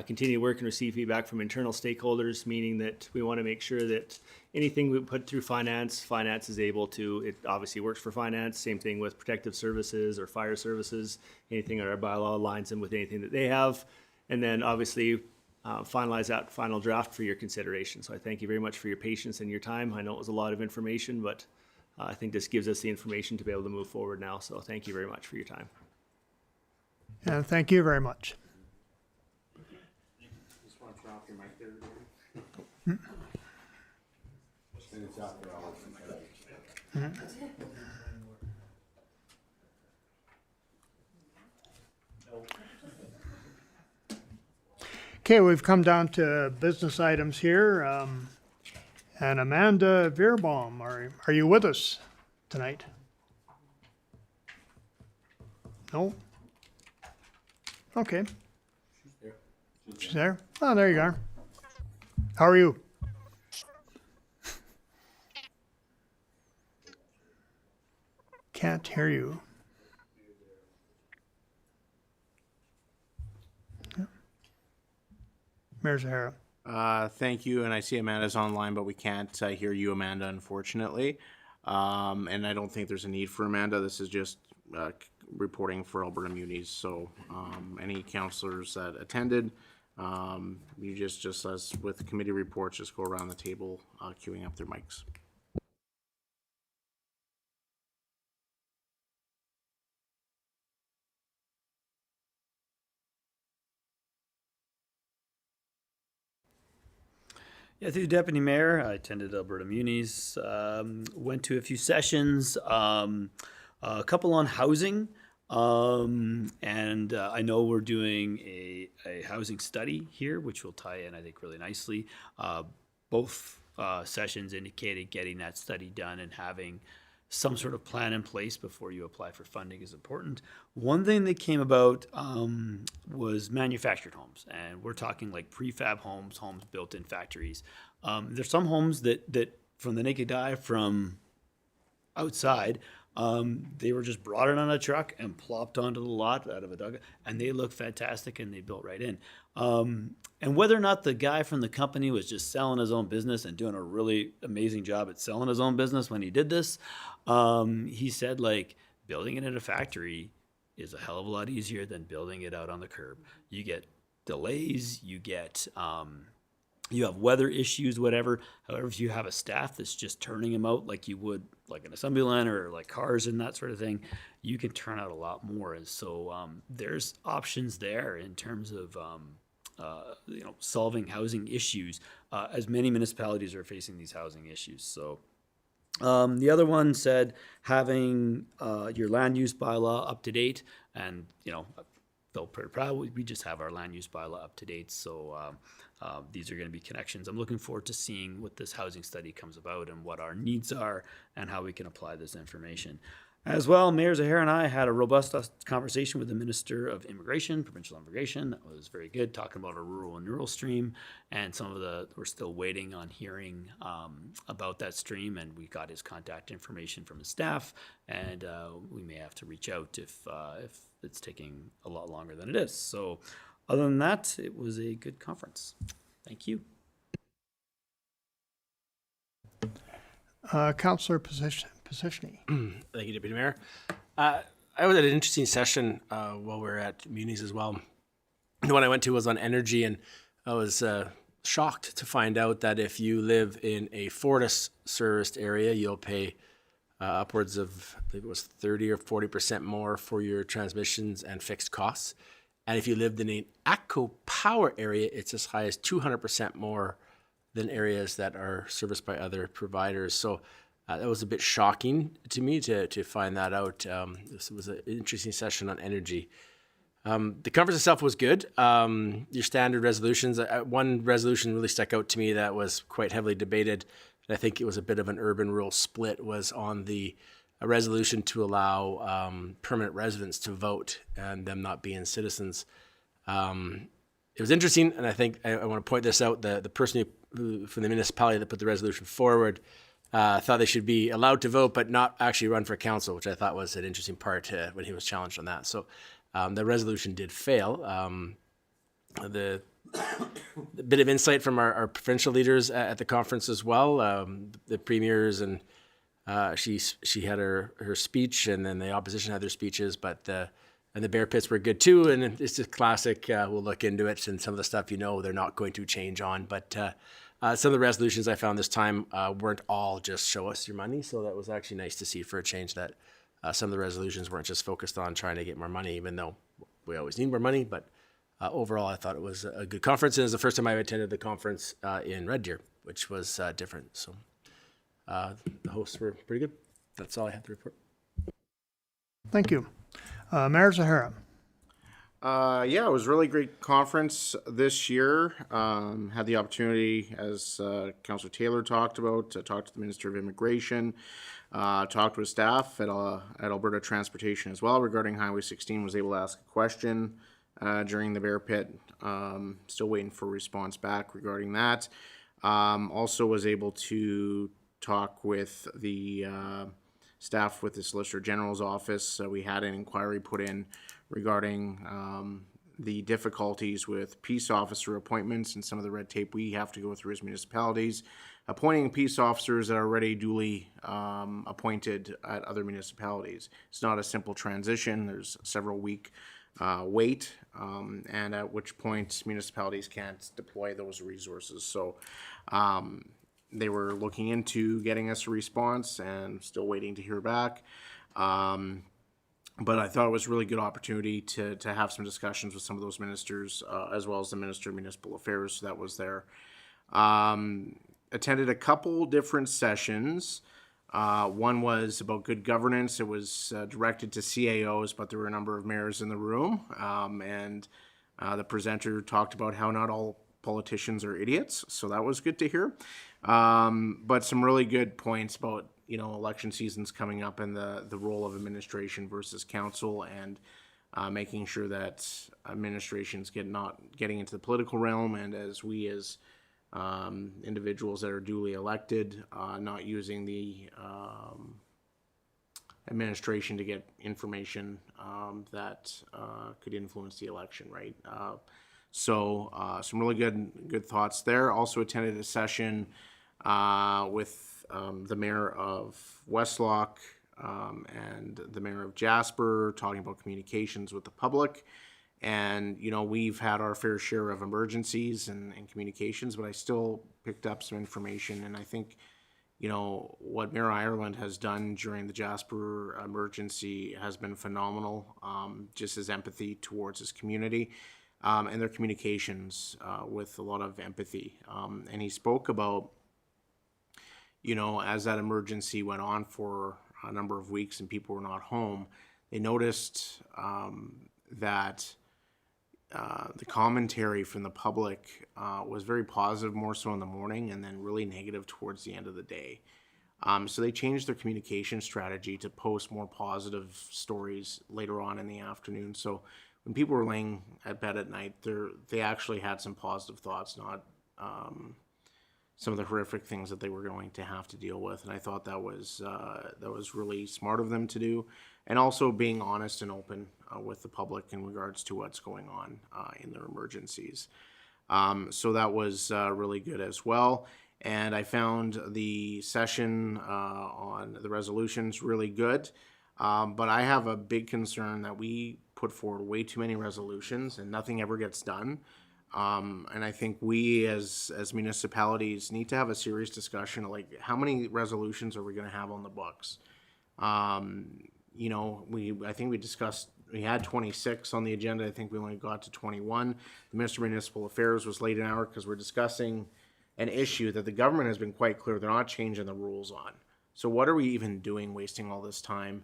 continue to work and receive feedback from internal stakeholders, meaning that we want to make sure that anything we put through finance is able to, it obviously works for finance, same thing with protective services or fire services, anything in our bylaw aligns them with anything that they have, and then obviously finalize that final draft for your consideration. So I thank you very much for your patience and your time. I know it was a lot of information, but I think this gives us the information to be able to move forward now. So thank you very much for your time. And thank you very much. Okay, we've come down to business items here. And Amanda Veerbaum, are you with us tonight? No? Okay. She's there? Oh, there you are. How are you? Can't hear you. Mayor Zahara. Thank you, and I see Amanda's online, but we can't hear you, Amanda, unfortunately. And I don't think there's a need for Amanda. This is just reporting for Alberta Munis. So any councillors that attended, you just as with committee reports, just go around the table queuing up their mics. Yeah, through the deputy mayor, I attended Alberta Munis, went to a few sessions, a couple on housing, and I know we're doing a housing study here, which will tie in, I think, really nicely. Both sessions indicated getting that study done and having some sort of plan in place before you apply for funding is important. One thing that came about was manufactured homes, and we're talking like prefab homes, homes built in factories. There's some homes that from the naked eye from outside, they were just brought in on a truck and plopped onto the lot out of a dugout, and they look fantastic and they built right in. And whether or not the guy from the company was just selling his own business and doing a really amazing job at selling his own business when he did this, he said, like, building it in a factory is a hell of a lot easier than building it out on the curb. You get delays, you get you have weather issues, whatever. However, if you have a staff that's just turning them out like you would like an assembly line or like cars and that sort of thing, you can turn out a lot more. And so there's options there in terms of solving housing issues, as many municipalities are facing these housing issues. So the other one said having your land use bylaw up to date, and I felt pretty proud. We just have our land use bylaw up to date. So these are going to be connections. I'm looking forward to seeing what this housing study comes about and what our needs are and how we can apply this information. As well, Mayor Zahara and I had a robust conversation with the Minister of Immigration, Provincial Immigration. That was very good, talking about a rural and rural stream, and we're still waiting on hearing about that stream, and we got his contact information from his staff, and we may have to reach out if it's taking a lot longer than it is. So other than that, it was a good conference. Thank you. Councillor Positioning. Thank you, Deputy Mayor. I was at an interesting session while we were at Munis as well. The one I went to was on energy, and I was shocked to find out that if you live in a Fortis-serviced area, you'll pay upwards of, I believe it was 30 or 40% more for your transmissions and fixed costs. And if you lived in an ATCO Power area, it's as high as 200% more than areas that are serviced by other providers. So that was a bit shocking to me to find that out. This was an interesting session on energy. The conference itself was good. Your standard resolutions. One resolution really stuck out to me that was quite heavily debated. And I think it was a bit of an urban-rural split, was on a resolution to allow permanent residents to vote and them not being citizens. It was interesting, and I think I want to point this out. The person from the municipality that put the resolution forward thought they should be allowed to vote, but not actually run for council, which I thought was an interesting part when he was challenged on that. So the resolution did fail. the bit of insight from our provincial leaders at the conference as well. The premiers and she had her speech, and then the opposition had their speeches, but the bear pits were good too. And it's just classic. We'll look into it, and some of the stuff they're not going to change on. But some of the resolutions I found this time weren't all just show us your money. So that was actually nice to see for a change that some of the resolutions weren't just focused on trying to get more money, even though we always need more money. But overall, I thought it was a good conference. And it was the first time I've attended the conference in Red Deer, which was different. So the hosts were pretty good. That's all I have to report. Thank you. Mayor Zahara. Yeah, it was a really great conference this year. Had the opportunity, as Councillor Taylor talked about, to talk to the Minister of Immigration, talked with staff at Alberta Transportation as well regarding Highway 16, was able to ask a question during the bear pit. Still waiting for a response back regarding that. Also was able to talk with the staff with the Solicitor General's office. We had an inquiry put in regarding the difficulties with peace officer appointments and some of the red tape we have to go through as municipalities, appointing peace officers that are already duly appointed at other municipalities. It's not a simple transition. There's a several week wait, and at which point municipalities can't deploy those resources. So they were looking into getting us a response and still waiting to hear back. But I thought it was a really good opportunity to have some discussions with some of those ministers, as well as the Minister of Municipal Affairs that was there. Attended a couple different sessions. One was about good governance. It was directed to CAOs, but there were a number of mayors in the room. And the presenter talked about how not all politicians are idiots, so that was good to hear. But some really good points about election seasons coming up and the role of administration versus council, and making sure that administrations not getting into the political realm, and as we as individuals that are duly elected, not using the administration to get information that could influence the election, right? So some really good thoughts there. Also attended a session with the mayor of Westlock and the mayor of Jasper, talking about communications with the public. And, we've had our fair share of emergencies and communications, but I still picked up some information. And I think, what Mayor Ireland has done during the Jasper emergency has been phenomenal. Just his empathy towards his community. And their communications with a lot of empathy. And he spoke about, as that emergency went on for a number of weeks and people were not home, they noticed that the commentary from the public was very positive, more so in the morning, and then really negative towards the end of the day. So they changed their communication strategy to post more positive stories later on in the afternoon. So when people were laying at bed at night, they actually had some positive thoughts, not some of the horrific things that they were going to have to deal with. And I thought that was really smart of them to do, and also being honest and open with the public in regards to what's going on in their emergencies. So that was really good as well. And I found the session on the resolutions really good. But I have a big concern that we put forward way too many resolutions and nothing ever gets done. And I think we as municipalities need to have a serious discussion of how many resolutions are we going to have on the books? I think we had 26 on the agenda. I think we only got to 21. The Minister of Municipal Affairs was late an hour because we're discussing an issue that the government has been quite clear they're not changing the rules on. So what are we even doing, wasting all this time?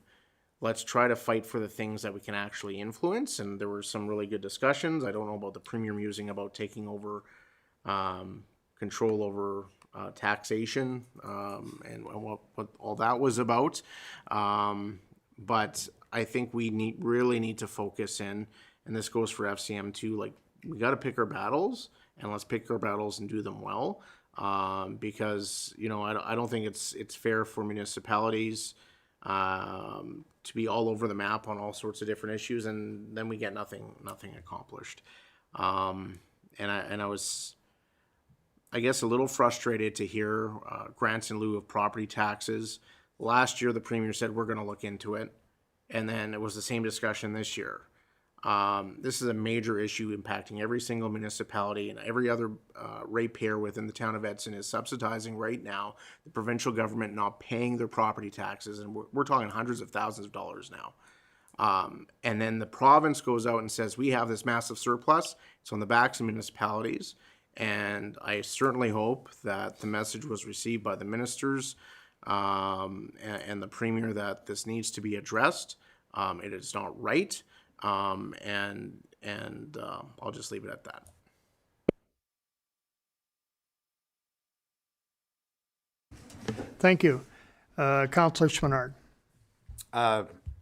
Let's try to fight for the things that we can actually influence. And there were some really good discussions. I don't know about the Premier musing about taking over control over taxation and what all that was about. But I think we really need to focus in, and this goes for FCM too, we got to pick our battles, and let's pick our battles and do them well. Because, I don't think it's fair for municipalities to be all over the map on all sorts of different issues, and then we get nothing accomplished. And I was, I guess, a little frustrated to hear grants in lieu of property taxes. Last year, the premier said we're going to look into it, and then it was the same discussion this year. This is a major issue impacting every single municipality, and every other ratepayer within the town of Edson is subsidizing right now the provincial government not paying their property taxes, and we're talking hundreds of thousands of dollars now. And then the province goes out and says, we have this massive surplus. It's on the backs of municipalities. And I certainly hope that the message was received by the ministers and the premier that this needs to be addressed. It is not right. And I'll just leave it at that. Thank you. Councillor Chouinard.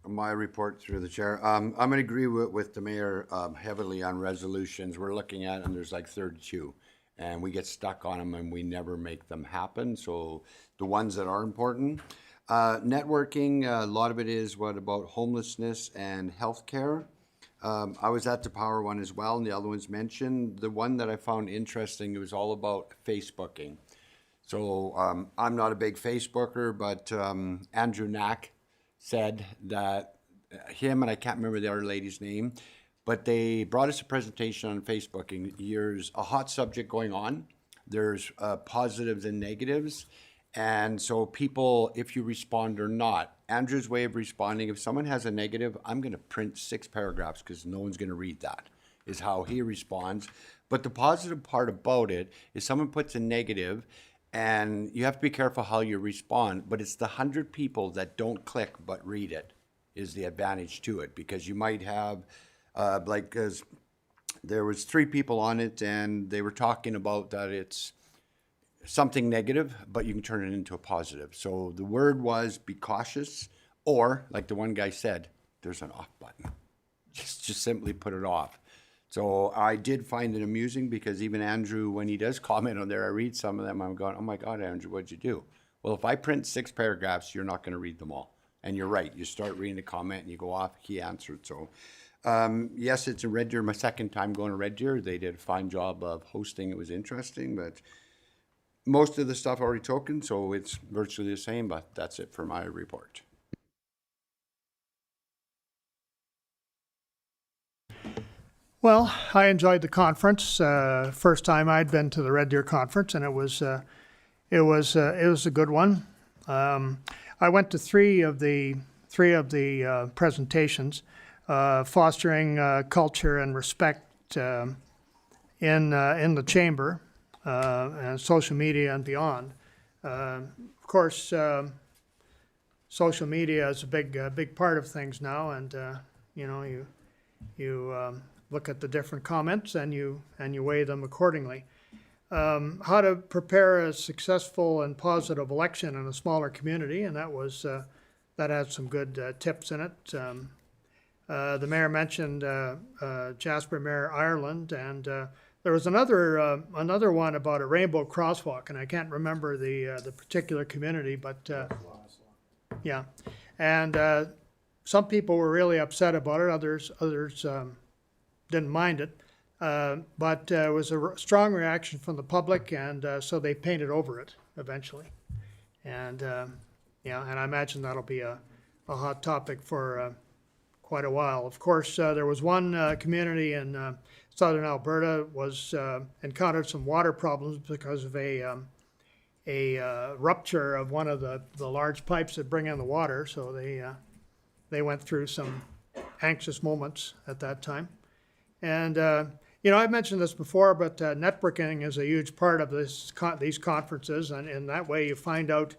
My report through the chair. I'm going to agree with the mayor heavily on resolutions. We're looking at, and there's like 32, and we get stuck on them and we never make them happen. So the ones that are important. Networking, a lot of it is about homelessness and healthcare. I was at the power one as well, and the other ones mentioned. The one that I found interesting, it was all about Facebooking. So I'm not a big Facebooker, but Andrew Knack said that him, and I can't remember the other lady's name, but they brought us a presentation on Facebooking. There's a hot subject going on. There's positives and negatives. And so people, if you respond or not, Andrew's way of responding, if someone has a negative, I'm going to print 6 paragraphs because no one's going to read that, is how he responds. But the positive part about it is someone puts a negative, and you have to be careful how you respond, but it's the 100 people that don't click but read it is the advantage to it, because you might have, there was 3 people on it, and they were talking about that it's something negative, but you can turn it into a positive. So the word was be cautious, or like the one guy said, there's an off button. Just simply put it off. So I did find it amusing because even Andrew, when he does comment on there, I read some of them, I'm going, oh my God, Andrew, what'd you do? Well, if I print 6 paragraphs, you're not going to read them all. And you're right. You start reading the comment and you go off, he answered. So yes, it's a Red Deer. My second time going to Red Deer. They did a fine job of hosting. It was interesting, but most of the stuff already taken, so it's virtually the same, but that's it for my report. Well, I enjoyed the conference. First time I'd been to the Red Deer conference, and it was a good one. I went to three of the presentations, fostering culture and respect in the chamber, and social media and beyond. Of course, social media is a big part of things now, and you look at the different comments and you weigh them accordingly. How to prepare a successful and positive election in a smaller community, and that had some good tips in it. The mayor mentioned Jasper Mayor Ireland, and there was another one about a rainbow crosswalk, and I can't remember the particular community, but yeah, and some people were really upset about it. Others didn't mind it, but it was a strong reaction from the public, and so they painted over it eventually. And and I imagine that'll be a hot topic for quite a while. Of course, there was one community in southern Alberta encountered some water problems because of a rupture of one of the large pipes that bring in the water. So they went through some anxious moments at that time. And I've mentioned this before, but networking is a huge part of these conferences, and in that way you find out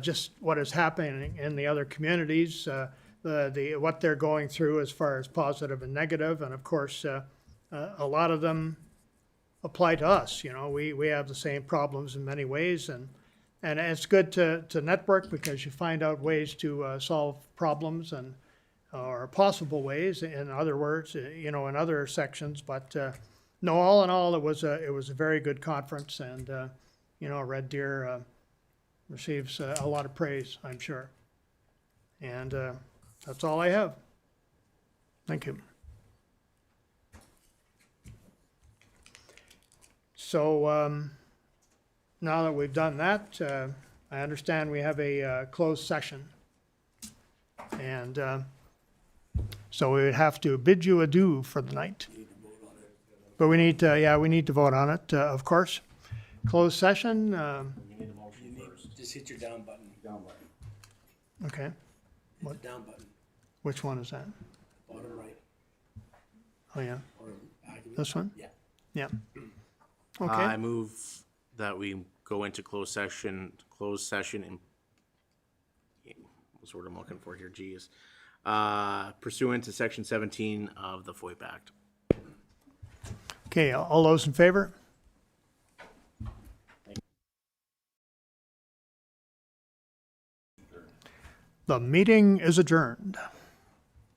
just what is happening in the other communities, what they're going through as far as positive and negative, and of course a lot of them apply to us. We have the same problems in many ways, and it's good to network because you find out ways to solve problems or possible ways, in other words, in other sections. But no, all in all, it was a very good conference, and Red Deer receives a lot of praise, I'm sure. And that's all I have. Thank you. So now that we've done that, I understand we have a closed session. And so we would have to bid you adieu for the night. But we need to, yeah, we need to vote on it, of course. Closed session, Just hit your down button. Down button. okay. Hit the down button, Which one is that? bottom right, Oh, yeah, or this one? yeah. Yeah. I Okay, move that we go into closed session and what's the word I'm looking for here, geez. Pursuant to section 17 of the FOIP Act. okay, all those in favor? The meeting is adjourned.